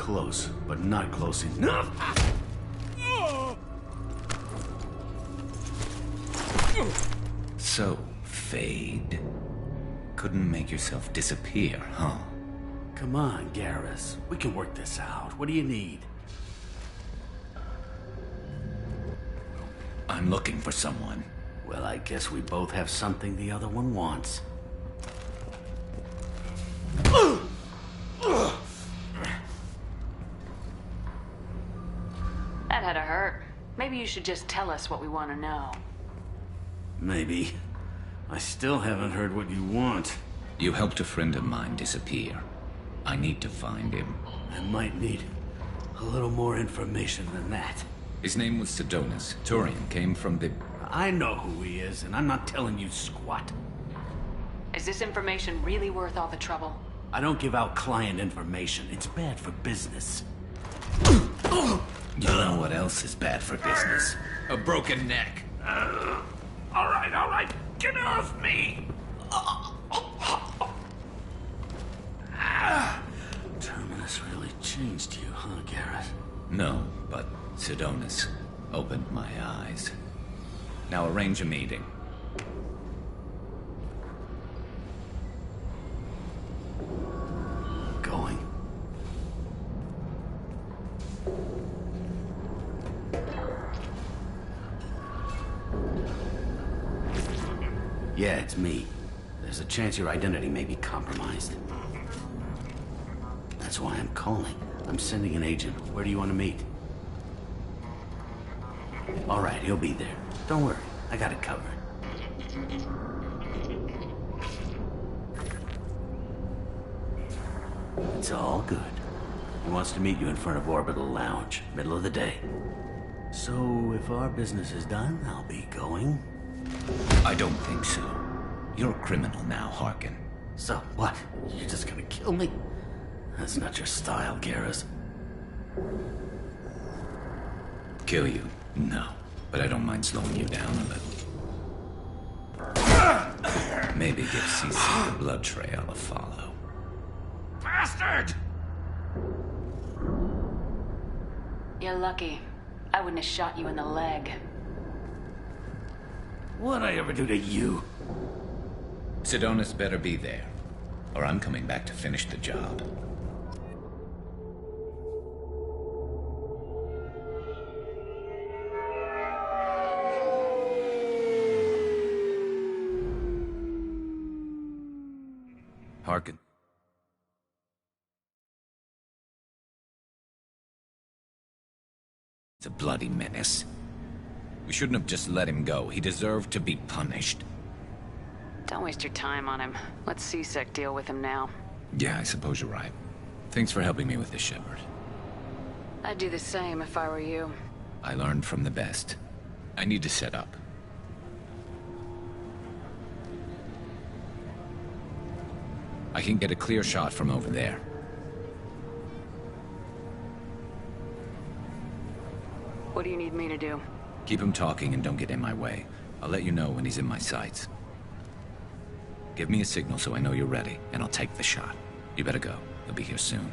close, but not close enough. So, Fade. Couldn't make yourself disappear, huh? Come on, Garrus. We can work this out. What do you need? I'm looking for someone. Well, I guess we both have something the other one wants. That had to hurt. Maybe you should just tell us what we want to know. Maybe. I still haven't heard what you want. You helped a friend of mine disappear. I need to find him. I might need a little more information than that. His name was Sedonis. Turian came from the... I know who he is, and I'm not telling you squat. Is this information really worth all the trouble? I don't give out client information. It's bad for business. You know what else is bad for business? A broken neck. All right. Get off me! Terminus really changed you, huh, Garrett? No, but Sedonis opened my eyes. Now arrange a meeting. Going. Yeah, it's me. There's a chance your identity may be compromised. That's why I'm calling. I'm sending an agent. Where do you want to meet? All right, he'll be there. Don't worry, I got it covered. It's all good. He wants to meet you in front of Orbital Lounge, middle of the day. So, if our business is done, I'll be going. I don't think so. You're a criminal now, Harkin. So, what? You're just gonna kill me? That's not your style, Garrus. Kill you? No. But I don't mind slowing you down a little. Maybe give CC the blood trail a follow. Bastard! You're lucky. I wouldn't have shot you in the leg. What'd I ever do to you? Sedonis better be there, or I'm coming back to finish the job. Harkin. It's a bloody menace. We shouldn't have just let him go. He deserved to be punished. Don't waste your time on him. Let C-Sec deal with him now. Yeah, I suppose you're right. Thanks for helping me with this, Shepard. I'd do the same if I were you. I learned from the best. I need to set up. I can get a clear shot from over there. What do you need me to do? Keep him talking and don't get in my way. I'll let you know when he's in my sights. Give me a signal so I know you're ready, and I'll take the shot. You better go. He'll be here soon.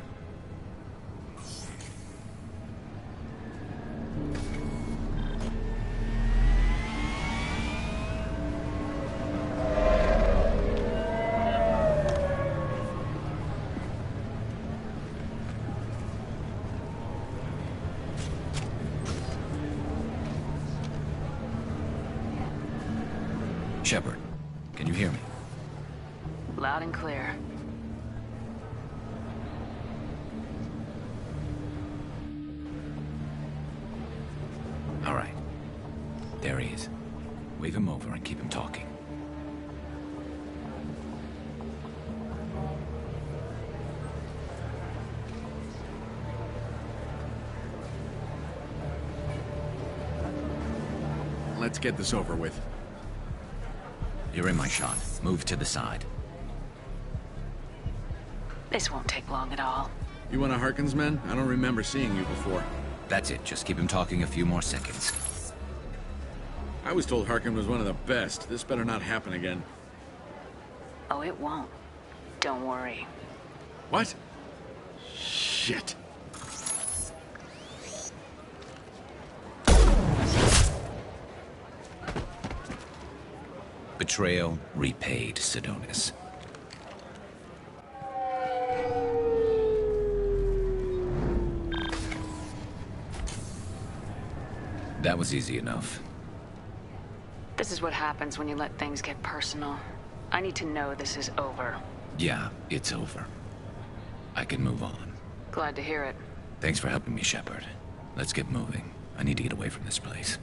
Shepard, can you hear me? Loud and clear. All right. There he is. Wave him over and keep him talking. Let's get this over with. You're in my shot. Move to the side. This won't take long at all. You one of Harkin's men? I don't remember seeing you before. That's it. Just keep him talking a few more seconds. I was told Harkin was one of the best. This better not happen again. Oh, it won't. Don't worry. What? Shit. Betrayal repaid, Sidonis. That was easy enough. This is what happens when you let things get personal. I need to know this is over. Yeah, it's over. I can move on. Glad to hear it. Thanks for helping me, Shepard. Let's get moving. I need to get away from this place.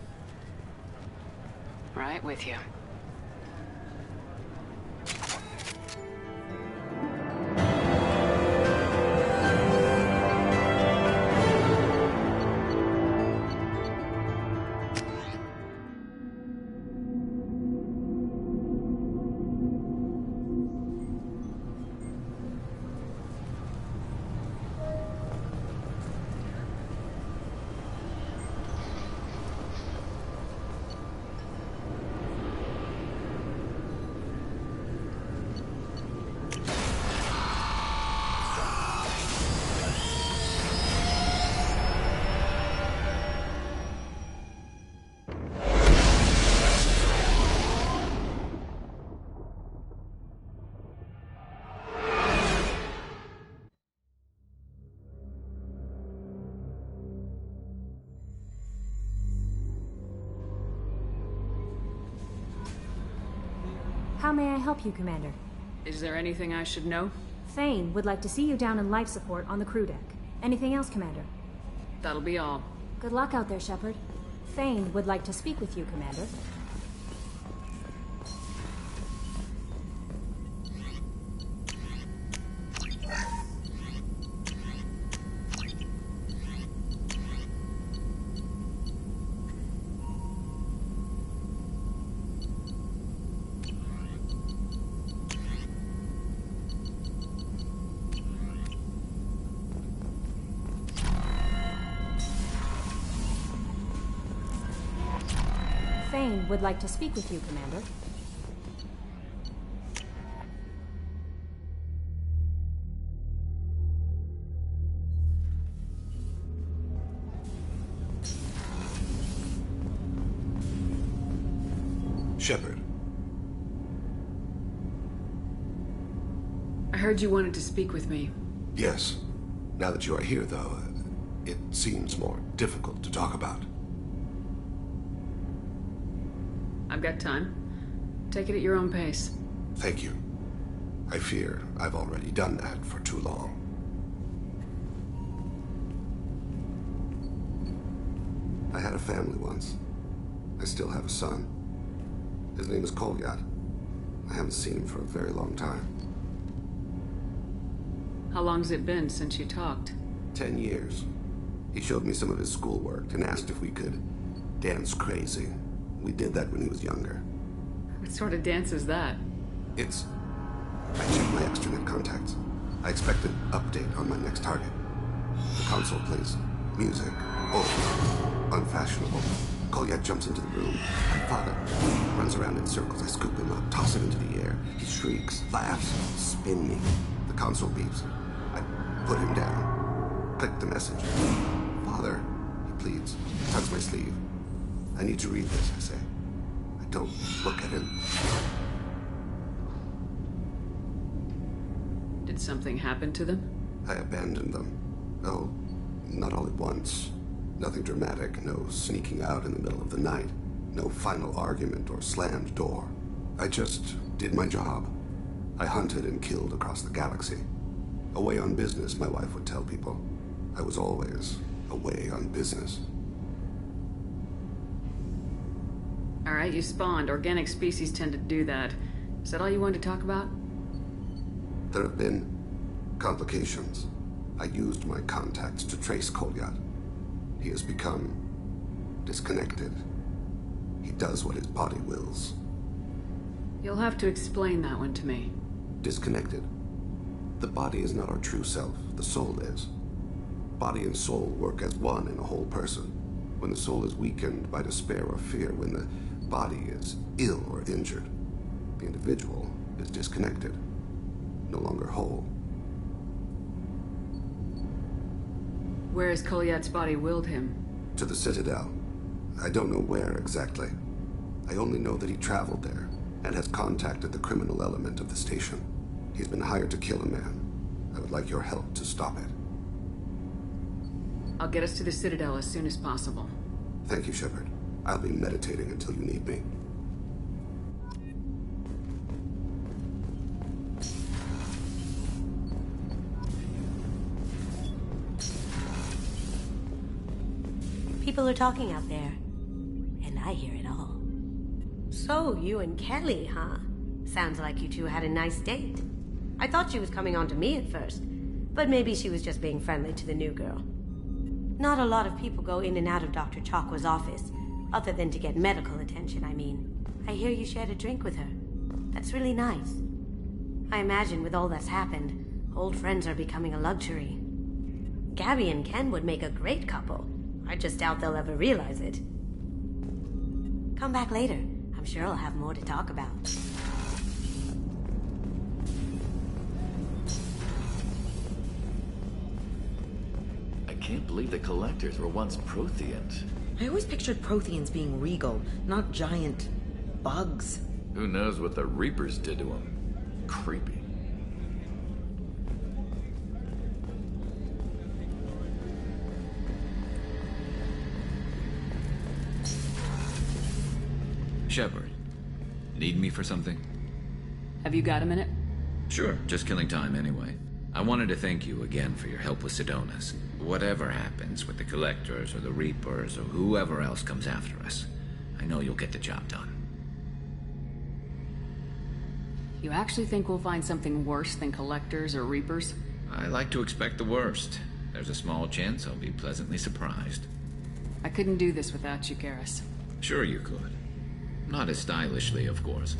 Right with you. How may I help you, Commander? Is there anything I should know? Thane would like to see you down in life support on the crew deck. Anything else, Commander? That'll be all. Good luck out there, Shepard. Thane would like to speak with you, Commander. Thane would like to speak with you, Commander. Shepard. I heard you wanted to speak with me. Yes. Now that you are here, though, it seems more difficult to talk about. I've got time. Take it at your own pace. Thank you. I fear I've already done that for too long. I had a family once. I still have a son. His name is Kolyat. I haven't seen him for a very long time. How long's it been since you talked? 10 years. He showed me some of his schoolwork and asked if we could dance crazy. We did that when he was younger. What sort of dance is that? It's... I checked my extranet contacts. I expect an update on my next target. The console plays music. Old. Unfashionable. Kolyat jumps into the room. My father runs around in circles. I scoop him up, toss him into the air. He shrieks, laughs, spin me. The console beeps. I put him down. Click the message. Father, he pleads. Tugs my sleeve. I need to read this, I say. I don't look at him. Did something happen to them? I abandoned them. Oh, not all at once. Nothing dramatic, no sneaking out in the middle of the night. No final argument or slammed door. I just did my job. I hunted and killed across the galaxy. Away on business, my wife would tell people. I was always away on business. All right, you spawned. Organic species tend to do that. Is that all you wanted to talk about? There have been complications. I used my contacts to trace Kolyat. He has become disconnected. He does what his body wills. You'll have to explain that one to me. Disconnected. The body is not our true self. The soul is. Body and soul work as one in a whole person. When the soul is weakened by despair or fear, when the body is ill or injured, the individual is disconnected, no longer whole. Where has Kolyat's body willed him? To the Citadel. I don't know where exactly. I only know that he traveled there. and has contacted the criminal element of the station. He's been hired to kill a man. I would like your help to stop it. I'll get us to the Citadel as soon as possible. Thank you, Shepard. I'll be meditating until you need me. People are talking out there, and I hear it all. So, you and Kelly, huh? Sounds like you two had a nice date. I thought she was coming on to me at first, but maybe she was just being friendly to the new girl. Not a lot of people go in and out of Dr. Chakwa's office, other than to get medical attention, I mean. I hear you shared a drink with her. That's really nice. I imagine with all that's happened, old friends are becoming a luxury. Gabby and Ken would make a great couple. I just doubt they'll ever realize it. Come back later. I'm sure I'll have more to talk about. I can't believe the Collectors were once Protheans. I always pictured Protheans being regal, not giant bugs. Who knows what the Reapers did to them? Creepy. Shepard, need me for something? Have you got a minute? Sure, just killing time anyway. I wanted to thank you again for your help with Sidonis. Whatever happens with the Collectors or the Reapers or whoever else comes after us, I know you'll get the job done. You actually think we'll find something worse than Collectors or Reapers? I like to expect the worst. There's a small chance I'll be pleasantly surprised. I couldn't do this without you, Garrus. Sure you could. Not as stylishly, of course.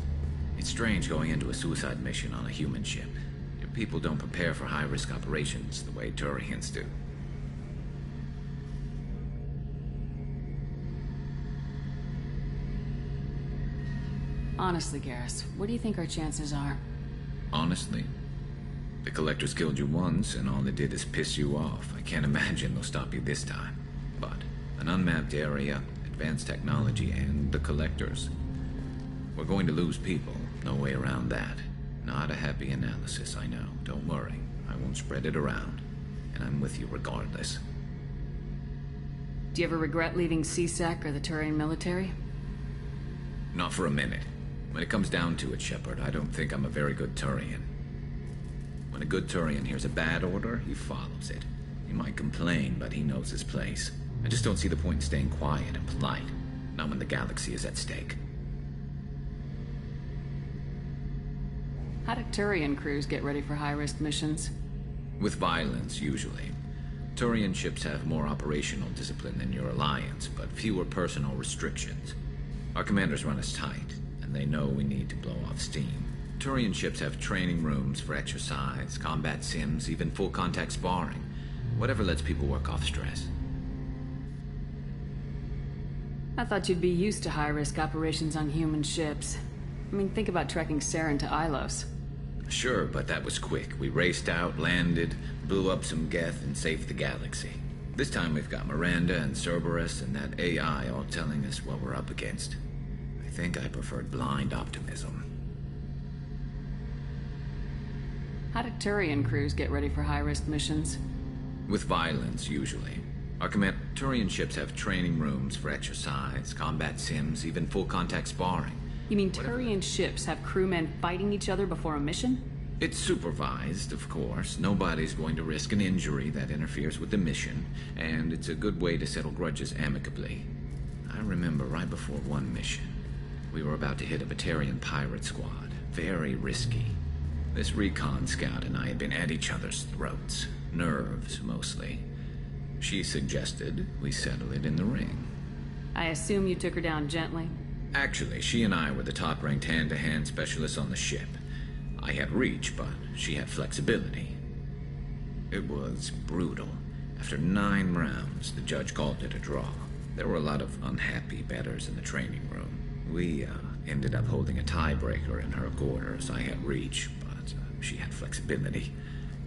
It's strange going into a suicide mission on a human ship. Your people don't prepare for high-risk operations the way Turians do. Honestly, Garrus, what do you think our chances are? Honestly? The Collectors killed you once, and all they did is piss you off. I can't imagine they'll stop you this time. But an unmapped area, advanced technology, and the Collectors. We're going to lose people. No way around that. Not a happy analysis, I know. Don't worry. I won't spread it around. And I'm with you regardless. Do you ever regret leaving CSEC or the Turian military? Not for a minute. When it comes down to it, Shepard, I don't think I'm a very good Turian. When a good Turian hears a bad order, he follows it. He might complain, but he knows his place. I just don't see the point in staying quiet and polite. Not when the galaxy is at stake. How do Turian crews get ready for high-risk missions? With violence, usually. Turian ships have more operational discipline than your Alliance, but fewer personal restrictions. Our commanders run us tight, and they know we need to blow off steam. Turian ships have training rooms for exercise, combat sims, even full-contact sparring. Whatever lets people work off stress. I thought you'd be used to high-risk operations on human ships. I mean, think about trekking Saren to Ilos. Sure, but that was quick. We raced out, landed, blew up some Geth, and saved the galaxy. This time we've got Miranda and Cerberus and that AI all telling us what we're up against. I think I preferred blind optimism. How do Turian crews get ready for high-risk missions? With violence, usually. Our Turian ships have training rooms for exercise, combat sims, even full-contact sparring. You mean Turian ships have crewmen fighting each other before a mission? It's supervised, of course. Nobody's going to risk an injury that interferes with the mission, and it's a good way to settle grudges amicably. I remember right before one mission, we were about to hit a Batarian pirate squad. Very risky. This recon scout and I had been at each other's throats. Nerves, mostly. She suggested we settle it in the ring. I assume you took her down gently? Actually, she and I were the top-ranked hand-to-hand specialists on the ship. I had reach, but she had flexibility. It was brutal. After 9 rounds, the judge called it a draw. There were a lot of unhappy bettors in the training room. We ended up holding a tiebreaker in her quarters. I had reach, but she had flexibility.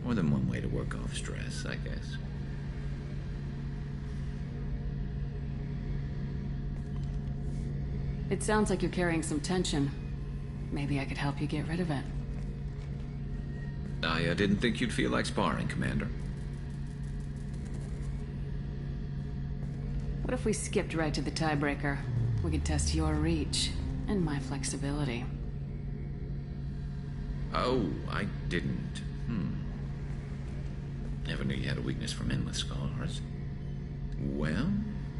More than one way to work off stress, I guess. It sounds like you're carrying some tension. Maybe I could help you get rid of it. I didn't think you'd feel like sparring, Commander. What if we skipped right to the tiebreaker? We could test your reach and my flexibility. Oh, I didn't. Never knew you had a weakness for men with scars. Well,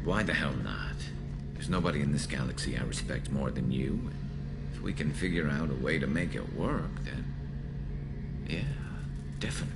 why the hell not? There's nobody in this galaxy I respect more than you. If we can figure out a way to make it work, then... yeah, definitely.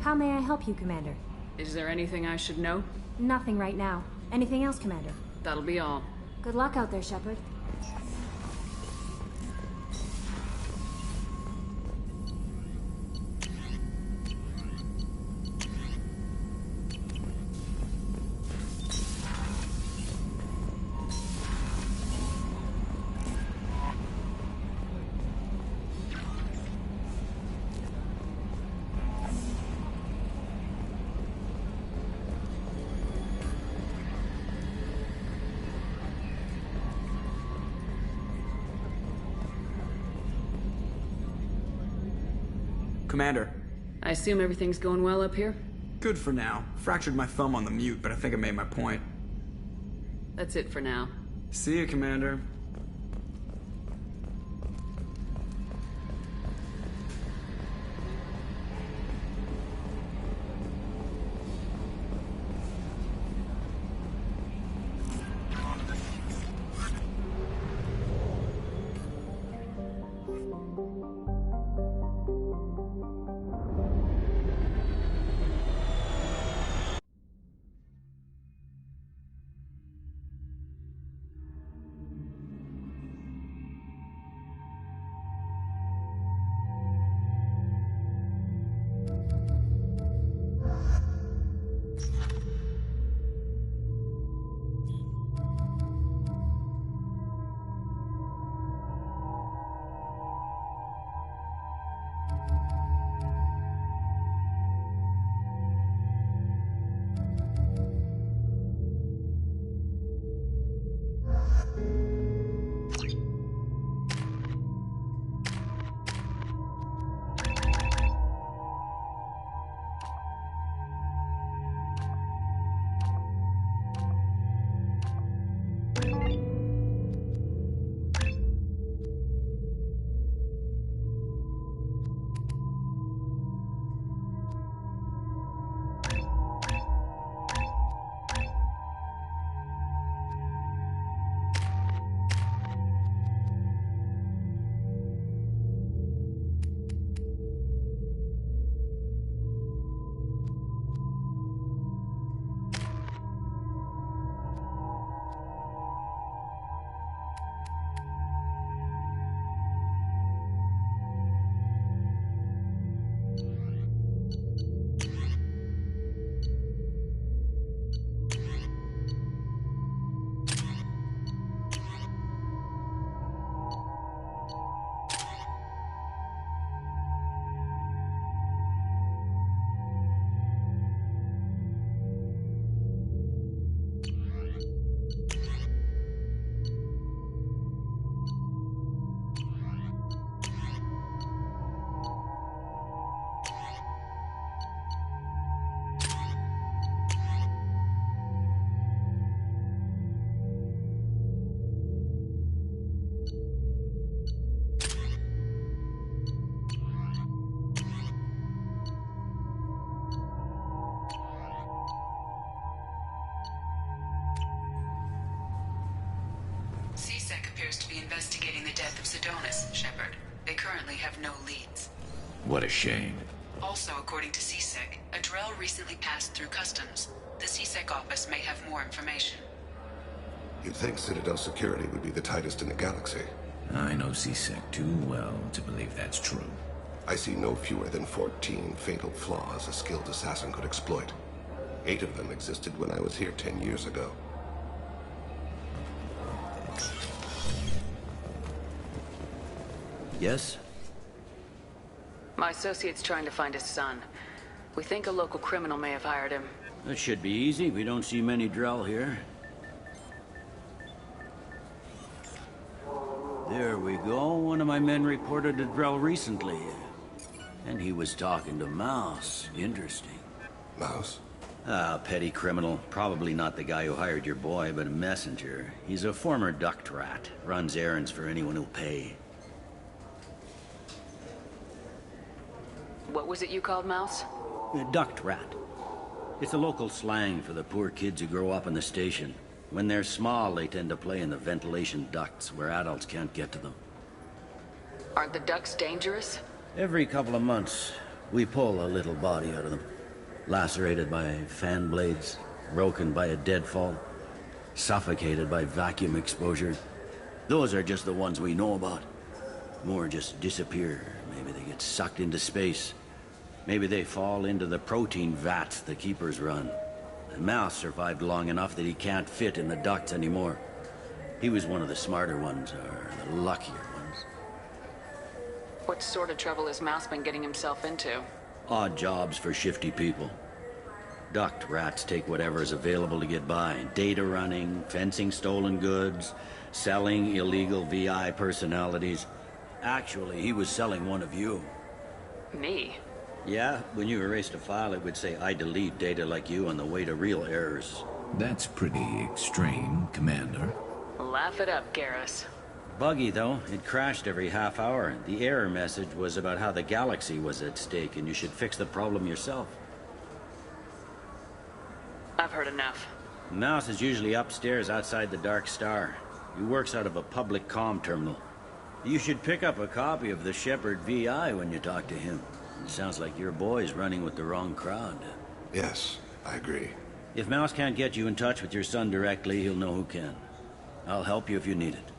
How may I help you, Commander? Is there anything I should know? Nothing right now. Anything else, Commander? That'll be all. Good luck out there, Shepard. Commander. I assume everything's going well up here? Good for now. Fractured my thumb on the mute, but I think I made my point. That's it for now. See you, Commander. be investigating the death of Sedonis, Shepard. They currently have no leads. What a shame. Also, according to CSEC, a Drell recently passed through customs. The CSEC office may have more information. You'd think Citadel security would be the tightest in the galaxy. I know CSEC too well to believe that's true. I see no fewer than 14 fatal flaws a skilled assassin could exploit. 8 of them existed when I was here 10 years ago. Yes? My associate's trying to find his son. We think a local criminal may have hired him. That should be easy. We don't see many Drell here. There we go. One of my men reported a Drell recently. And he was talking to Mouse. Interesting. Mouse? Ah, petty criminal. Probably not the guy who hired your boy, but a messenger. He's a former duct rat. Runs errands for anyone who'll pay. What was it you called Mouse? A duct rat. It's a local slang for the poor kids who grow up in the station. When they're small, they tend to play in the ventilation ducts where adults can't get to them. Aren't the ducts dangerous? Every couple of months, we pull a little body out of them. Lacerated by fan blades, broken by a deadfall, suffocated by vacuum exposure. Those are just the ones we know about. More just disappear. Maybe they get sucked into space. Maybe they fall into the protein vats the keepers run. And Mouse survived long enough that he can't fit in the ducts anymore. He was one of the smarter ones, or the luckier ones. What sort of trouble has Mouse been getting himself into? Odd jobs for shifty people. Duct rats take whatever is available to get by. Data running, fencing stolen goods, selling illegal VI personalities. Actually, he was selling one of you. Me? Yeah, when you erased a file, it would say, I delete data like you on the way to real errors. That's pretty extreme, Commander. Laugh it up, Garrus. Buggy, though. It crashed every half hour. The error message was about how the galaxy was at stake, and you should fix the problem yourself. I've heard enough. Mouse is usually upstairs outside the Dark Star. He works out of a public comm terminal. You should pick up a copy of the Shepard VI when you talk to him. It sounds like your boy's running with the wrong crowd. Yes, I agree. If Mouse can't get you in touch with your son directly, he'll know who can. I'll help you if you need it.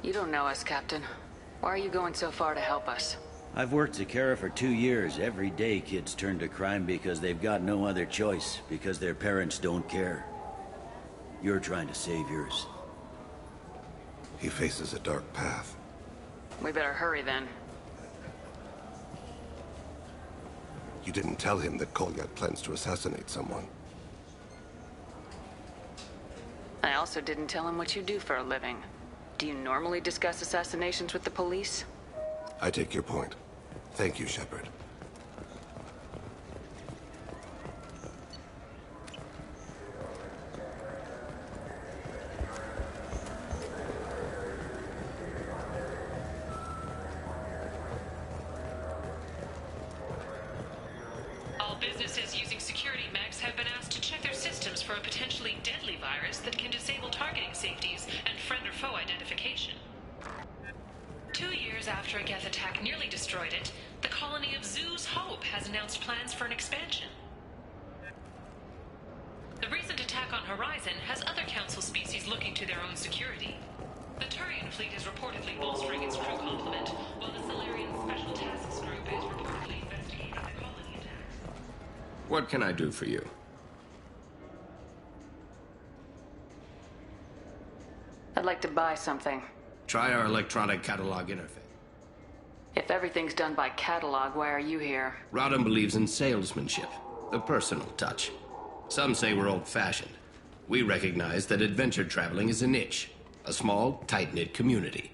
You don't know us, Captain. Why are you going so far to help us? I've worked Zakera for 2 years. Every day kids turn to crime because they've got no other choice, because their parents don't care. You're trying to save yours. He faces a dark path. We better hurry then. You didn't tell him that Kolyat plans to assassinate someone. I also didn't tell him what you do for a living. Do you normally discuss assassinations with the police? I take your point. Thank you, Shepard. All businesses using security mechs have been asked to check their systems for a potentially deadly virus that can disable targeting safeties and friend or foe identification. 2 years after a Geth attack nearly destroyed it, the colony of Zoo's Hope has announced plans for an expansion. The recent attack on Horizon has other Council species looking to their own security. The Turian fleet is reportedly bolstering its crew complement, while the Solarian Special Tasks Group is reportedly investigating the colony attacks. What can I do for you? I'd like to buy something. Try our electronic catalog interface. If everything's done by catalog, why are you here? Rodham believes in salesmanship, the personal touch. Some say we're old-fashioned. We recognize that adventure traveling is a niche, a small, tight-knit community.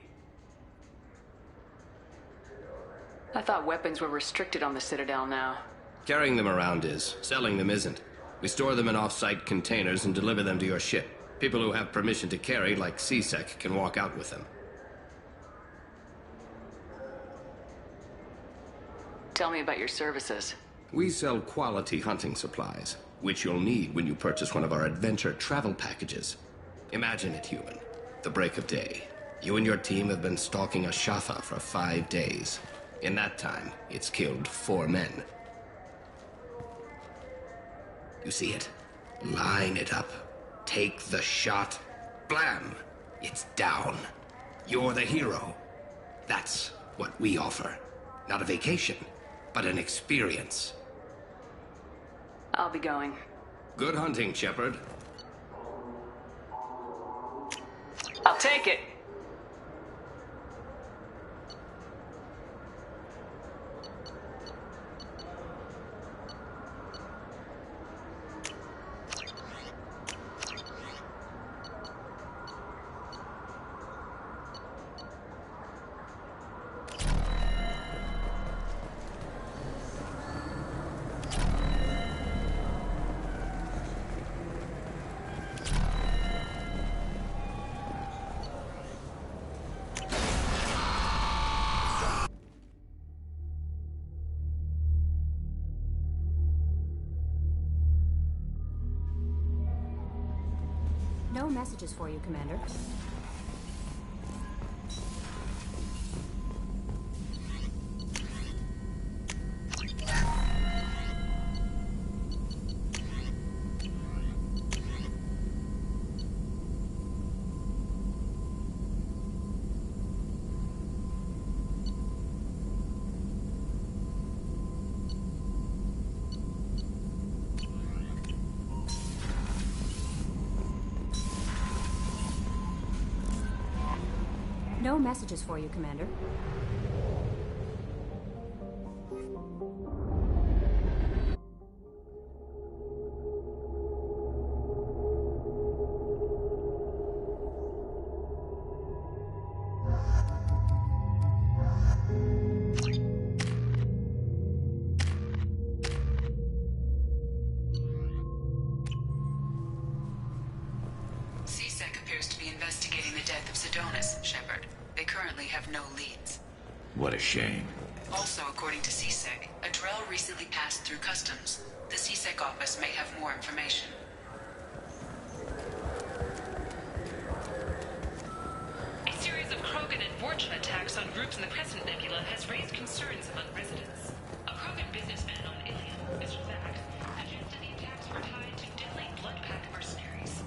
I thought weapons were restricted on the Citadel now. Carrying them around is. Selling them isn't. We store them in off-site containers and deliver them to your ship. People who have permission to carry, like CSEC, can walk out with them. Tell me about your services. We sell quality hunting supplies, which you'll need when you purchase one of our adventure travel packages. Imagine it, human. The break of day. You and your team have been stalking a Shafa for 5 days. In that time, it's killed 4 men. You see it? Line it up. Take the shot. Blam! It's down. You're the hero. That's what we offer. Not a vacation, but an experience. I'll be going. Good hunting, Shepard. I'll take it. No messages for you, Commander. No messages for you, Commander. CSEC appears to be investigating the death of Sedonis, Shepard. They currently have no leads. What a shame. Also, according to CSEC, a Drell recently passed through customs. The CSEC office may have more information. A series of Krogan and Vorcha attacks on groups in the Crescent Nebula has raised concerns among residents. A Krogan businessman on Ilium, Mr. Zack, suggested the attacks were tied to deadly blood-pack mercenaries.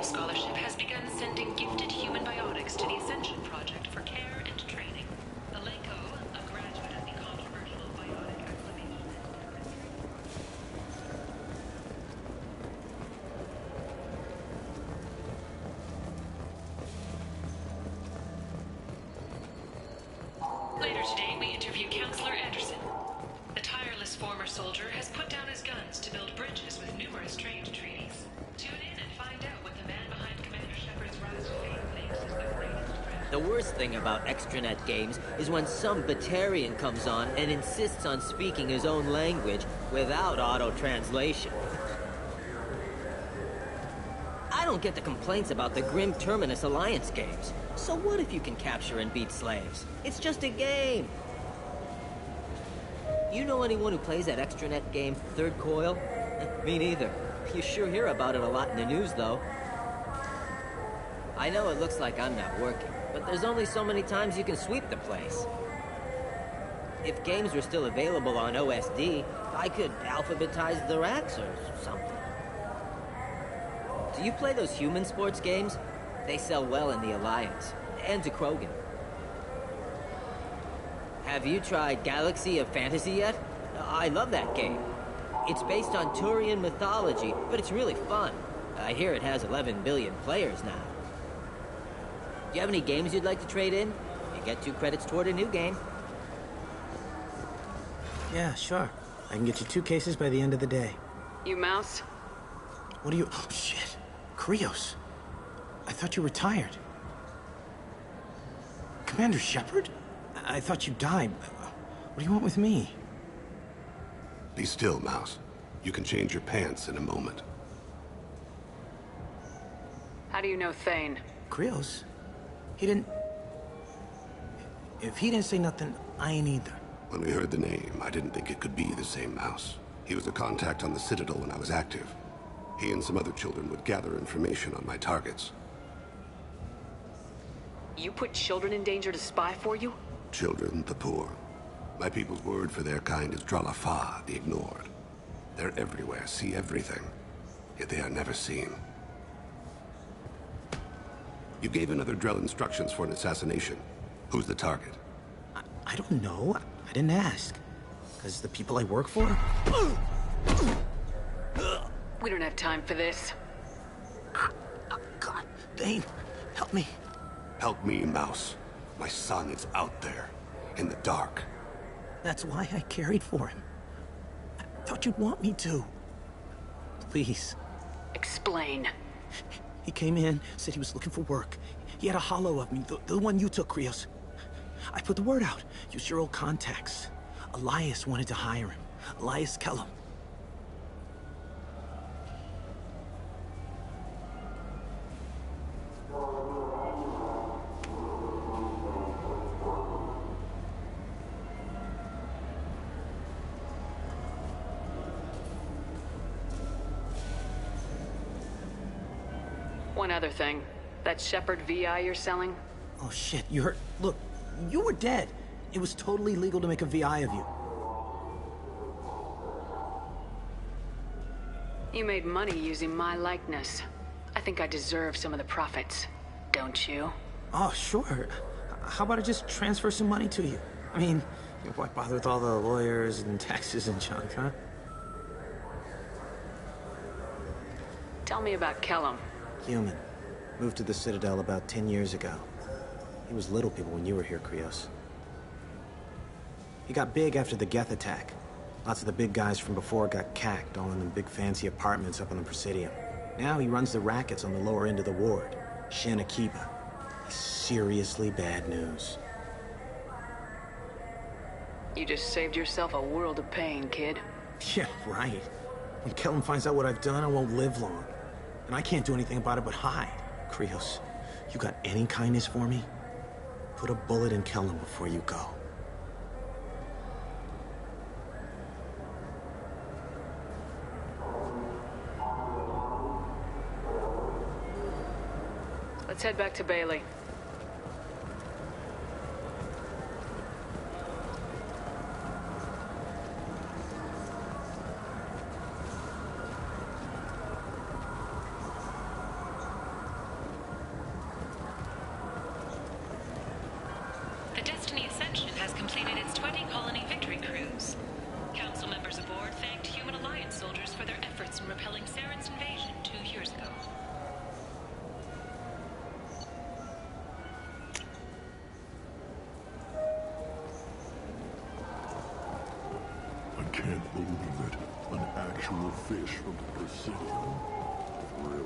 Scholarship has begun sending gifted human biotics to the Ascension Project for care and training. Alenko, a graduate of the controversial biotic acclimation Later today, we interview Counselor Anderson. The tireless former soldier has put down his guns to build bridges with numerous trade treaties. Tune in and find out what the man behind Commander Shepard's rise to fame thinks is the greatest threat. The worst thing about extranet games is when some Batarian comes on and insists on speaking his own language without auto-translation. I don't get the complaints about the Grim Terminus Alliance games. So what if you can capture and beat slaves? It's just a game. You know anyone who plays that extranet game, Third Coil? Me neither. You sure hear about it a lot in the news, though. I know it looks like I'm not working, but there's only so many times you can sweep the place. If games were still available on OSD, I could alphabetize the racks or something. Do you play those human sports games? They sell well in the Alliance, and to Krogan. Have you tried Galaxy of Fantasy yet? I love that game. It's based on Turian mythology, but it's really fun. I hear it has 11 billion players now. Do you have any games you'd like to trade in? You get 2 credits toward a new game. Yeah, sure. I can get you 2 cases by the end of the day. You mouse? What are you... Oh, shit. Krios. I thought you retired. Commander Shepard? I thought you died. What do you want with me? Be still, Mouse. You can change your pants in a moment. How do you know Thane? Krios? He didn't... If he didn't say nothing, I ain't either. When we heard the name, I didn't think it could be the same mouse. He was a contact on the Citadel when I was active. He and some other children would gather information on my targets. You put children in danger to spy for you? Children, the poor. My people's word for their kind is Dralafa, the ignored. They're everywhere, see everything, yet they are never seen. You gave another Drell instructions for an assassination. Who's the target? I don't know. I didn't ask. Because the people I work for? We don't have time for this. God, Thane, help me. Help me, Mouse. My son is out there, in the dark. That's why I carried for him. I thought you'd want me to. Please. Explain. He came in, said he was looking for work. He had a hollow of me, the one you took, Krios. I put the word out. Use your old contacts. Elias wanted to hire him. Elias Kellum. One other thing. That Shepherd VI you're selling? Oh shit, you heard? Look, you were dead. It was totally legal to make a VI of you. You made money using my likeness. I think I deserve some of the profits, don't you? Oh, sure. How about I just transfer some money to you? I mean, why bother with all the lawyers and taxes and junk, huh? Tell me about Kellum. Human. Moved to the Citadel about 10 years ago. He was little people when you were here, Krios. He got big after the Geth attack. Lots of the big guys from before got cacked, all in the big fancy apartments up on the Presidium. Now he runs the rackets on the lower end of the ward. Shin Akiba. He's seriously bad news. You just saved yourself a world of pain, kid. Yeah, right. When Kellum finds out what I've done, I won't live long. And I can't do anything about it but hide. Krios, you got any kindness for me? Put a bullet in Kellum before you go. Let's head back to Bailey. The Destiny Ascension has completed its 20-colony victory cruise. Council members aboard thanked Human Alliance soldiers for their efforts in repelling Saren's invasion 2 years ago. I can't believe it. An actual fish from the Presidium. Really?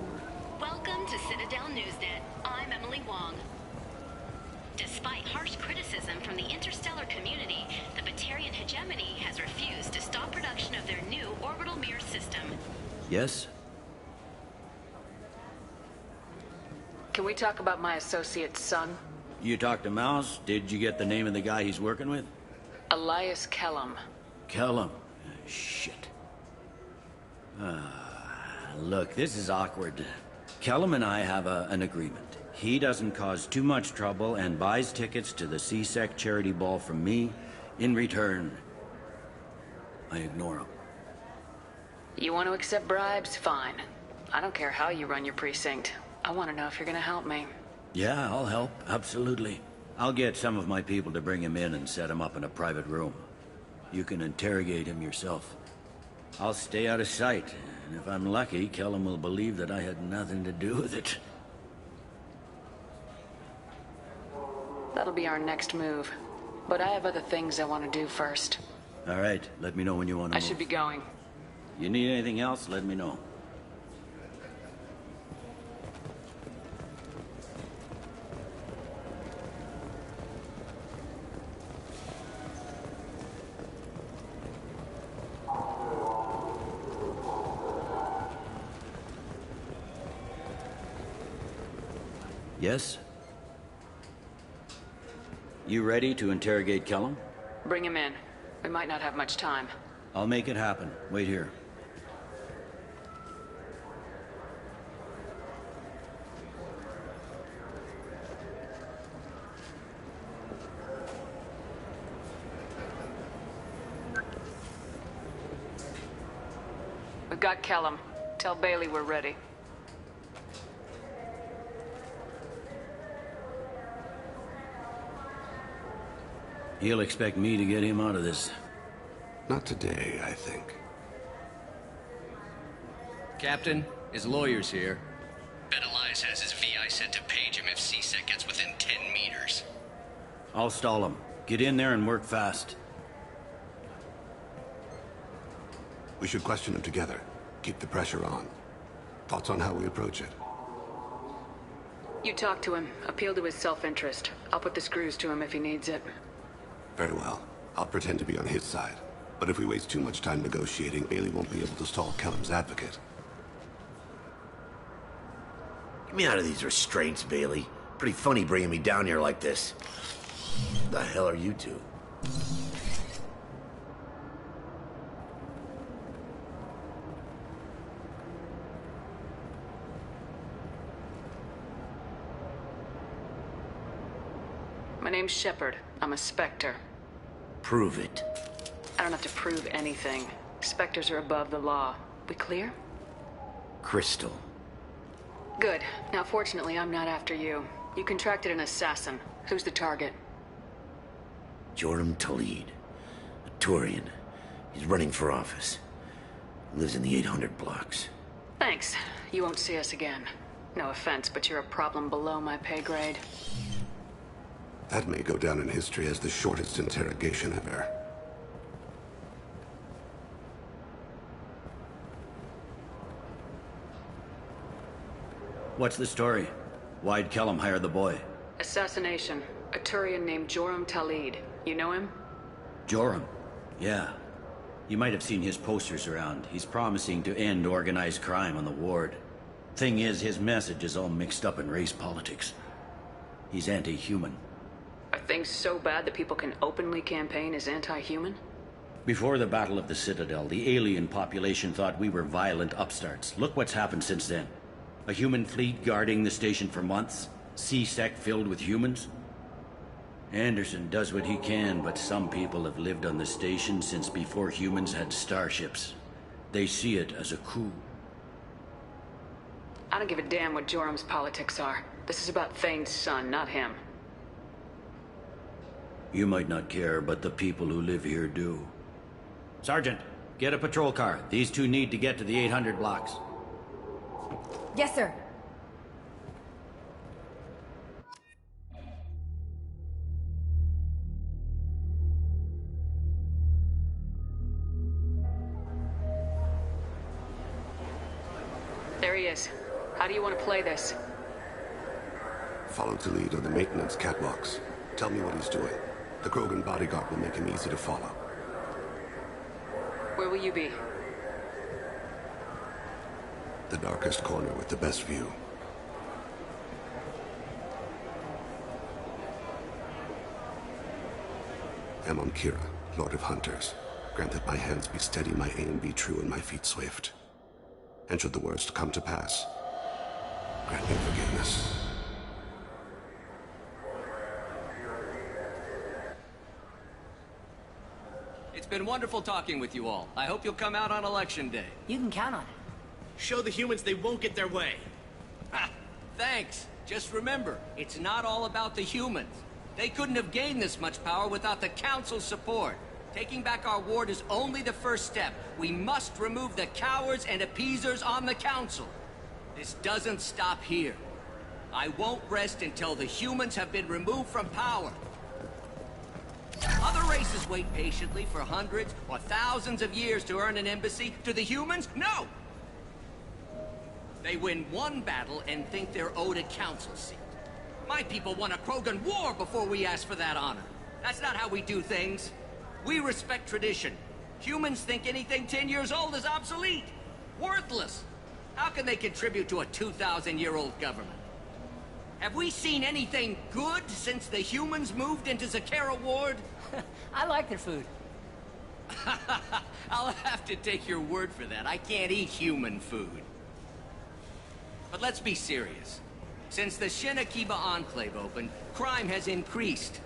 Welcome to Citadel Newsnet. I'm Emily Wong. Despite harsh criticism from the interstellar community, the Batarian hegemony has refused to stop production of their new orbital mirror system. Yes? Can we talk about my associate's son? You talked to Mouse? Did you get the name of the guy he's working with? Elias Kellum. Kellum. Shit. Look, this is awkward. Kellum and I have an agreement. He doesn't cause too much trouble and buys tickets to the C-Sec charity ball from me. In return, I ignore him. You want to accept bribes? Fine. I don't care how you run your precinct. I want to know if you're going to help me. Yeah, I'll help. Absolutely. I'll get some of my people to bring him in and set him up in a private room. You can interrogate him yourself. I'll stay out of sight, and if I'm lucky, Kellum will believe that I had nothing to do with it. That'll be our next move. But I have other things I want to do first. All right, let me know when you want to I move. should be going. You need anything else, let me know. Yes? You ready to interrogate Kellum? Bring him in. We might not have much time. I'll make it happen. Wait here. We've got Kellum. Tell Bailey we're ready. He'll expect me to get him out of this. Not today, I think. Captain, his lawyer's here. Bet Elias has his VI set to page him if C-Sec gets within 10 meters. I'll stall him. Get in there and work fast. We should question him together. Keep the pressure on. Thoughts on how we approach it? You talk to him. Appeal to his self-interest. I'll put the screws to him if he needs it. Very well. I'll pretend to be on his side. But if we waste too much time negotiating, Bailey won't be able to stall Kellum's advocate. Get me out of these restraints, Bailey. Pretty funny bringing me down here like this. What the hell are you two? My name's Shepard. I'm a Spectre. Prove it. I don't have to prove anything. Spectres are above the law. We clear? Crystal. Good. Now, fortunately, I'm not after you. You contracted an assassin. Who's the target? Joram Talid. A Turian. He's running for office. Lives in the 800 blocks. Thanks. You won't see us again. No offense, but you're a problem below my pay grade. That may go down in history as the shortest interrogation ever. What's the story? Why'd Kellum hire the boy? Assassination. A Turian named Joram Talid. You know him? Joram? Yeah. You might have seen his posters around. He's promising to end organized crime on the ward. Thing is, his message is all mixed up in race politics. He's anti-human. Are things so bad that people can openly campaign as anti-human? Before the Battle of the Citadel, the alien population thought we were violent upstarts. Look what's happened since then. A human fleet guarding the station for months. C-Sec filled with humans. Anderson does what he can, but some people have lived on the station since before humans had starships. They see it as a coup. I don't give a damn what Joram's politics are. This is about Thane's son, not him. You might not care, but the people who live here do. Sergeant, get a patrol car. These two need to get to the 800 blocks. Yes, sir. There he is. How do you want to play this? Follow to lead on the maintenance catwalks. Tell me what he's doing. The Krogan bodyguard will make him easy to follow. Where will you be? The darkest corner with the best view. Amon Kira, Lord of Hunters. Grant that my hands be steady, my aim be true, and my feet swift. And should the worst come to pass, grant me forgiveness. It's been wonderful talking with you all. I hope you'll come out on Election Day. You can count on it. Show the humans they won't get their way. Ha! Thanks. Just remember, it's not all about the humans. They couldn't have gained this much power without the Council's support. Taking back our ward is only the first step. We must remove the cowards and appeasers on the Council. This doesn't stop here. I won't rest until the humans have been removed from power. Other races wait patiently for hundreds or thousands of years to earn an embassy. To the humans, no! They win one battle and think they're owed a council seat. My people won a Krogan war before we asked for that honor. That's not how we do things. We respect tradition. Humans think anything 10 years old is obsolete. Worthless. How can they contribute to a 2,000-year-old government? Have we seen anything good since the humans moved into Zakara Ward? I like their food. I'll have to take your word for that. I can't eat human food. But let's be serious. Since the Shinakiba Enclave opened, crime has increased.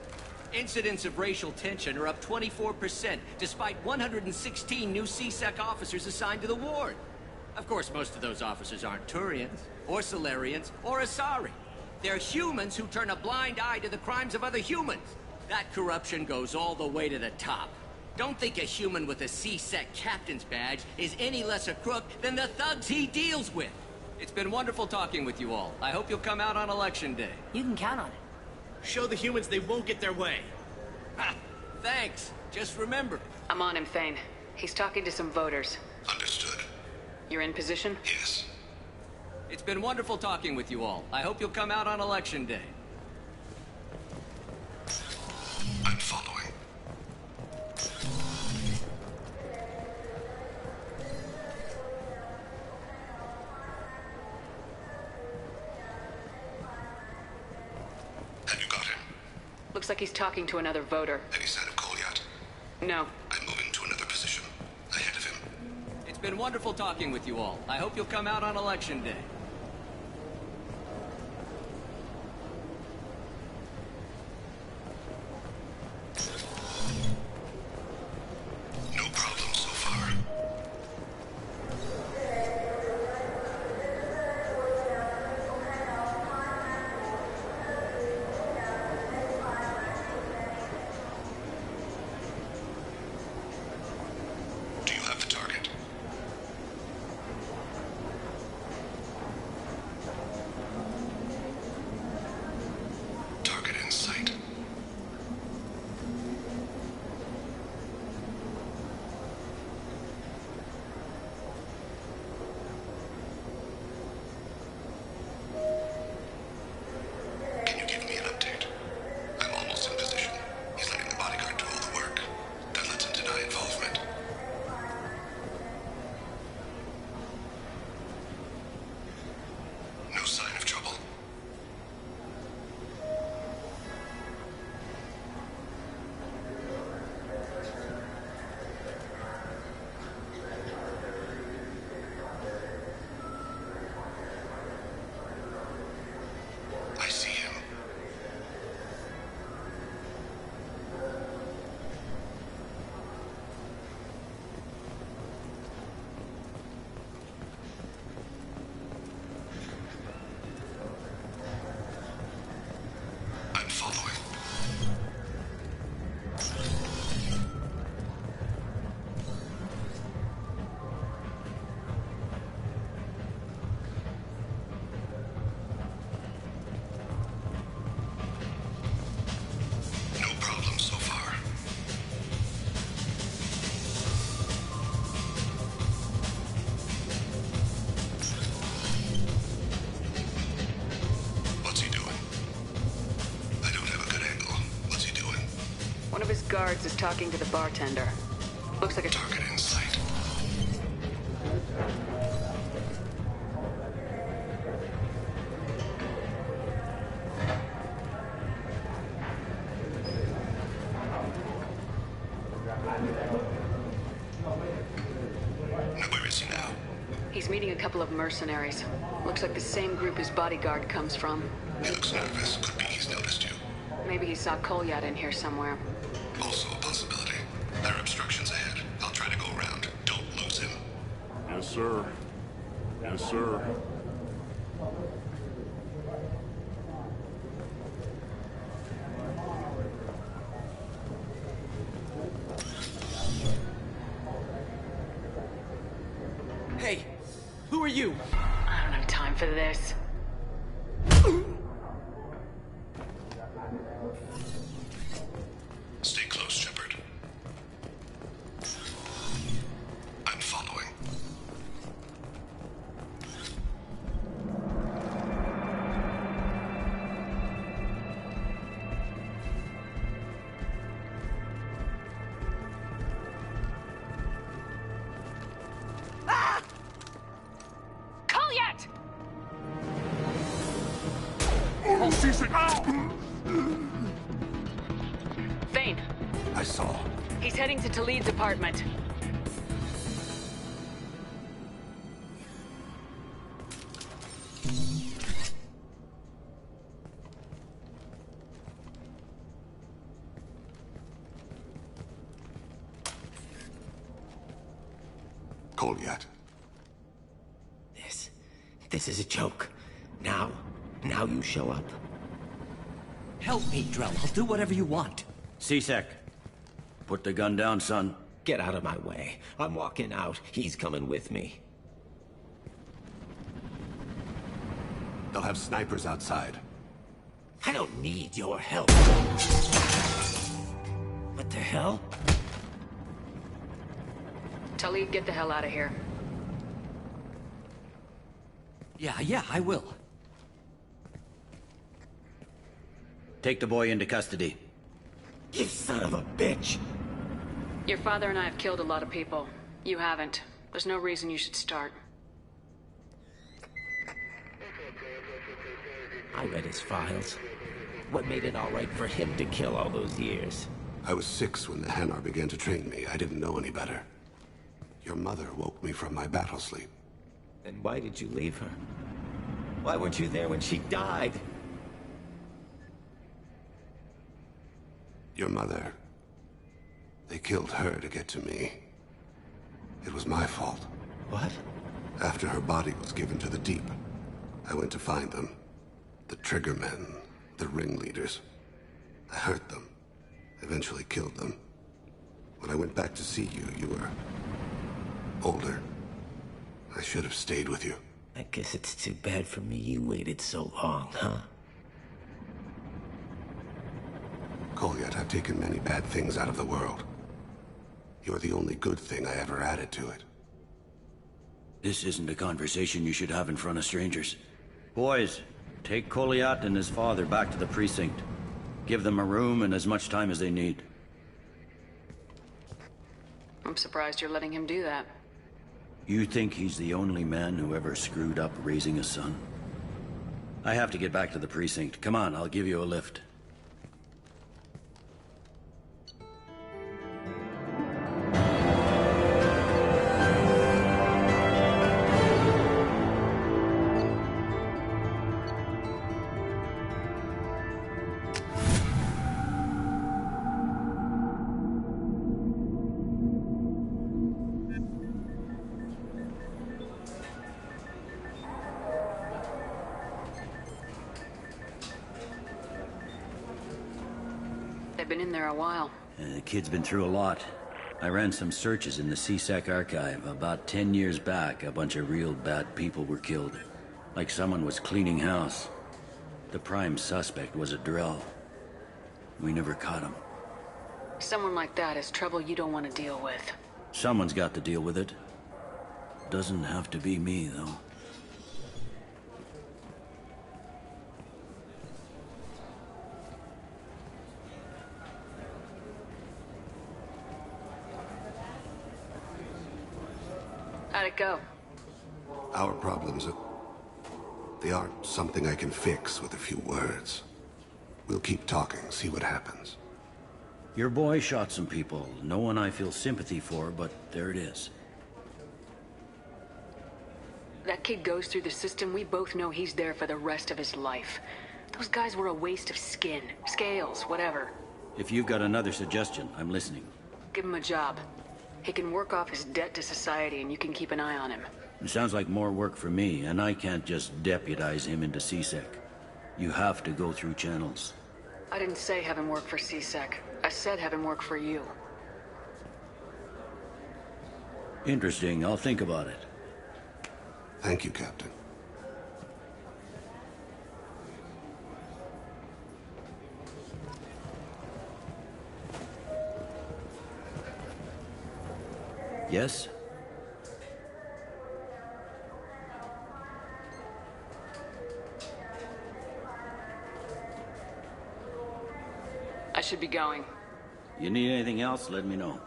Incidents of racial tension are up 24%, despite 116 new CSEC officers assigned to the ward. Of course, most of those officers aren't Turians, or Solarians, or Asari. They're humans who turn a blind eye to the crimes of other humans. That corruption goes all the way to the top. Don't think a human with a CSEC captain's badge is any less a crook than the thugs he deals with. It's been wonderful talking with you all. I hope you'll come out on Election Day. You can count on it. Show the humans they won't get their way. Ha! Thanks. Just remember. I'm on him, Thane. He's talking to some voters. Understood. You're in position? Yes. It's been wonderful talking with you all. I hope you'll come out on Election Day. I'm following. Have you got him? Looks like he's talking to another voter. Any sign of Kolyat? No. I'm moving to another position. Ahead of him. It's been wonderful talking with you all. I hope you'll come out on Election Day. No problem so far. Do you have the target? Target in sight. Can you give me an update? I'm almost in position. He's letting the bodyguard do all the work. That lets him deny involvement. No sign of trouble. I see him. I'm following. No problem so far. What's he doing? I don't have a good angle. What's he doing? One of his guards is talking to the bartender. Looks like a Target in sight. Now where is he now? He's meeting a couple of mercenaries. Looks like the same group his bodyguard comes from. He looks nervous. Could be he's noticed you. Maybe he saw Kolyat in here somewhere. Also a possibility. There are obstructions ahead. I'll try to go around. Don't lose him. Yes, sir. Yes, sir. Hey, who are you? I don't have time for this. Stay close, Shepard. I'm following. Kolyat! C6. Ow! Thane, I saw. he's heading to Talid's apartment. Goliath. This is a joke. Now you show up. Help me, Drell. I'll do whatever you want. C-Sec, put the gun down, son. Get out of my way. I'm walking out. He's coming with me. They'll have snipers outside. I don't need your help. What the hell? Talid, get the hell out of here. Yeah, I will. Take the boy into custody. You son of a bitch! Your father and I have killed a lot of people. You haven't. There's no reason you should start. I read his files. What made it all right for him to kill all those years? I was 6 when the Hanar began to train me. I didn't know any better. Your mother woke me from my battle sleep. Then why did you leave her? Why weren't you there when she died? Your mother... They killed her to get to me. It was my fault. What? After her body was given to the Deep, I went to find them. The Triggermen, the ringleaders. I hurt them. Eventually killed them. When I went back to see you, you were... older. I should have stayed with you. I guess it's too bad for me you waited so long, huh? Goliath, I've taken many bad things out of the world. You're the only good thing I ever added to it. This isn't a conversation you should have in front of strangers. Boys, take Goliath and his father back to the precinct. Give them a room and as much time as they need. I'm surprised you're letting him do that. You think he's the only man who ever screwed up raising a son? I have to get back to the precinct. Come on, I'll give you a lift. They've been in there a while. The kid's been through a lot. I ran some searches in the C-Sec archive. About 10 years back, a bunch of real bad people were killed. Like someone was cleaning house. The prime suspect was a Drell. We never caught him. Someone like that is trouble you don't want to deal with. Someone's got to deal with it. Doesn't have to be me, though. How'd it go? Our problems they aren't something I can fix with a few words. We'll keep talking, see what happens. Your boy shot some people. No one I feel sympathy for, but there it is. That kid goes through the system, we both know he's there for the rest of his life. Those guys were a waste of skin, scales, whatever. If you've got another suggestion, I'm listening. Give him a job. He can work off his debt to society and you can keep an eye on him. It sounds like more work for me, and I can't just deputize him into C-Sec. You have to go through channels. I didn't say have him work for C-Sec. I said have him work for you. Interesting. I'll think about it. Thank you, Captain. Yes? I should be going. You need anything else, let me know.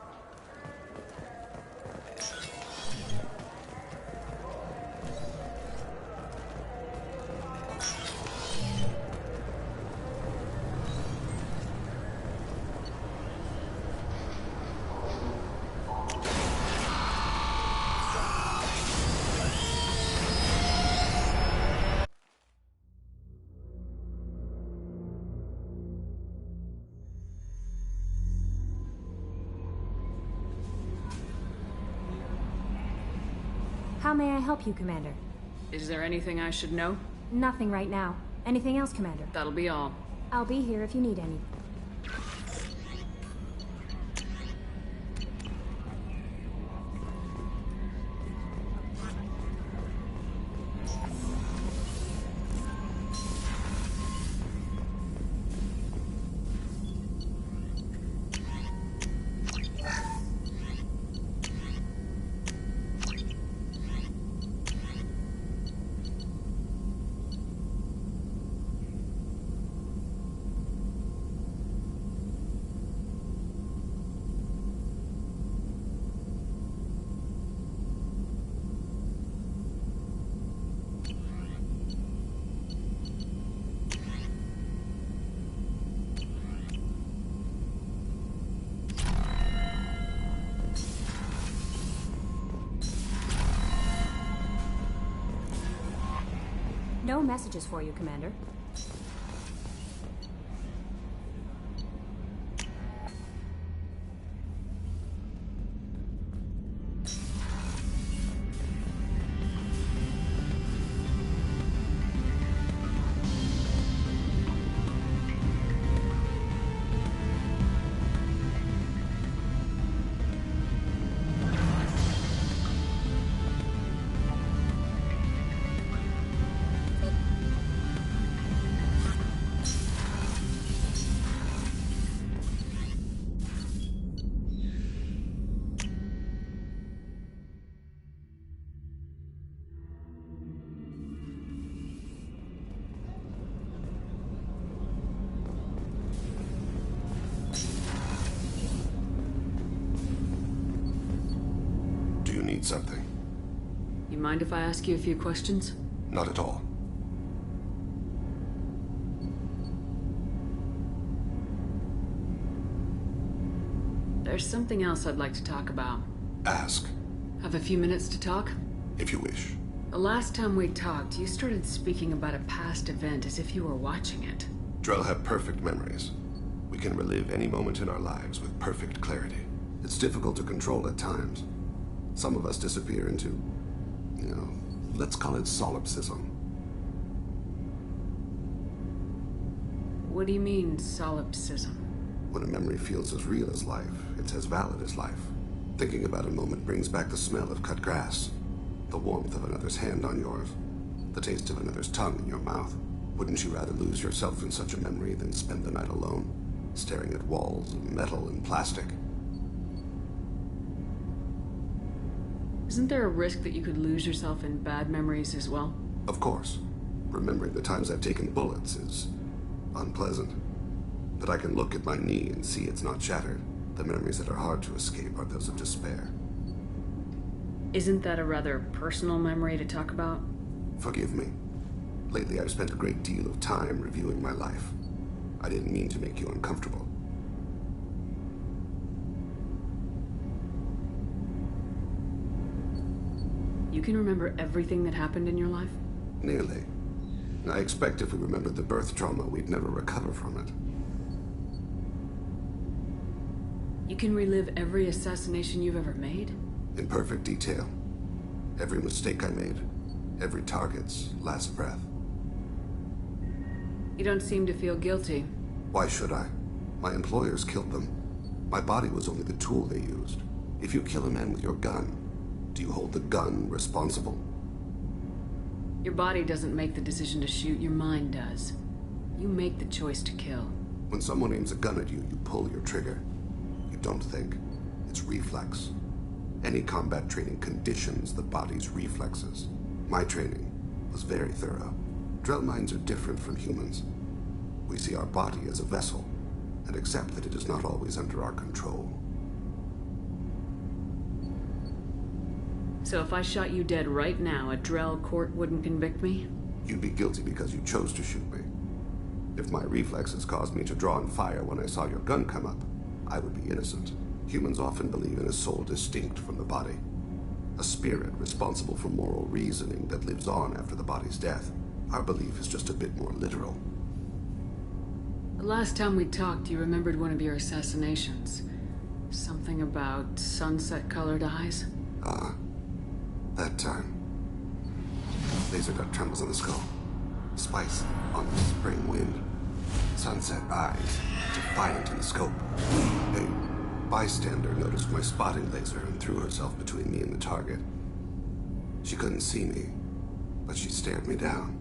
How may I help you, Commander? Is there anything I should know? Nothing right now. Anything else, Commander? That'll be all. I'll be here if you need any. No messages for you, Commander. Something. You mind if I ask you a few questions? Not at all. There's something else I'd like to talk about. Ask. Have a few minutes to talk? If you wish. The last time we talked, you started speaking about a past event as if you were watching it. Drell have perfect memories. We can relive any moment in our lives with perfect clarity. It's difficult to control at times. Some of us disappear into, let's call it solipsism. What do you mean, solipsism? When a memory feels as real as life, it's as valid as life. Thinking about a moment brings back the smell of cut grass, the warmth of another's hand on yours, the taste of another's tongue in your mouth. Wouldn't you rather lose yourself in such a memory than spend the night alone, staring at walls of metal and plastic? Isn't there a risk that you could lose yourself in bad memories as well? Of course. Remembering the times I've taken bullets is unpleasant. But I can look at my knee and see it's not shattered. The memories that are hard to escape are those of despair. Isn't that a rather personal memory to talk about? Forgive me. Lately I've spent a great deal of time reviewing my life. I didn't mean to make you uncomfortable. You can remember everything that happened in your life? Nearly. I expect if we remembered the birth trauma, we'd never recover from it. You can relive every assassination you've ever made? In perfect detail. Every mistake I made. Every target's last breath. You don't seem to feel guilty. Why should I? My employers killed them. My body was only the tool they used. If you kill a man with your gun, do you hold the gun responsible? Your body doesn't make the decision to shoot, your mind does. You make the choice to kill. When someone aims a gun at you, you pull your trigger. You don't think. It's reflex. Any combat training conditions the body's reflexes. My training was very thorough. Drell minds are different from humans. We see our body as a vessel, and accept that it is not always under our control. So if I shot you dead right now, a Drell court wouldn't convict me? You'd be guilty because you chose to shoot me. If my reflexes caused me to draw and fire when I saw your gun come up, I would be innocent. Humans often believe in a soul distinct from the body. A spirit responsible for moral reasoning that lives on after the body's death. Our belief is just a bit more literal. The last time we talked, you remembered one of your assassinations. Something about sunset-colored eyes? That time. laser dot trembles on the skull. Spice on the spring wind. Sunset eyes, defiant in the scope. A bystander noticed my spotting laser and threw herself between me and the target. She couldn't see me, but she stared me down.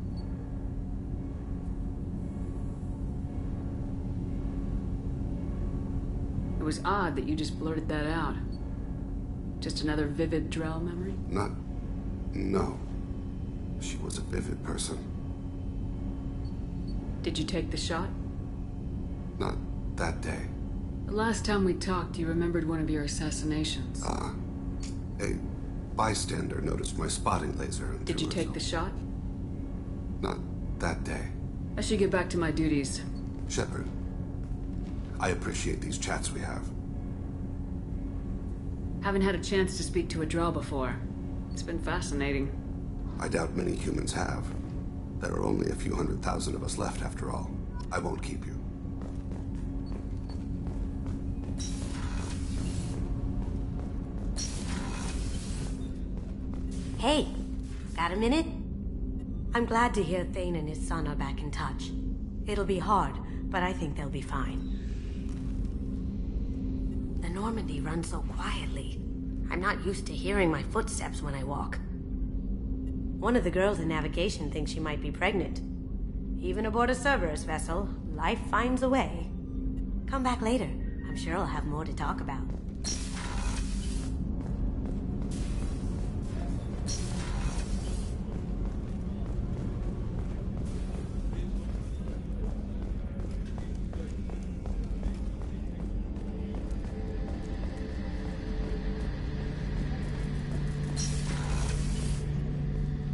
It was odd that you just blurted that out. Just another vivid Drell memory? No. She was a vivid person. Did you take the shot? Not that day. The last time we talked, you remembered one of your assassinations. A bystander noticed my spotting laser and Did you take the shot? Not that day. I should get back to my duties. Shepard, I appreciate these chats we have. Haven't had a chance to speak to a Drell before. It's been fascinating. I doubt many humans have. There are only a few 100,000 of us left after all. I won't keep you. Hey, got a minute? I'm glad to hear Thane and his son are back in touch. It'll be hard, but I think they'll be fine. The Normandy runs so quietly. I'm not used to hearing my footsteps when I walk. One of the girls in navigation thinks she might be pregnant. Even aboard a Cerberus vessel, life finds a way. Come back later. I'm sure I'll have more to talk about.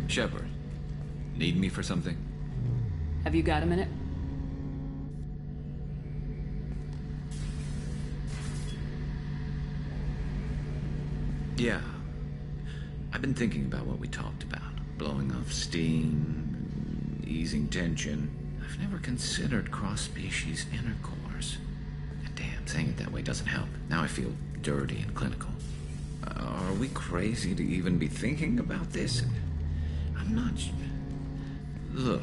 Shepard, need me for something? Have you got a minute? Yeah. I've been thinking about what we talked about. Blowing off steam, easing tension. I've never considered cross-species intercourse. Damn, saying it that way doesn't help. Now I feel dirty and clinical. Are we crazy to even be thinking about this? I'm not... Look,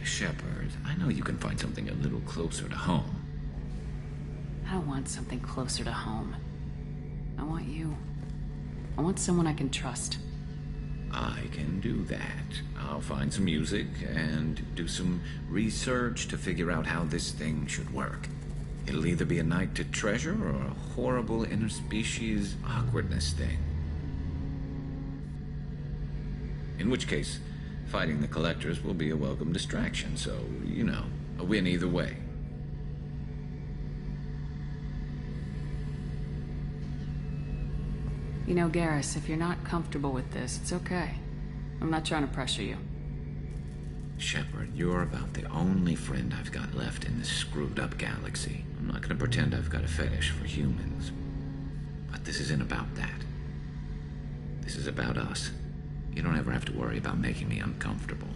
Shepard, I know you can find something a little closer to home. I don't want something closer to home. I want you. I want someone I can trust. I can do that. I'll find some music and do some research to figure out how this thing should work. It'll either be a night to treasure or a horrible interspecies awkwardness thing. In which case, fighting the Collectors will be a welcome distraction, so, you know, a win either way. You know, Garrus, if you're not comfortable with this, it's okay. I'm not trying to pressure you. Shepard, you're about the only friend I've got left in this screwed-up galaxy. I'm not gonna pretend I've got a fetish for humans. But this isn't about that. This is about us. You don't ever have to worry about making me uncomfortable.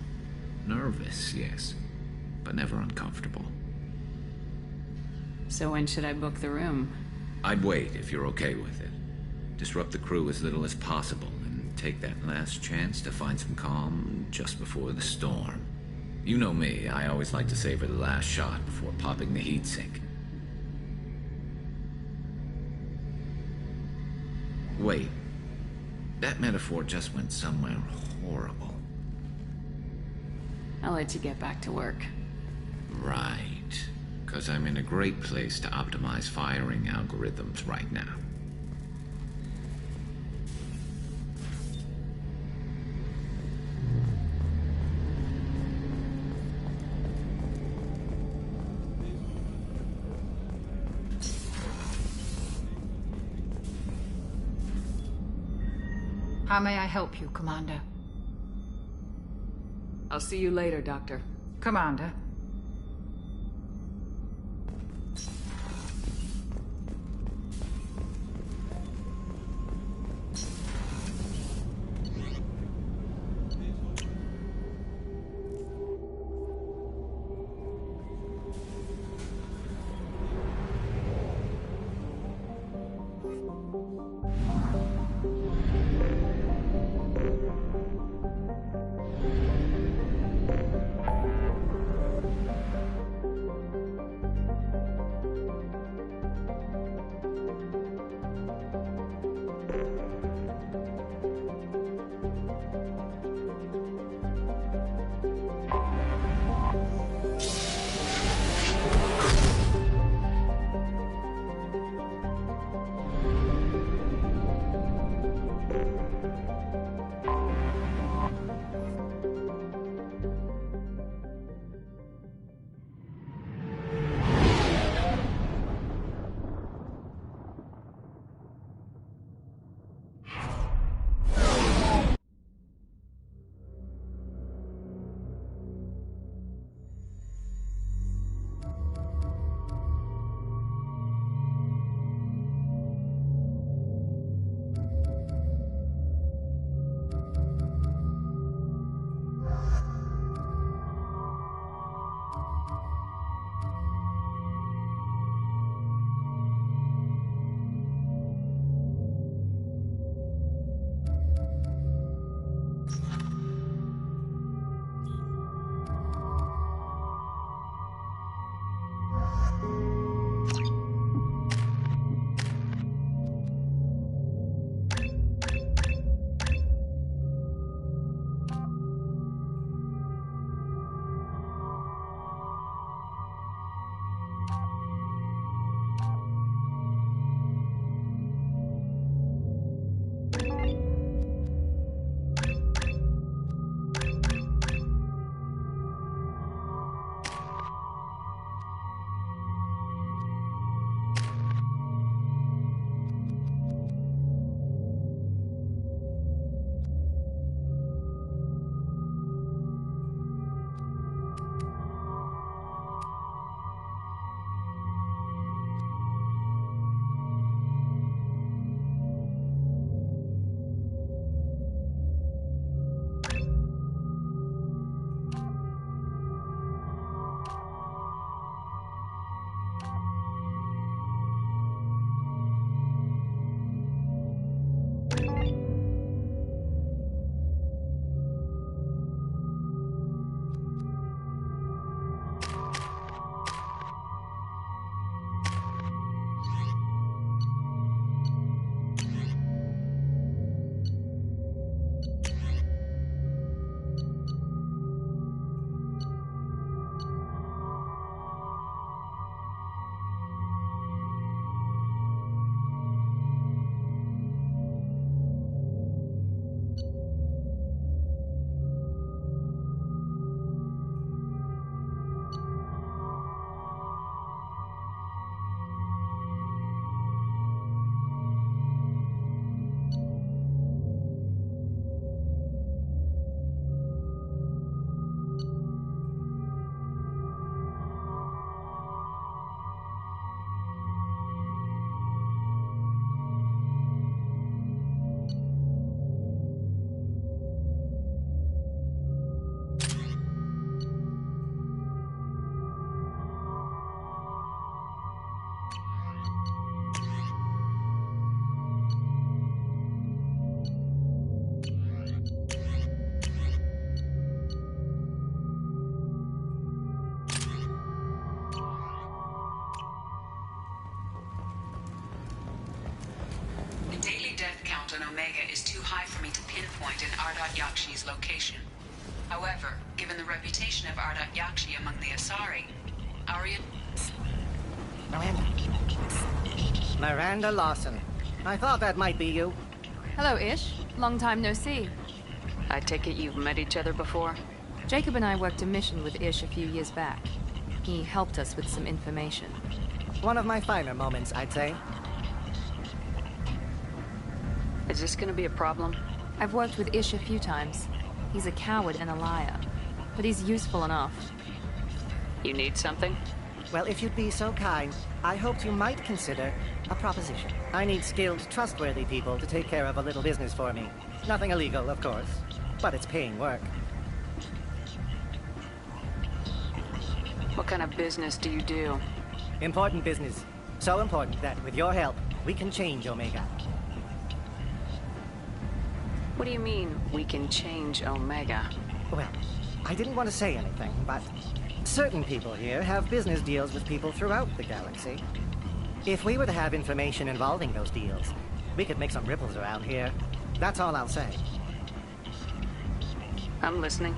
Nervous, yes, but never uncomfortable. So when should I book the room? I'd wait if you're okay with it. Disrupt the crew as little as possible and take that last chance to find some calm just before the storm. You know me, I always like to savor the last shot before popping the heatsink. Wait. That metaphor just went somewhere horrible. I'll let you get back to work. Right. 'Cause I'm in a great place to optimize firing algorithms right now. How may I help you, Commander? I'll see you later, Doctor. Commander. pinpoint an Ardat Yakshi's location. However, given the reputation of Ardat Yakshi among the Asari, Arya... Miranda Lawson. I thought that might be you. Hello, Ish. Long time no see. I take it you've met each other before? Jacob and I worked a mission with Ish a few years back. He helped us with some information. One of my finer moments, I'd say. Is this gonna be a problem? I've worked with Ish a few times. He's a coward and a liar. But he's useful enough. You need something? Well, if you'd be so kind, I hoped you might consider a proposition. I need skilled, trustworthy people to take care of a little business for me. Nothing illegal, of course, but it's paying work. What kind of business do you do? Important business. So important that, with your help, we can change Omega. What do you mean, we can change Omega? Well, I didn't want to say anything, but certain people here have business deals with people throughout the galaxy. If we were to have information involving those deals, we could make some ripples around here. That's all I'll say. I'm listening.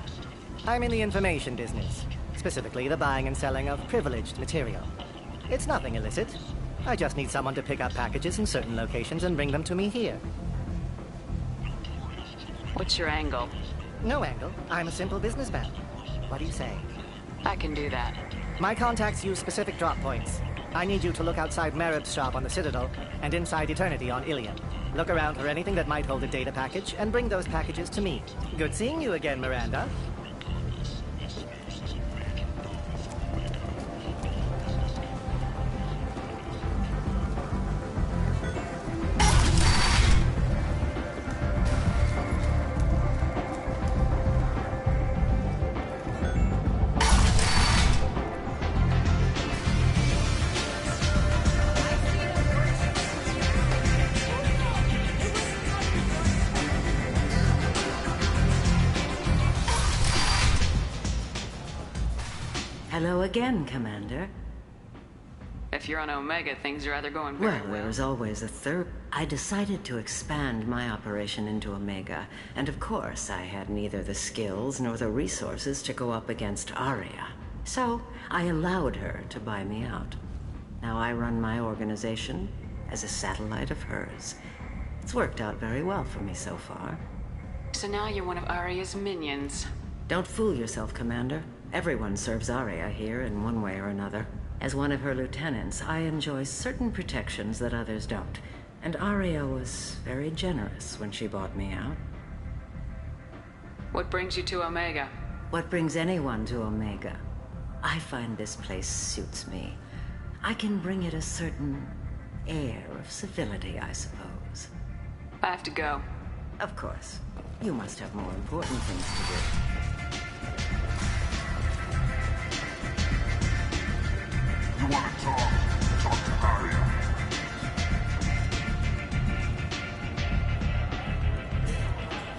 I'm in the information business. Specifically, the buying and selling of privileged material. It's nothing illicit. I just need someone to pick up packages in certain locations and bring them to me here. What's your angle? No angle. I'm a simple businessman. What do you say? I can do that. My contacts use specific drop points. I need you to look outside Merib's shop on the Citadel and inside Eternity on Ilion. Look around for anything that might hold a data package and bring those packages to me. Good seeing you again, Miranda. Hello again, Commander. If you're on Omega, things are either going Well, very well. there is always a third. I decided to expand my operation into Omega, and of course, I had neither the skills nor the resources to go up against Arya. So, I allowed her to buy me out. Now I run my organization as a satellite of hers. It's worked out very well for me so far. So now you're one of Arya's minions. Don't fool yourself, Commander. Everyone serves Arya here in one way or another. As one of her lieutenants, I enjoy certain protections that others don't. And Arya was very generous when she bought me out. What brings you to Omega? What brings anyone to Omega? I find this place suits me. I can bring it a certain air of civility, I suppose. I have to go. Of course. You must have more important things to do. You want to talk to Arya.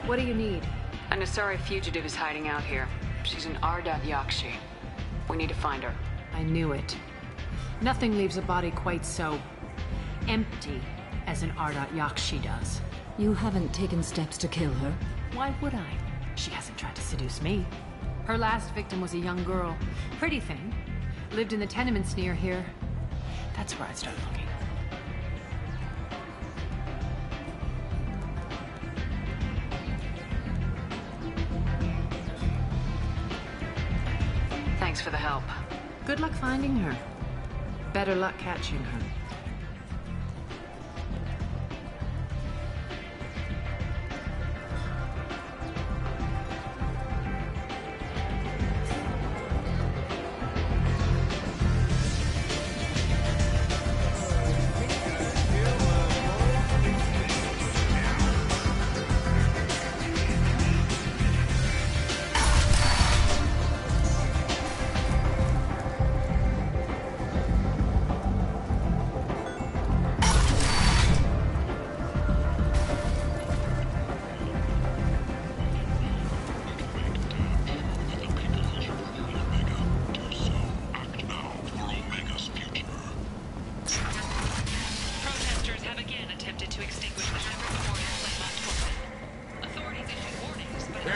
What do you need? An Asari fugitive is hiding out here. She's an Ardat Yakshi. We need to find her. I knew it. Nothing leaves a body quite so empty as an Ardat Yakshi does. You haven't taken steps to kill her? Why would I? She hasn't tried to seduce me. Her last victim was a young girl. Pretty thing. Lived in the tenements near here. That's where I'd start looking. Thanks for the help. Good luck finding her. Better luck catching her.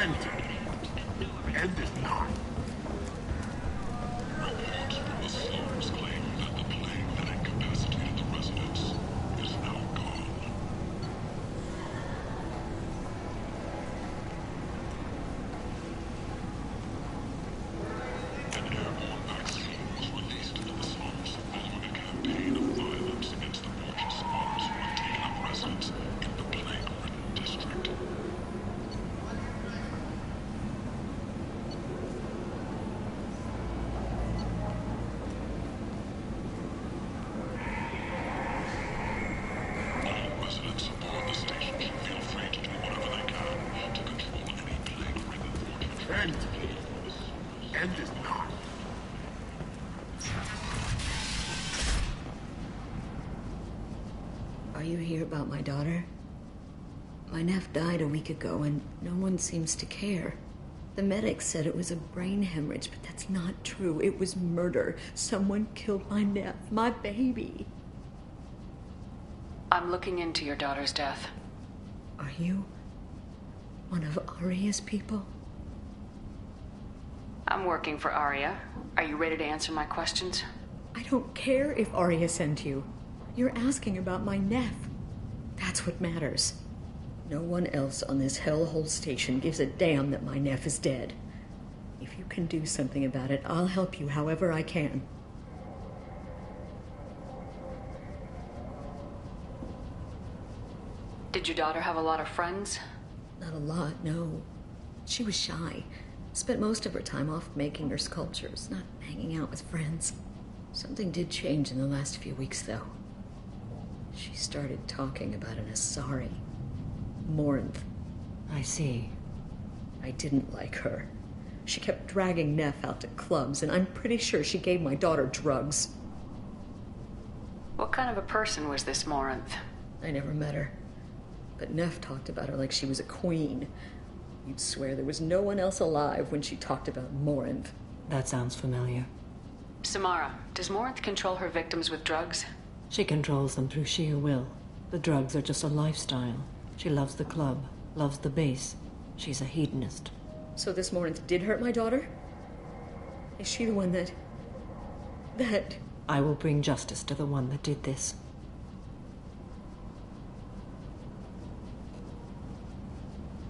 End it not. Reports from the slums claim that the plague that incapacitated the residents is now gone. An airborne vaccine was released into the slums following a campaign of violence against the portion squatters who had taken up residence in the plague-ridden district. All residents aboard the station should feel free to do whatever they can to control any plague-ridden portion. End it not. Are you here about my daughter? My nephew died a week ago and no one seems to care. The medics said it was a brain hemorrhage, but that's not true. It was murder. Someone killed my nephew, my baby. I'm looking into your daughter's death. Are you one of Aria's people? I'm working for Aria. Are you ready to answer my questions? I don't care if Aria sent you. You're asking about my nephew. That's what matters. No one else on this hellhole station gives a damn that my nephew is dead. If you can do something about it, I'll help you however I can. Did your daughter have a lot of friends? Not a lot, no. She was shy. Spent most of her time off making her sculptures, not hanging out with friends. Something did change in the last few weeks, though. She started talking about an Asari. Morinth. I see. I didn't like her. She kept dragging Neff out to clubs, and I'm pretty sure she gave my daughter drugs. What kind of a person was this Morinth? I never met her. But Neff talked about her like she was a queen. You'd swear there was no one else alive when she talked about Morinth. That sounds familiar. Samara, does Morinth control her victims with drugs? She controls them through sheer will. The drugs are just a lifestyle. She loves the club, loves the base. She's a hedonist. So this Morinth did hurt my daughter? Is she the one that... I will bring justice to the one that did this.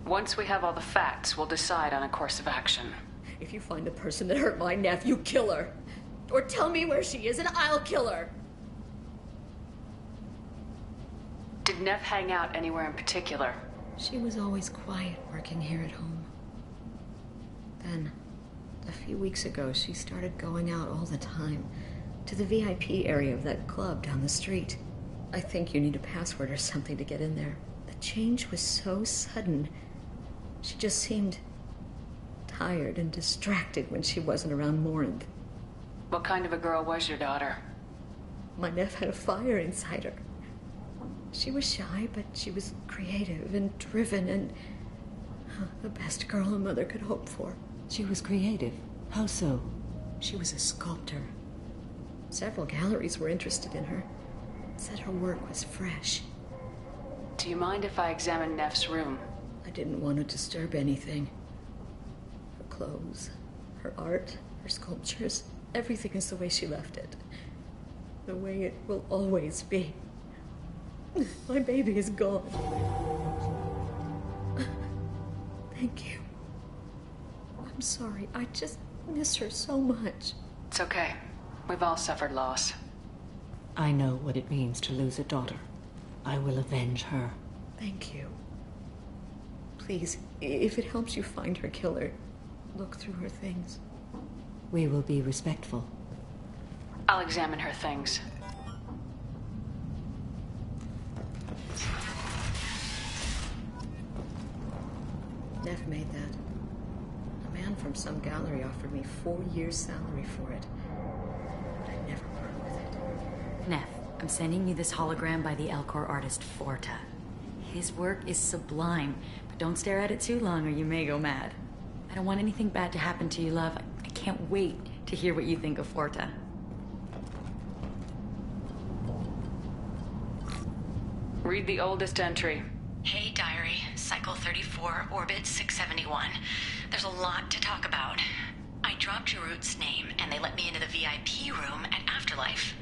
Once we have all the facts, we'll decide on a course of action. If you find the person that hurt my nephew, kill her. Or tell me where she is and I'll kill her. Did Neff hang out anywhere in particular? She was always quiet working here at home. Then, a few weeks ago, she started going out all the time to the VIP area of that club down the street. I think you need a password or something to get in there. The change was so sudden. She just seemed tired and distracted when she wasn't around Morinth. What kind of a girl was your daughter? My nephew had a fire inside her. She was shy, but she was creative and driven and the best girl a mother could hope for. She was creative? How so? She was a sculptor. Several galleries were interested in her. Said her work was fresh. Do you mind if I examine Neff's room? I didn't want to disturb anything. Her clothes, her art, her sculptures, everything is the way she left it. The way it will always be. My baby is gone. Thank you. I'm sorry. I just miss her so much. It's okay. We've all suffered loss. I know what it means to lose a daughter. I will avenge her. Thank you. Please, if it helps you find her killer, look through her things. We will be respectful. I'll examine her things. Neff made that. A man from some gallery offered me 4 years' salary for it. But I never part with it. Neff, I'm sending you this hologram by the Elcor artist Forta. His work is sublime, but don't stare at it too long or you may go mad. I don't want anything bad to happen to you, love. I can't wait to hear what you think of Forta. Read the oldest entry. Hey, diary. Site Cycle 34, Orbit 671. There's a lot to talk about. I dropped Jarut's name, and they let me into the VIP room at Afterlife.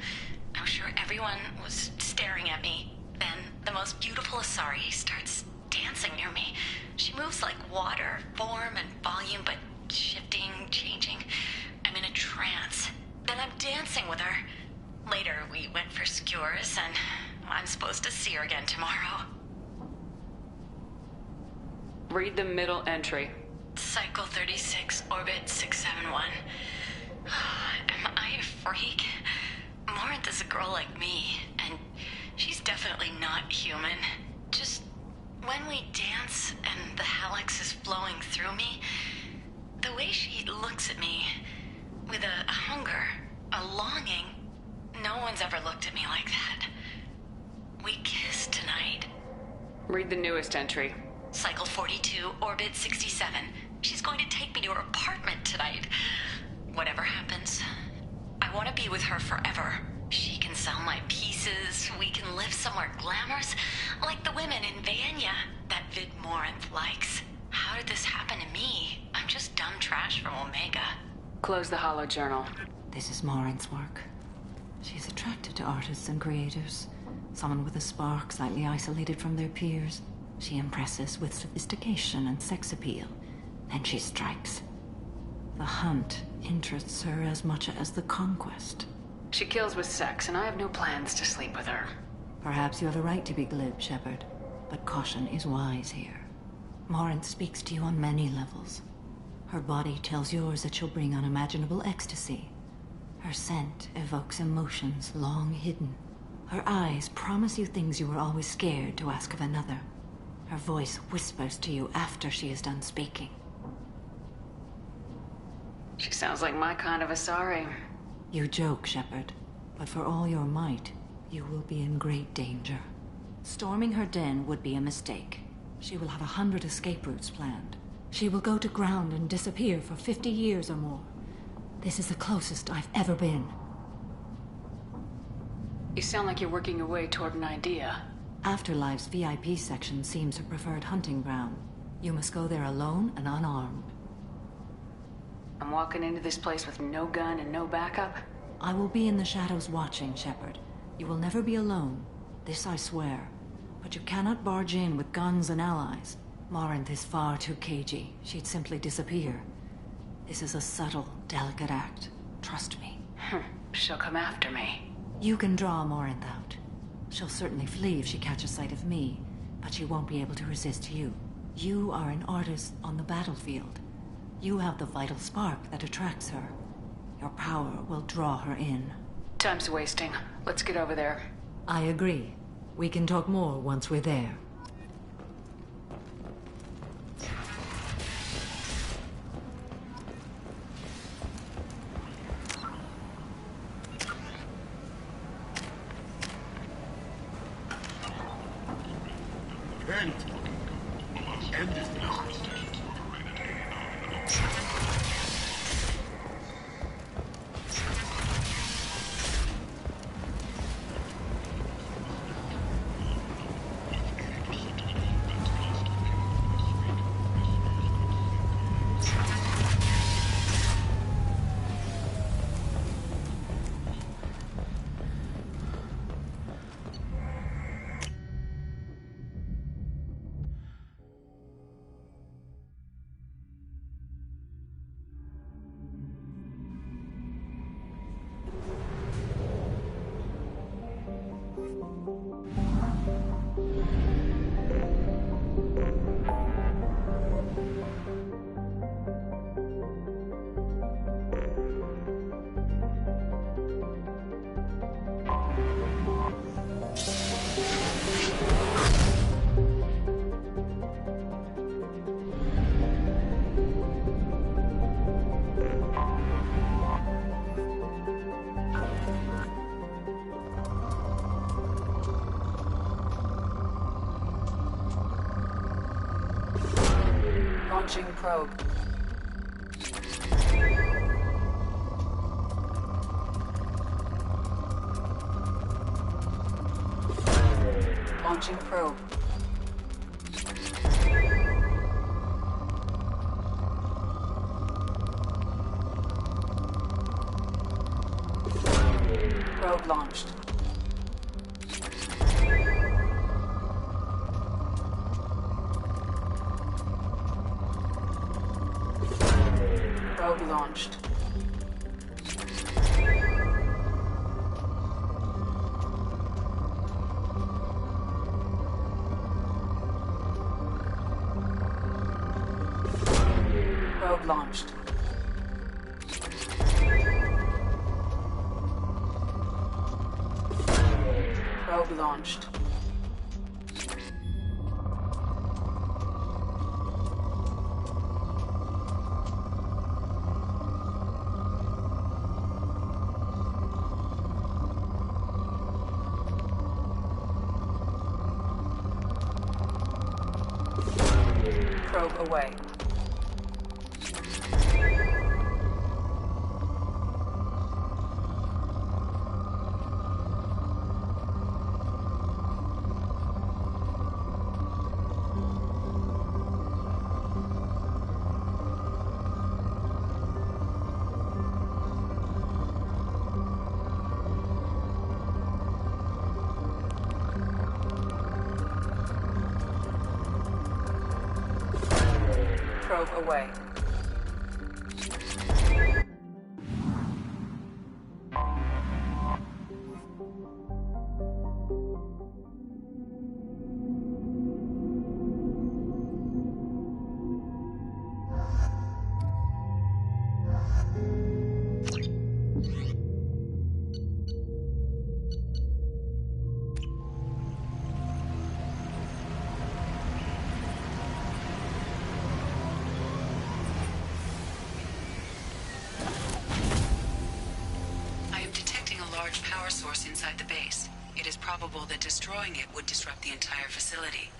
I'm sure everyone was staring at me. Then, the most beautiful Asari starts dancing near me. She moves like water, form and volume, but shifting, changing. I'm in a trance. Then I'm dancing with her. Later, we went for skewers, and I'm supposed to see her again tomorrow. Read the middle entry. Cycle 36, Orbit 671. Am I a freak? Morinth is a girl like me, and she's definitely not human. Just when we dance and the Hallex is flowing through me, the way she looks at me with a hunger, a longing, no one's ever looked at me like that. We kissed tonight. Read the newest entry. Cycle 42, Orbit 67. She's going to take me to her apartment tonight. Whatever happens, I want to be with her forever. She can sell my pieces. We can live somewhere glamorous, like the women in Vanya that Vid Morinth likes. How did this happen to me? I'm just dumb trash from Omega. Close the holo journal. This is Morinth's work. She's attracted to artists and creators. Someone with a spark, slightly isolated from their peers. She impresses with sophistication and sex appeal. Then she strikes. The hunt interests her as much as the conquest. She kills with sex, and I have no plans to sleep with her. Perhaps you have a right to be glib, Shepard, but caution is wise here. Morinth speaks to you on many levels. Her body tells yours that she'll bring unimaginable ecstasy. Her scent evokes emotions long hidden. Her eyes promise you things you were always scared to ask of another. Her voice whispers to you after she is done speaking. She sounds like my kind of Asari. You joke, Shepard, but for all your might, you will be in great danger. Storming her den would be a mistake. She will have 100 escape routes planned. She will go to ground and disappear for 50 years or more. This is the closest I've ever been. You sound like you're working your way toward an idea. Afterlife's VIP section seems her preferred hunting ground. You must go there alone and unarmed. I'm walking into this place with no gun and no backup? I will be in the shadows watching, Shepard. You will never be alone. This I swear. But you cannot barge in with guns and allies. Morinth is far too cagey. She'd simply disappear. This is a subtle, delicate act. Trust me. She'll come after me. You can draw Morinth out. She'll certainly flee if she catches sight of me, but she won't be able to resist you. You are an artist on the battlefield. You have the vital spark that attracts her. Your power will draw her in. Time's wasting. Let's get over there. I agree. We can talk more once we're there. Launching probe. Launching probe. Probe launched. Probe launched. Probe launched. Probe launched. Probe away. Probe away. I am detecting a large power source inside the base. It is probable that destroying it would disrupt the entire facility.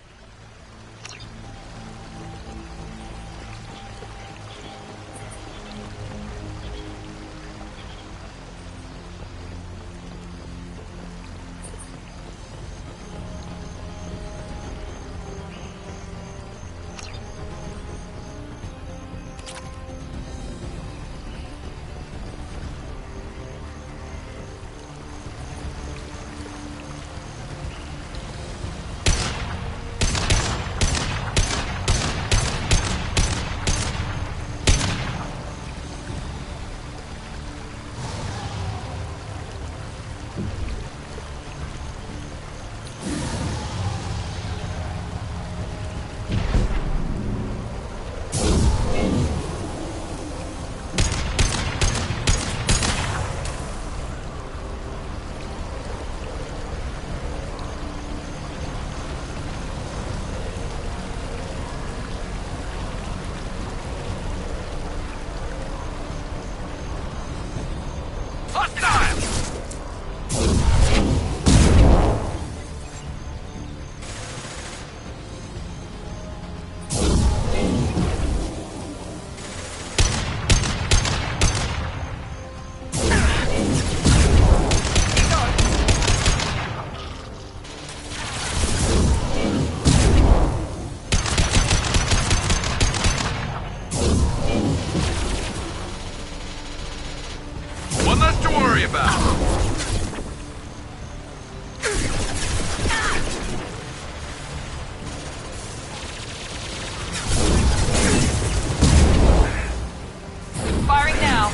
One less to worry about. Firing now.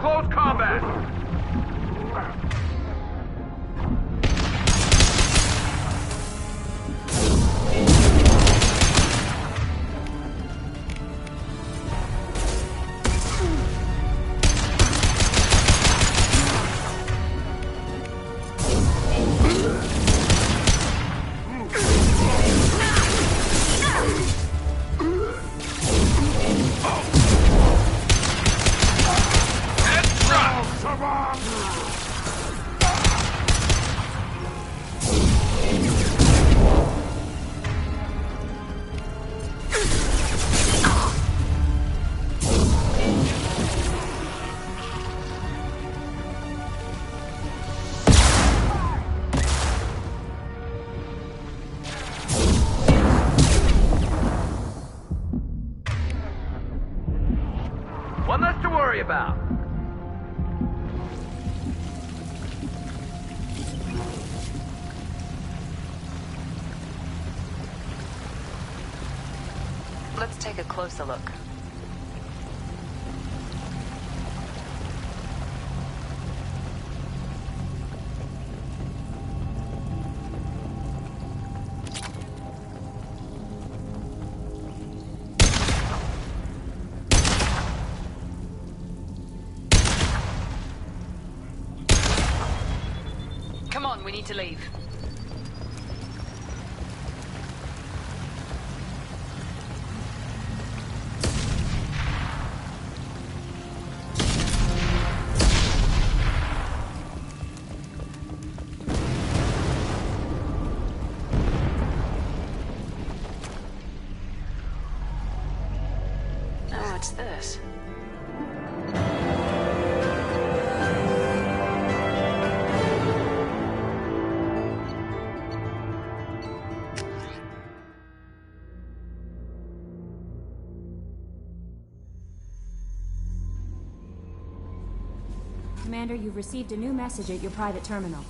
close combat! One less to worry about. Let's take a closer look. Come on, we need to leave. Oh, what's this? Commander, you've received a new message at your private terminal.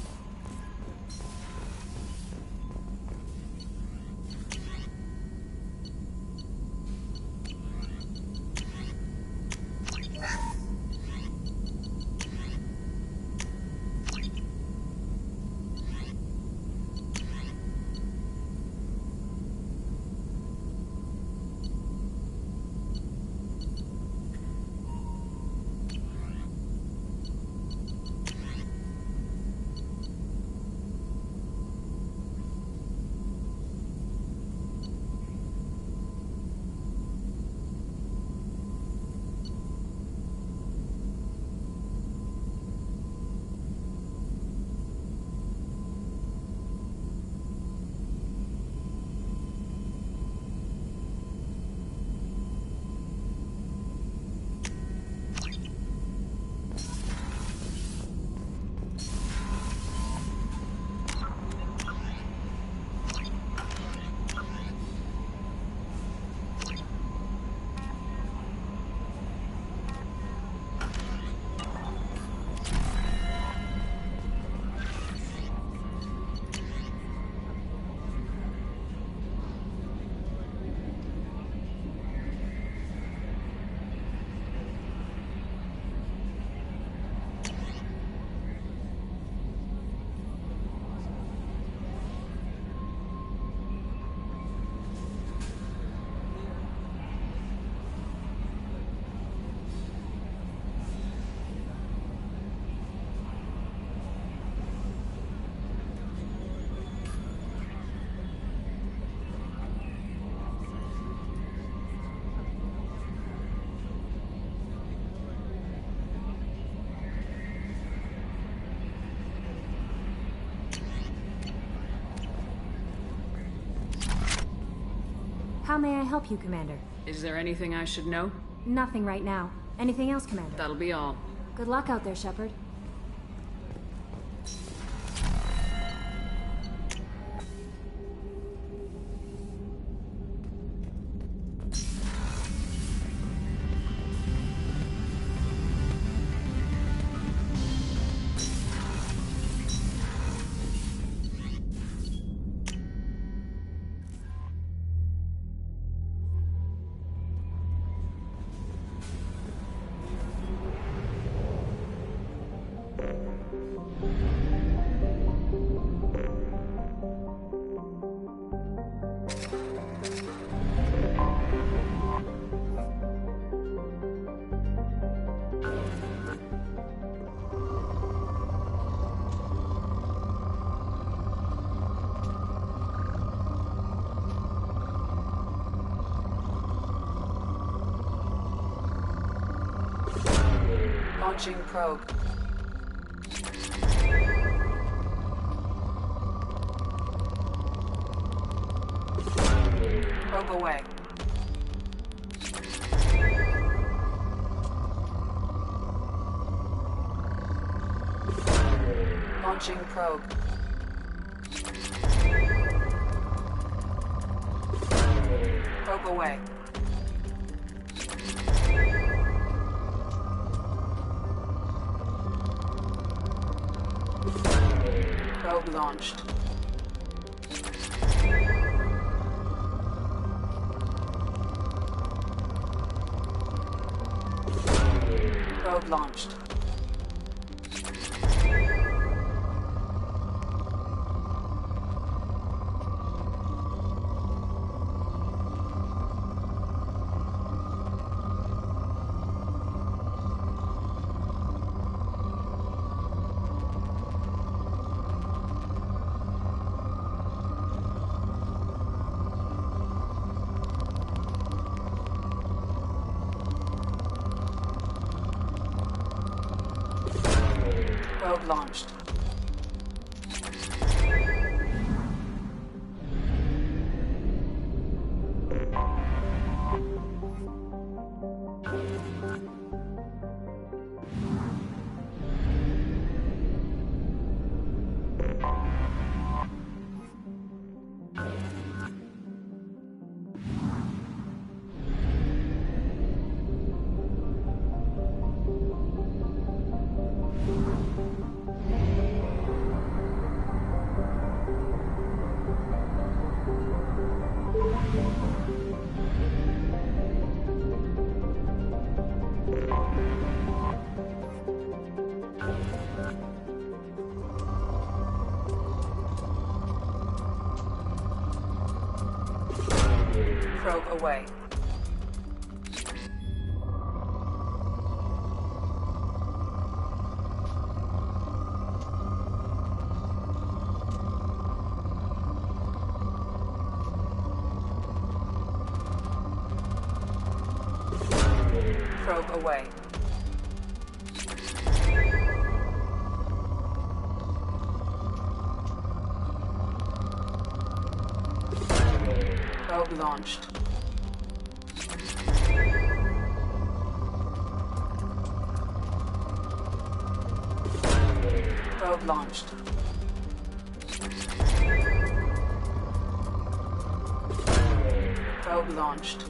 How may I help you, Commander? Is there anything I should know? Nothing right now. Anything else, Commander? That'll be all. Good luck out there, Shepard. Launching probe. Probe away. Launching probe. Probe away. Probe launched. Probe launched. Probe launched. Probe away. Probe away. Probe launched. Probe launched. Probe launched.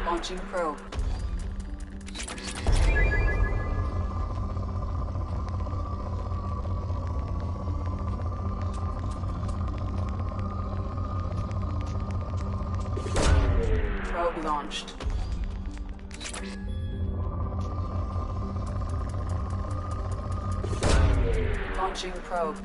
Launching probe. Probe launched. Launching probe.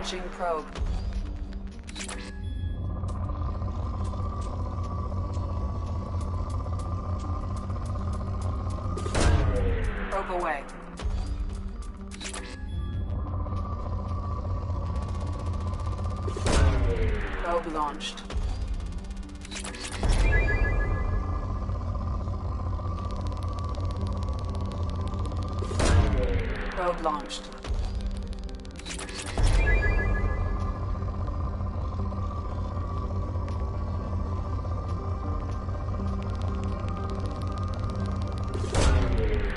Launching probe. Probe away. Probe launched. Probe launched.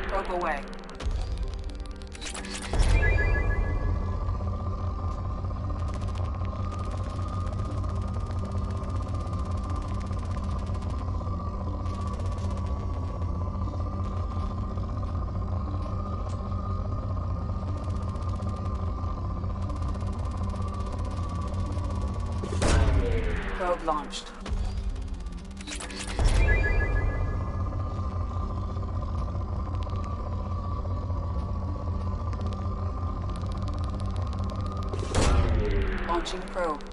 Probe away. Probe launched. Launching probe.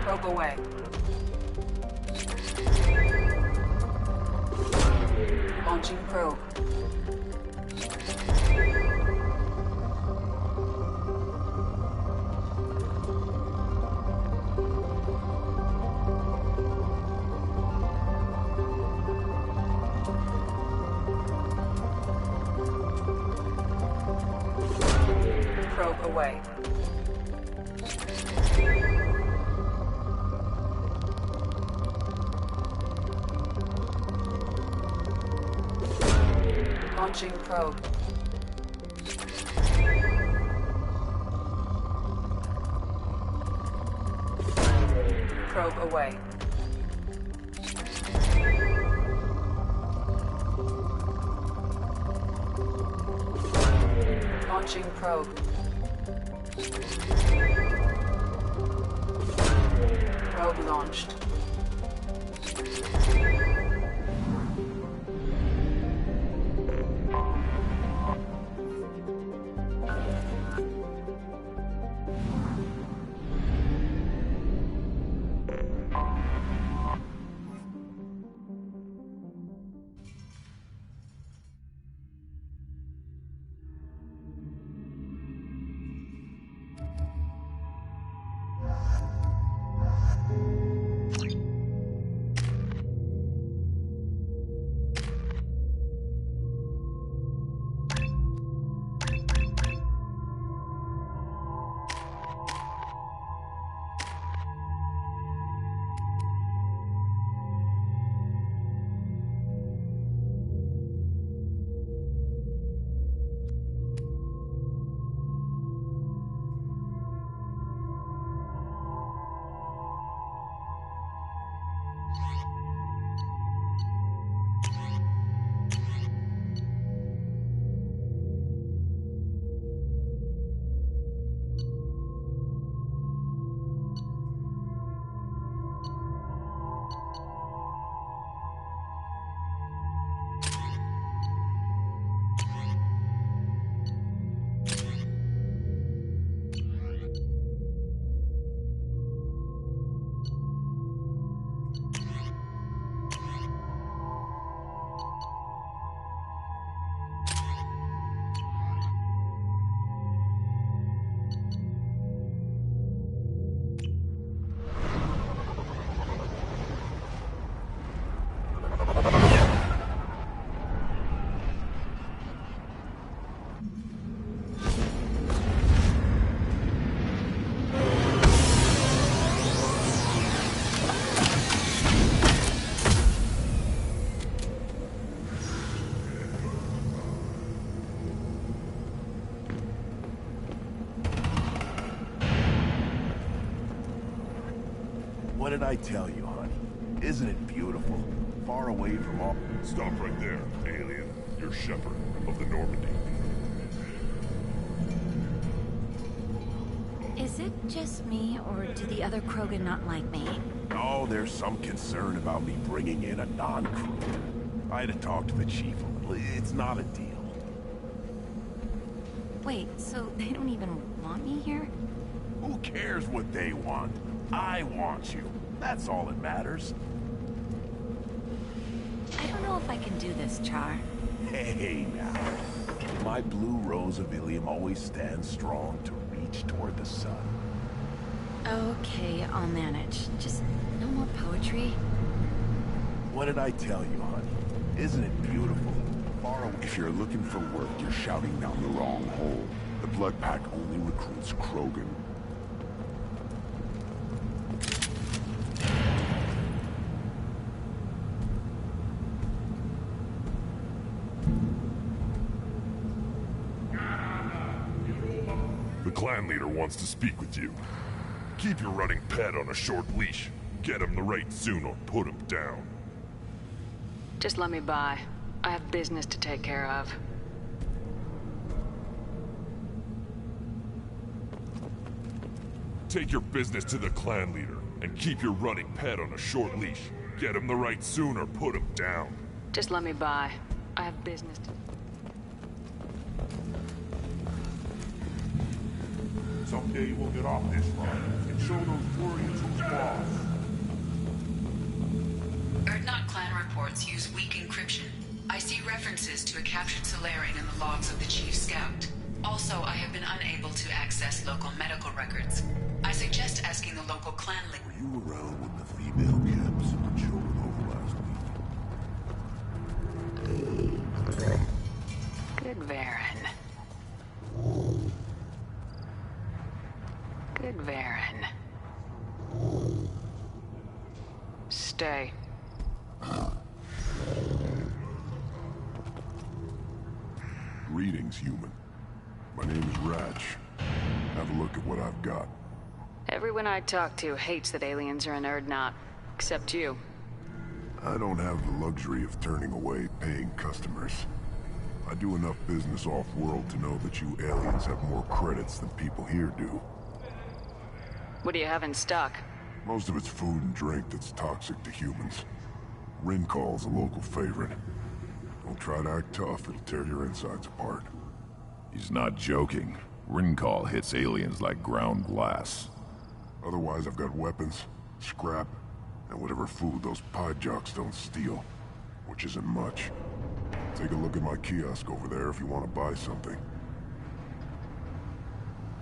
Probe away. Launching probe. Probe away. Launching probe. Probe away. Launching probe. Probe launched. What did I tell you, honey? Isn't it beautiful? Far away from all... Stop right there, alien. You're Shepard of the Normandy. Is it just me, or do the other Krogan not like me? Oh, there's some concern about me bringing in a non-crew. I had to talk to the chief a little. It's not a deal. Wait, so they don't even want me here? Who cares what they want? I want you. That's all that matters. I don't know if I can do this, Char. Hey, now. My blue rose of Ilium always stands strong to reach toward the sun. Okay, I'll manage. Just no more poetry. What did I tell you, honey? Isn't it beautiful? Far away. If you're looking for work, you're shouting down the wrong hole. The Blood Pack only recruits Krogan. The clan leader wants to speak with you. Keep your running pet on a short leash. Get him the right soon or put him down. Just let me by. I have business to take care of. Take your business to the clan leader, and keep your running pet on a short leash. Get him the right soon or put him down. Just let me by. I have business to... Someday we'll get off this run and show those Turians who's boss. Erdnot clan reports use weak encryption. I see references to a captured Solarian in the logs of the Chief Scout. Also, I have been unable to access local medical records. I suggest asking the local clan leader. Were you around when the female camp sent the children over last week? Good Varen. Good Varen. Stay. Greetings, human. My name is Ratch. Have a look at what I've got. Everyone I talk to hates that aliens are an Erdnot. Except you. I don't have the luxury of turning away paying customers. I do enough business off-world to know that you aliens have more credits than people here do. What do you have in stock? Most of it's food and drink that's toxic to humans. Rincall's a local favorite. Don't try to act tough, it'll tear your insides apart. He's not joking. Rincall hits aliens like ground glass. Otherwise, I've got weapons, scrap, and whatever food those pie jocks don't steal. Which isn't much. Take a look at my kiosk over there if you want to buy something.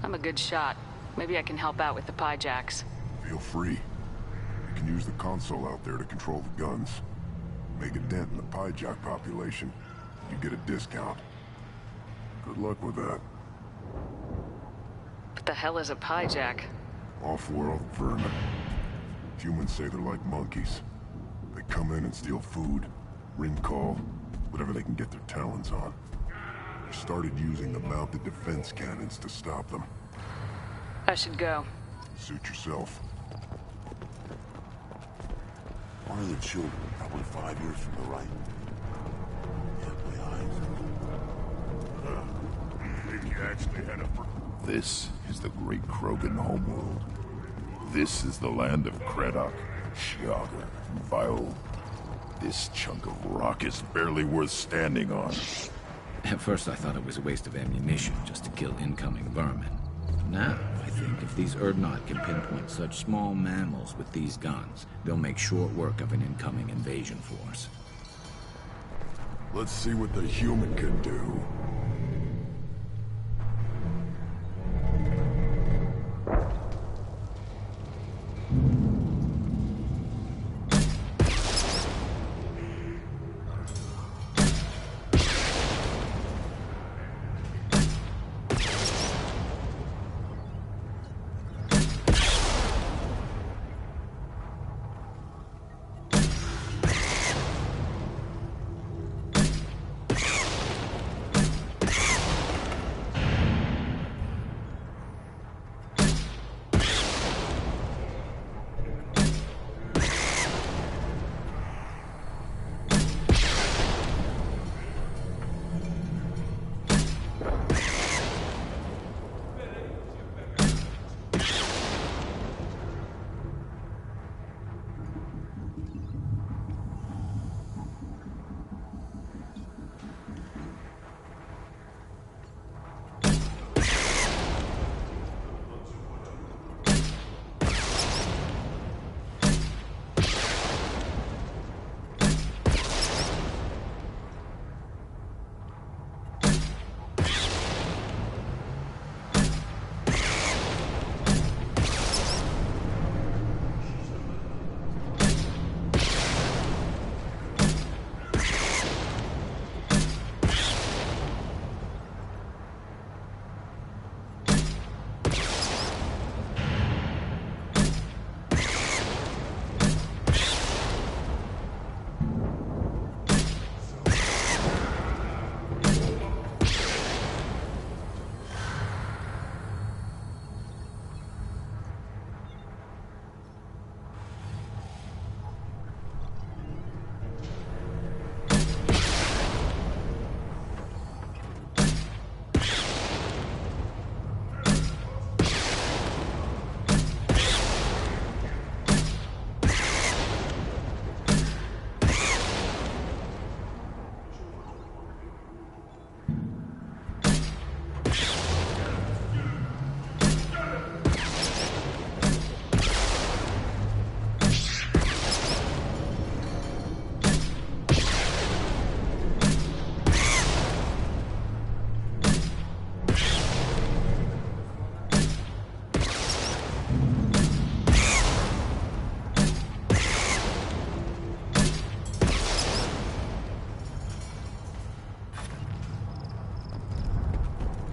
I'm a good shot. Maybe I can help out with the pie jacks. Feel free. You can use the console out there to control the guns. Make a dent in the pie jock population. You get a discount. Good luck with that. What the hell is a pie jack? Off-world vermin. Humans say they're like monkeys. They come in and steal food, Rincall, whatever they can get their talons on. They started using the mounted defense cannons to stop them. I should go. Suit yourself. One of the children, probably 5 years from the right. Think you actually had a... This is the great Krogan homeworld. This is the land of Kredok, Shiaga, and Vile. This chunk of rock is barely worth standing on. At first I thought it was a waste of ammunition just to kill incoming vermin. Now, I think if these Erdnot can pinpoint such small mammals with these guns, they'll make short work of an incoming invasion force. Let's see what the human can do.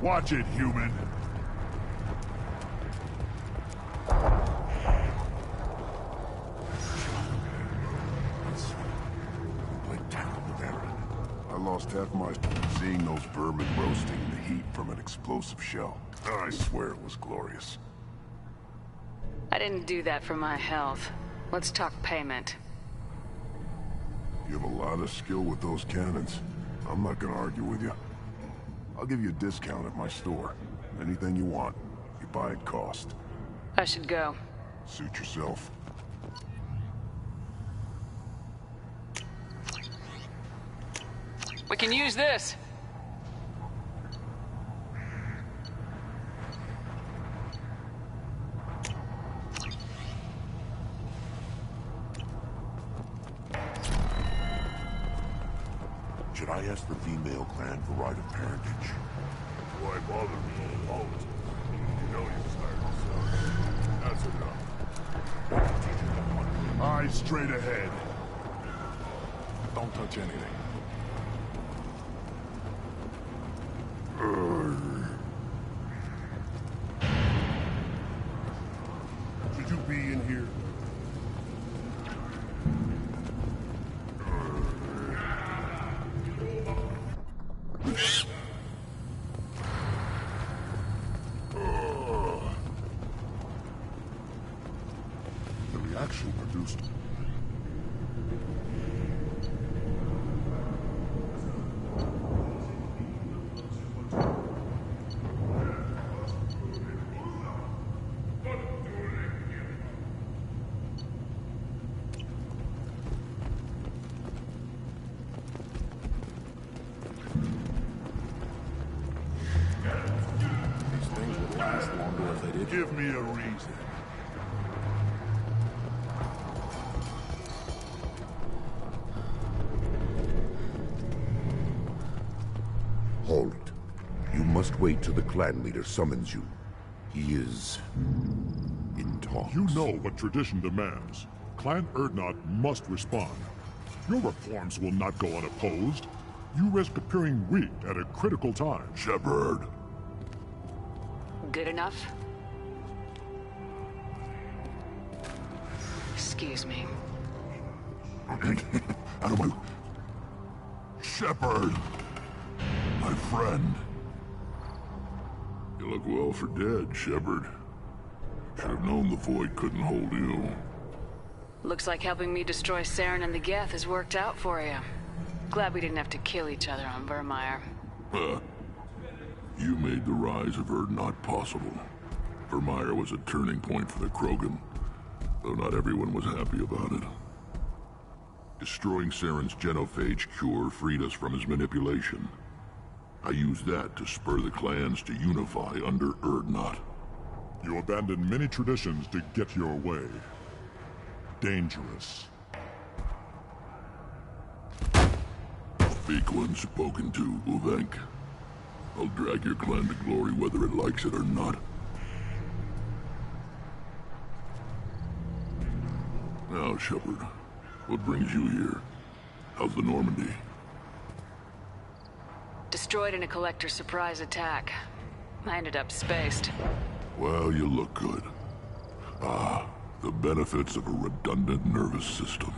Watch it, human. I lost half my... Seeing those vermin roasting in the heat from an explosive shell. I swear it was glorious. I didn't do that for my health. Let's talk payment. You have a lot of skill with those cannons. I'm not gonna argue with you. I'll give you a discount at my store. Anything you want, you buy at cost. I should go. Suit yourself. We can use this. Should I ask the female clan for right of parentage? Why bother me all the time? You know you're tired of sucking. That's enough. Eyes straight ahead. Don't touch anything. Should you be in here? The reaction produced. Give me a reason. Hold it. You must wait till the clan leader summons you. He is... in talks. You know what tradition demands. Clan Urdnot must respond. Your reforms will not go unopposed. You risk appearing weak at a critical time. Shepard. Good enough? Excuse me. Out of my... Shepard! My friend. You look well for dead, Shepard. Should have known the Void couldn't hold you. Looks like helping me destroy Saren and the Geth has worked out for you. Glad we didn't have to kill each other on Vermeer. You made the rise of Urdnot possible. Vermeer was a turning point for the Krogan, though not everyone was happy about it. Destroying Saren's genophage cure freed us from his manipulation. I used that to spur the clans to unify under Urdnot. You abandoned many traditions to get your way. Dangerous. Speak when spoken to, Uvenk. I'll drag your clan to glory whether it likes it or not. Now, Shepard, what brings you here? How's the Normandy? Destroyed in a Collector surprise attack. I ended up spaced. Well, you look good. Ah, the benefits of a redundant nervous system.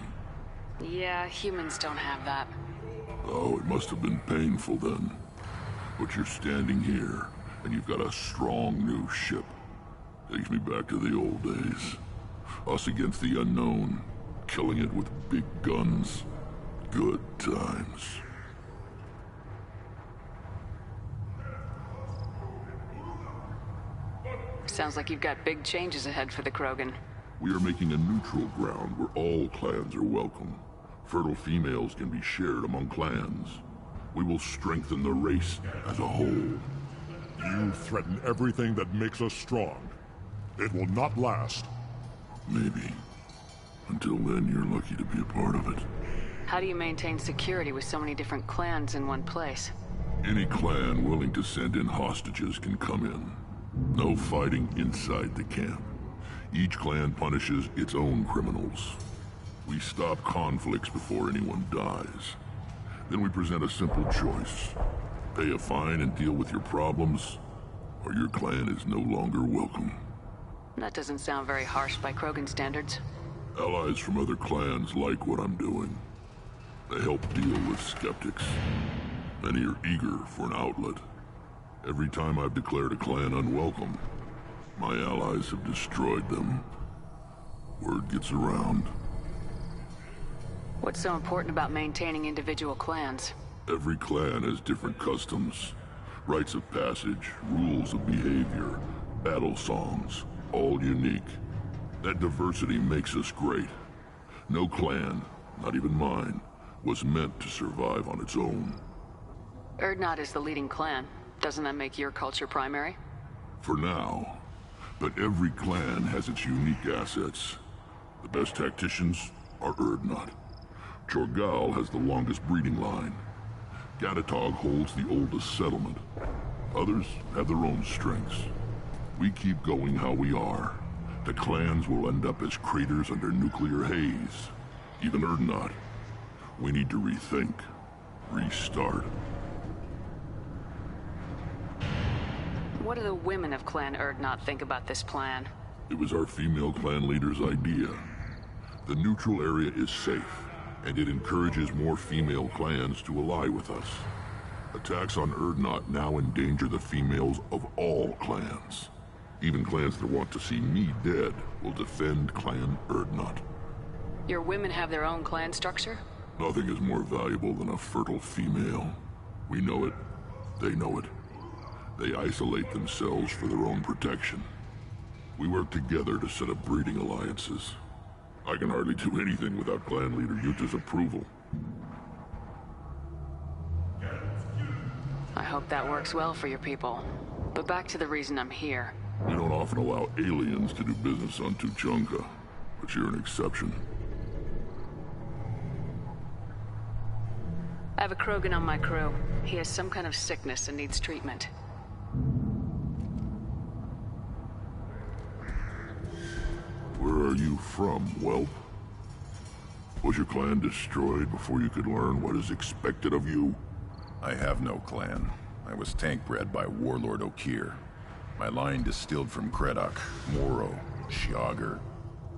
Yeah, humans don't have that. Oh, it must have been painful then. But you're standing here, and you've got a strong new ship. Takes me back to the old days. Us against the unknown, killing it with big guns. Good times. Sounds like you've got big changes ahead for the Krogan. We are making a neutral ground where all clans are welcome. Fertile females can be shared among clans. We will strengthen the race as a whole. You threaten everything that makes us strong. It will not last. Maybe. Until then, you're lucky to be a part of it. How do you maintain security with so many different clans in one place? Any clan willing to send in hostages can come in. No fighting inside the camp. Each clan punishes its own criminals. We stop conflicts before anyone dies. Then we present a simple choice. Pay a fine and deal with your problems, or your clan is no longer welcome. That doesn't sound very harsh by Krogan standards. Allies from other clans like what I'm doing. They help deal with skeptics. Many are eager for an outlet. Every time I've declared a clan unwelcome, my allies have destroyed them. Word gets around. What's so important about maintaining individual clans? Every clan has different customs, rites of passage, rules of behavior, battle songs, all unique. That diversity makes us great. No clan, not even mine, was meant to survive on its own. Urdnot is the leading clan. Doesn't that make your culture primary? For now. But every clan has its unique assets. The best tacticians are Urdnot. Jorgal has the longest breeding line. Gatatog holds the oldest settlement. Others have their own strengths. We keep going how we are. The clans will end up as craters under nuclear haze. Even Urdnot. We need to rethink. Restart. What do the women of Clan Urdnot think about this plan? It was our female clan leader's idea. The neutral area is safe, and it encourages more female clans to ally with us. Attacks on Urdnot now endanger the females of all clans. Even clans that want to see me dead will defend Clan Urdnot. Your women have their own clan structure? Nothing is more valuable than a fertile female. We know it. They know it. They isolate themselves for their own protection. We work together to set up breeding alliances. I can hardly do anything without clan leader Yuta's approval. I hope that works well for your people. But back to the reason I'm here. We don't often allow aliens to do business on Tuchanka, but you're an exception. I have a Krogan on my crew. He has some kind of sickness and needs treatment. Where are you from, whelp? Was your clan destroyed before you could learn what is expected of you? I have no clan. I was tank bred by Warlord Okir. My line distilled from Kredok, Moro, Shiagar.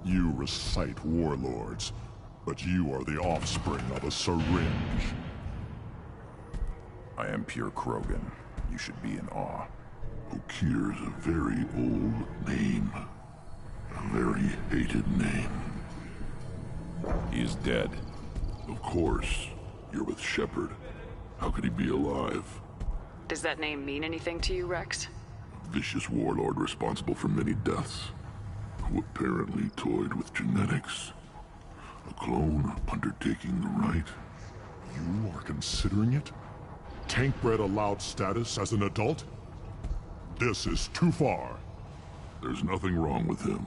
You recite warlords, but you are the offspring of a syringe. I am pure Krogan. You should be in awe. Okir's a very old name. A very hated name. He is dead. Of course. You're with Shepard. How could he be alive? Does that name mean anything to you, Rex? A vicious warlord responsible for many deaths, who apparently toyed with genetics. A clone undertaking the rite. You are considering it? Tank-bred allowed status as an adult? This is too far. There's nothing wrong with him.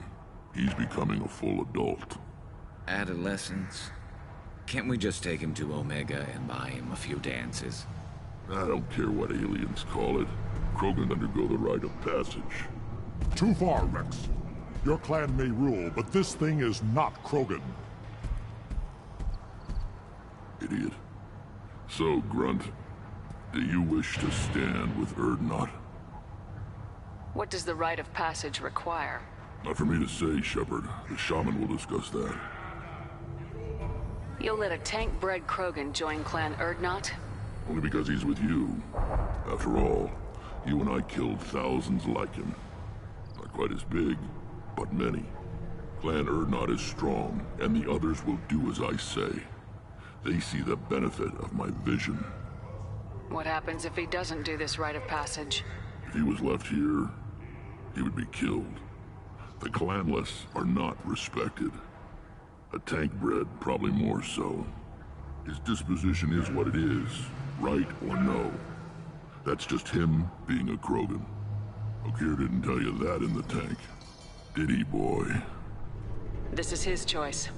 He's becoming a full adult. Adolescence? Can't we just take him to Omega and buy him a few dances? I don't care what aliens call it. Krogan undergo the rite of passage. Too far, Rex. Your clan may rule, but this thing is not Krogan. Idiot. So, Grunt, do you wish to stand with Urdnot? What does the rite of passage require? Not for me to say, Shepard. The shaman will discuss that. You'll let a tank-bred Krogan join Clan Urdnot? Only because he's with you. After all, you and I killed thousands like him. Not quite as big, but many. Clan Urdnot is strong, and the others will do as I say. They see the benefit of my vision. What happens if he doesn't do this rite of passage? If he was left here, he would be killed. The clanless are not respected. A tank-bred, probably more so. His disposition is what it is, right or no. That's just him being a Krogan. Okir didn't tell you that in the tank. Did he, boy? This is his choice.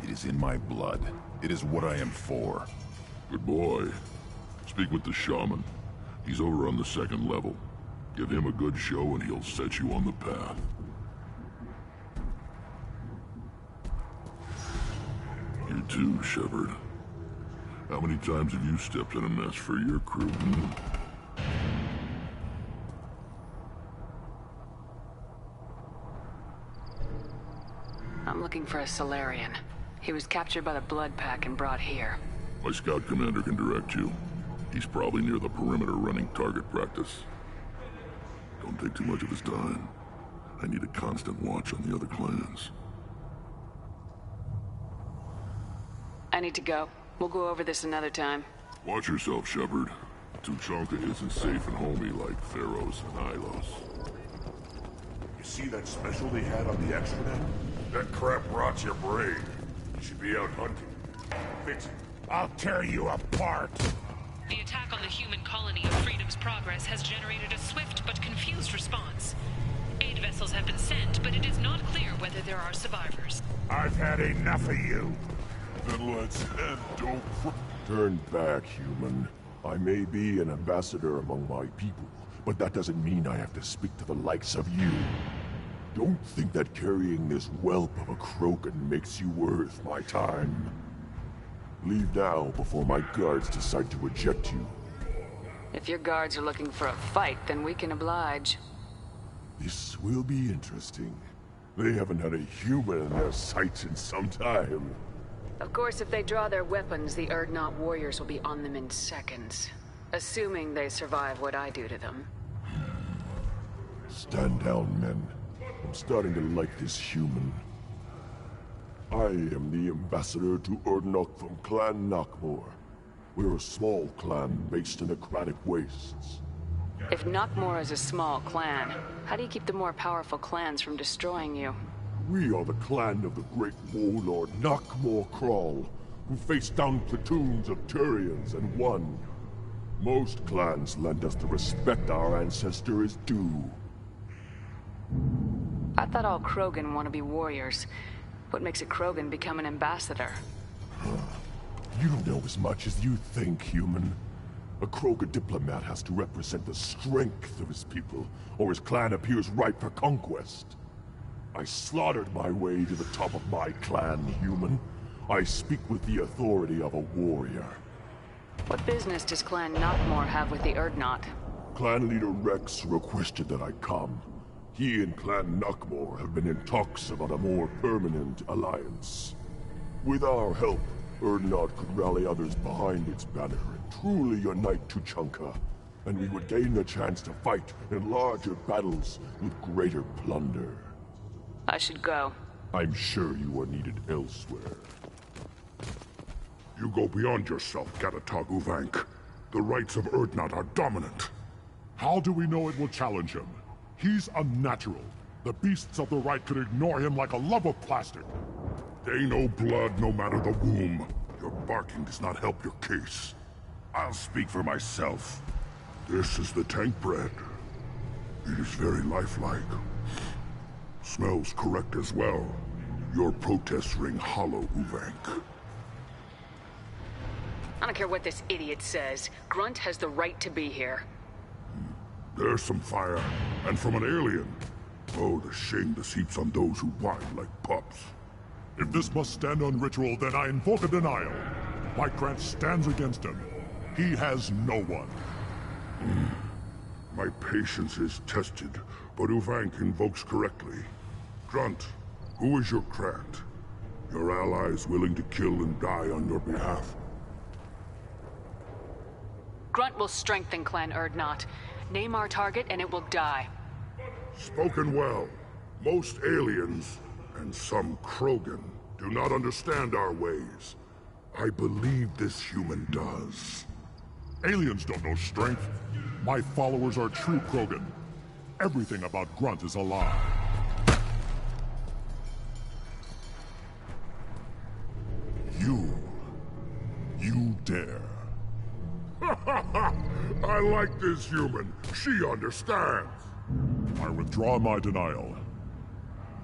It is in my blood. It is what I am for. Good boy. Speak with the shaman. He's over on the second level. Give him a good show and he'll set you on the path. ME2, Shepard. How many times have you stepped in a mess for your crew? I'm looking for a Solarian. He was captured by the Blood Pack and brought here. My scout commander can direct you. He's probably near the perimeter running target practice. Don't take too much of his time. I need a constant watch on the other clans. I need to go. We'll go over this another time. Watch yourself, Shepard. Tuchanka isn't safe and homey like Pharaohs and Ilos. You see that special they had on the extranet? That crap rots your brain. You should be out hunting. Fix it. I'll tear you apart. The attack on the human colony of Freedom's Progress has generated a swift but confused response. Aid vessels have been sent, but it is not clear whether there are survivors. I've had enough of you. Then let's end. Don't turn back, human. I may be an ambassador among my people, but that doesn't mean I have to speak to the likes of you. Don't think that carrying this whelp of a Krogan makes you worth my time. Leave now before my guards decide to eject you. If your guards are looking for a fight, then we can oblige. This will be interesting. They haven't had a human in their sights in some time. Of course, if they draw their weapons, the Urdnot warriors will be on them in seconds. Assuming they survive what I do to them. Stand down, men. I'm starting to like this human. I am the ambassador to Urdnot from Clan Nakmor. We're a small clan based in aquatic wastes. If Nakmor is a small clan, how do you keep the more powerful clans from destroying you? We are the clan of the great warlord Nakmor Crawl, who faced down platoons of Turians and won. Most clans lend us the respect our ancestor is due. I thought all Krogan want to be warriors. What makes a Krogan become an ambassador? You don't know as much as you think, human. A Krogan diplomat has to represent the strength of his people, or his clan appears ripe for conquest. I slaughtered my way to the top of my clan, human. I speak with the authority of a warrior. What business does Clan Nakmor have with the Urdnot? Clan leader Rex requested that I come. He and Clan Nakmor have been in talks about a more permanent alliance. With our help, Urdnot could rally others behind its banner and truly unite Tuchanka, and we would gain the chance to fight in larger battles with greater plunder. I should go. I'm sure you are needed elsewhere. You go beyond yourself, Gatatog Uvank. The rights of Urdnot are dominant. How do we know it will challenge him? He's unnatural. The beasts of the right could ignore him like a lump of plastic. They know blood no matter the womb. Your barking does not help your case. I'll speak for myself. This is the tank bread. It is very lifelike. Smells correct as well. Your protests ring hollow, Uvank. I don't care what this idiot says. Grunt has the right to be here. There's some fire, and from an alien. Oh, the shame this heaps on those who whine like pups. If this must stand on ritual, then I invoke a denial. My Grant stands against him. He has no one. My patience is tested, but Uvank invokes correctly. Grunt, who is your Grant? Your allies willing to kill and die on your behalf? Grunt will strengthen Clan Urdnot. Name our target and it will die. Spoken well. Most aliens, and some Krogan, do not understand our ways. I believe this human does. Aliens don't know strength. My followers are true Krogan. Everything about Grunt is a lie. You dare. I like this human. She understands. I withdraw my denial.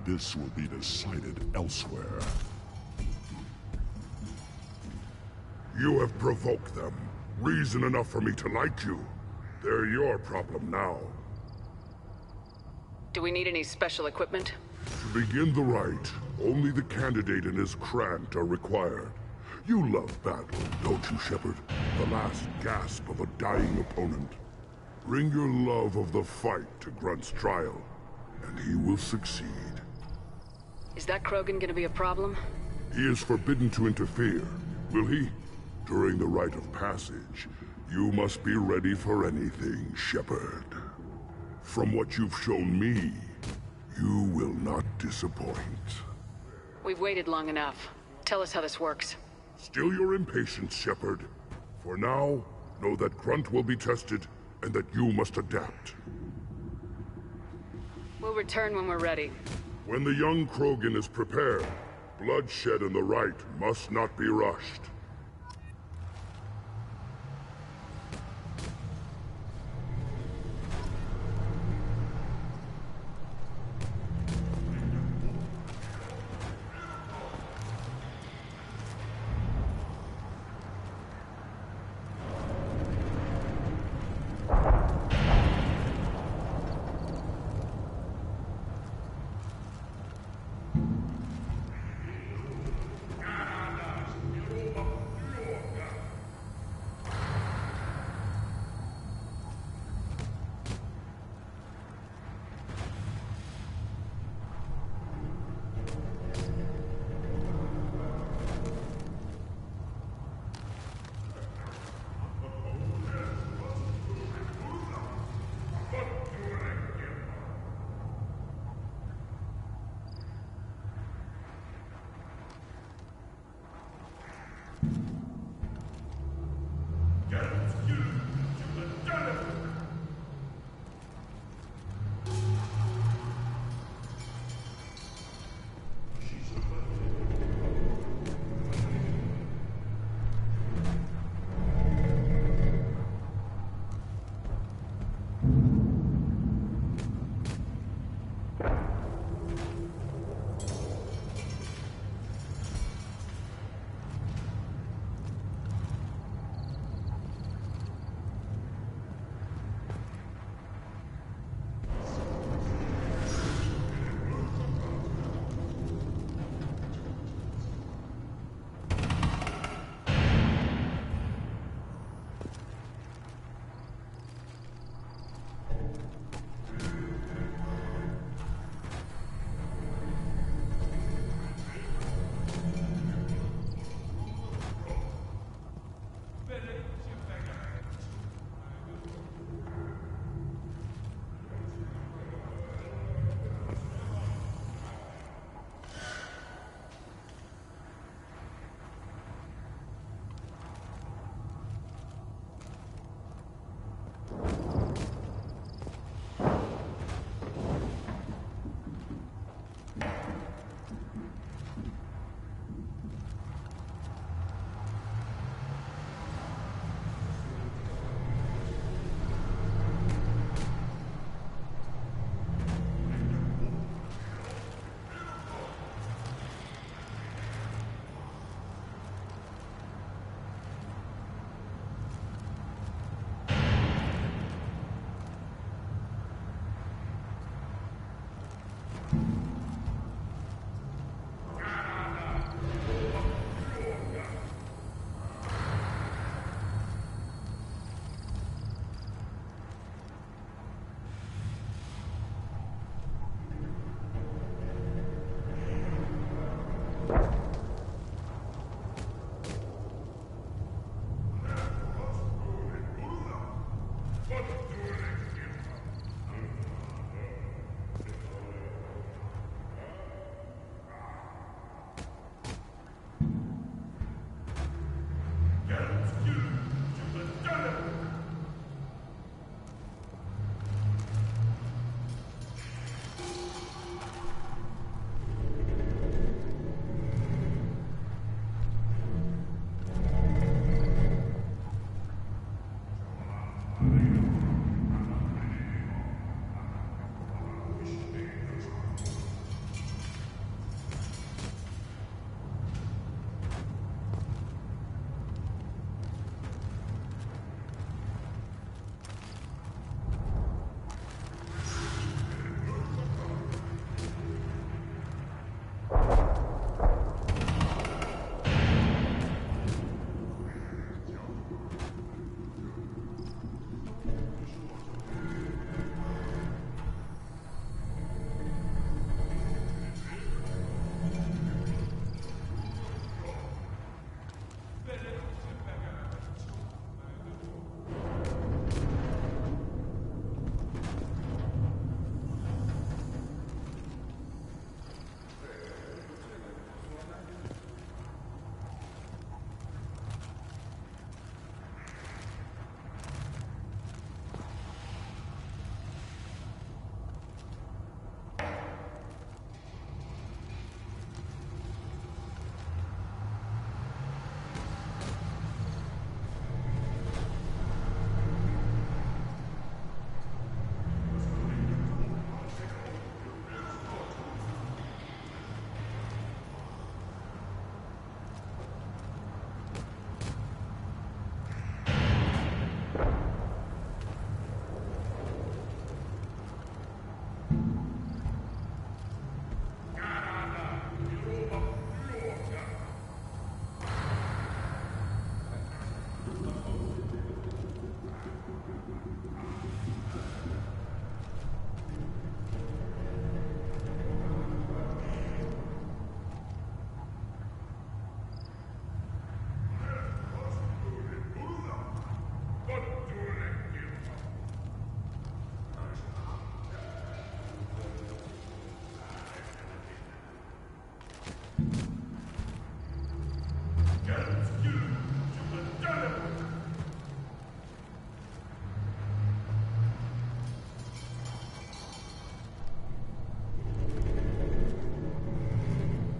This will be decided elsewhere. You have provoked them. Reason enough for me to like you. They're your problem now. Do we need any special equipment? To begin the rite, only the candidate and his Krant are required. You love battle, don't you, Shepard? The last gasp of a dying opponent. Bring your love of the fight to Grunt's trial, and he will succeed. Is that Krogan gonna be a problem? He is forbidden to interfere, will he? During the rite of passage, you must be ready for anything, Shepard. From what you've shown me, you will not disappoint. We've waited long enough. Tell us how this works. Still your impatience, Shepard. For now, know that Grunt will be tested, and that you must adapt. We'll return when we're ready. When the young Krogan is prepared, bloodshed in the rite must not be rushed.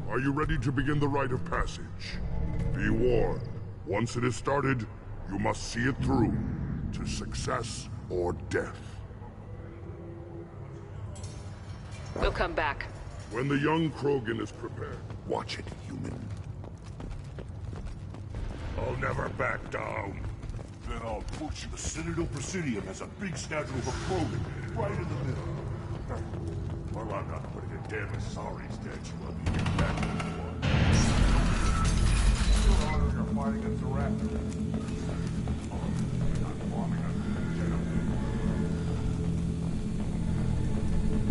Are you ready to begin the rite of passage? Be warned, once it is started, you must see it through, to success or death. We'll come back. When the young Krogan is prepared, watch it, human. I'll never back down. Then I'll put the Citadel Presidium as a big statue of a Krogan, right in the middle. Well, I'm not putting a damn sorry statue up here. That's one. You're honoring your fight against the Raptors. Not bombing us.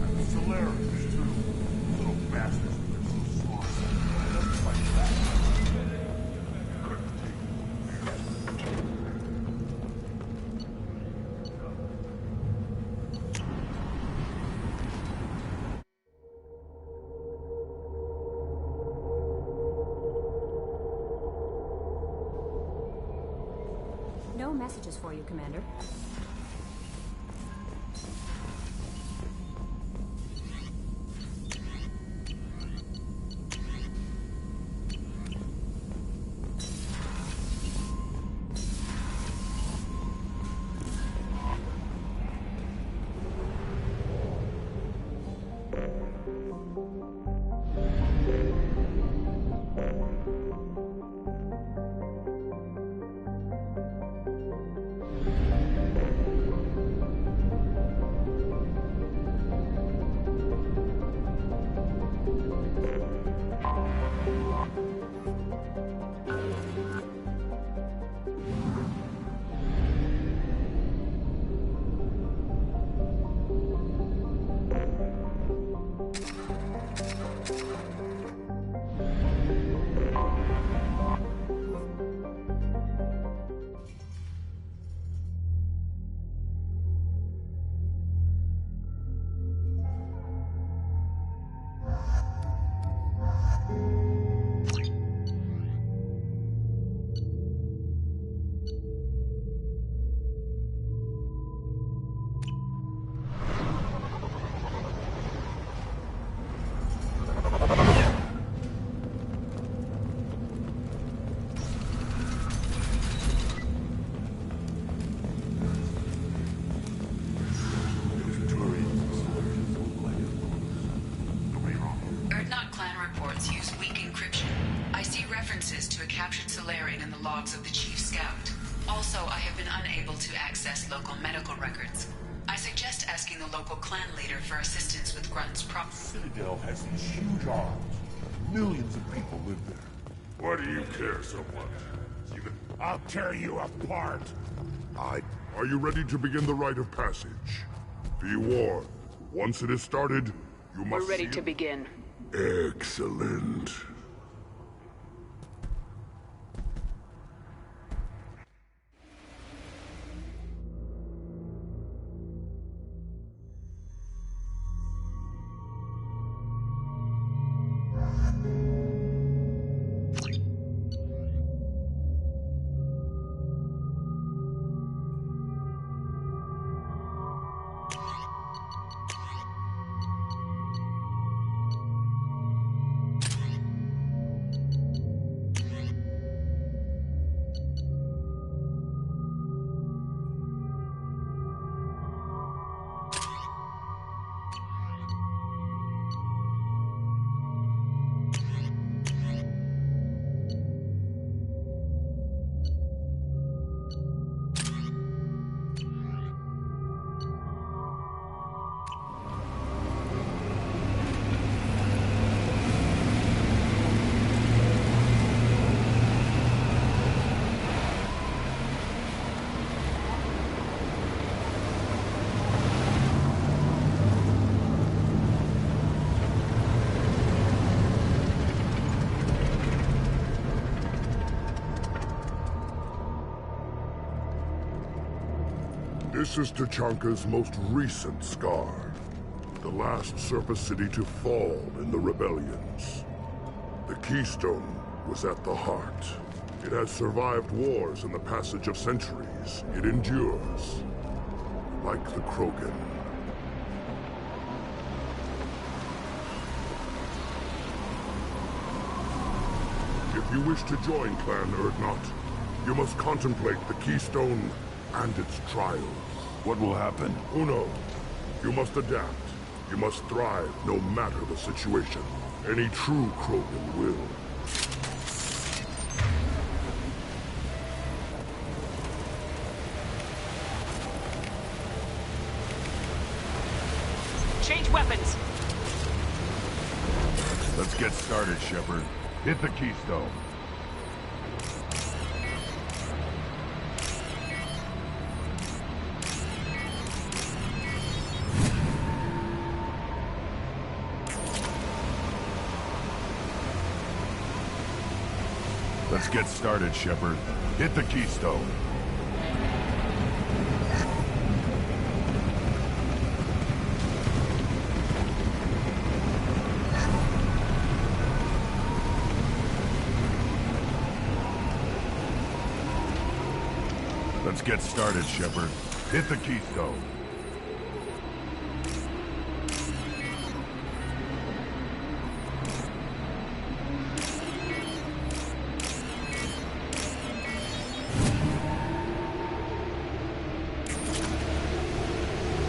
And the Solarians, too. Little bastards, they're so smart. Let's fight back. No messages for you, Commander. To a captured Solarian in the logs of the Chief Scout. Also, I have been unable to access local medical records. I suggest asking the local clan leader for assistance with Grunt's prop. Citadel has these huge arms. Millions of people live there. Why do you care so much? I'll tear you apart. Are you ready to begin the rite of passage? Be warned, once it is started, you must. We're ready to begin. Excellent. This is Tachanka's most recent scar. The last surface city to fall in the rebellions. The Keystone was at the heart. It has survived wars and the passage of centuries. It endures. Like the Krogan. If you wish to join Clan Urdnot, you must contemplate the Keystone and its trials. What will happen? Who knows? You must adapt. You must thrive no matter the situation. Any true Krogan will. Change weapons! Let's get started, Shepard. Hit the Keystone. Let's get started, Shepard. Hit the Keystone. Let's get started, Shepard. Hit the Keystone.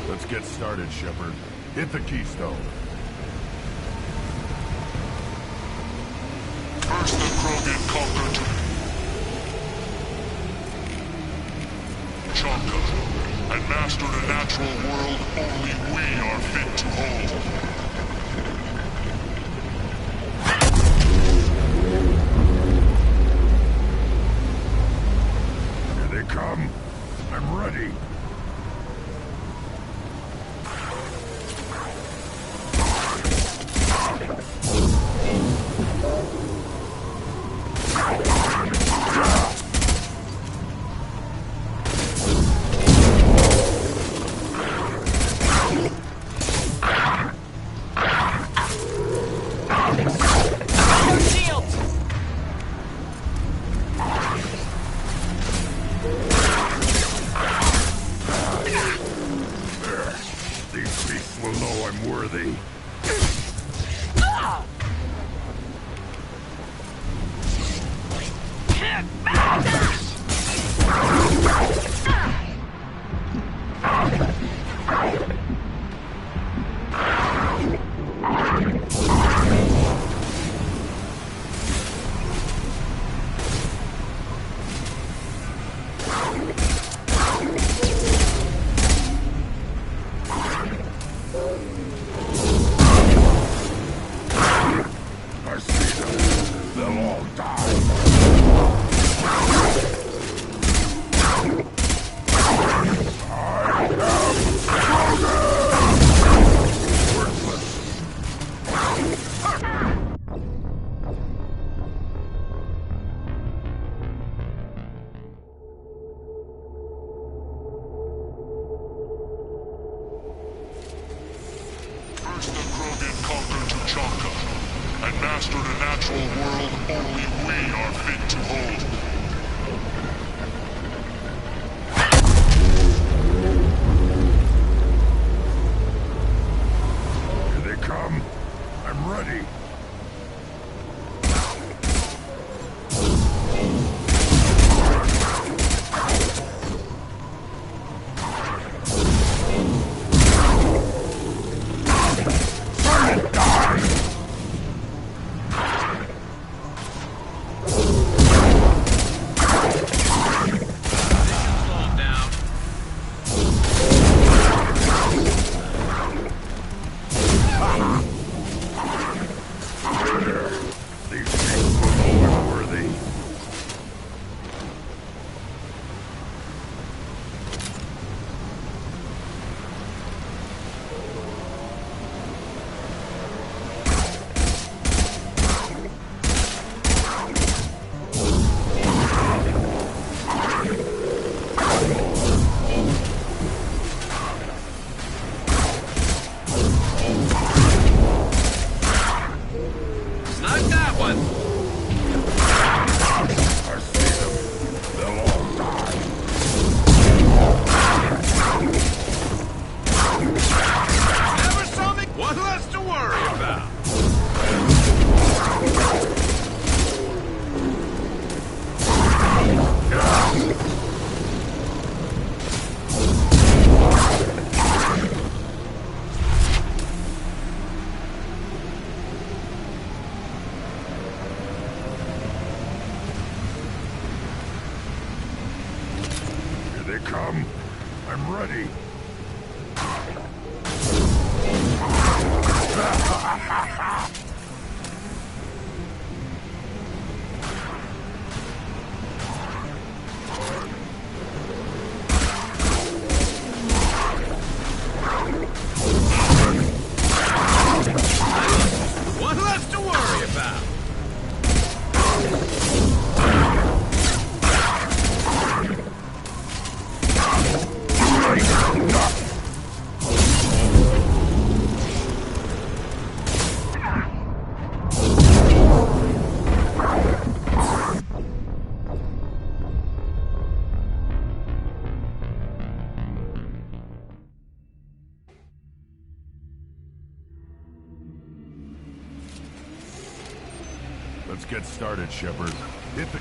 Let's get started, Shepard. Hit the Keystone. First the Krogan conquered Chonka, and mastered a natural world only we are fit to hold. Here they come. I'm ready. These beasts will know I'm worthy. I see them. They'll all die. First the Krogan conquered Tuchanka, and mastered a natural world only we are fit to hold. Here they come. I'm ready. I'm ready. One less to worry about. Let's get started, Shepard. Hit the...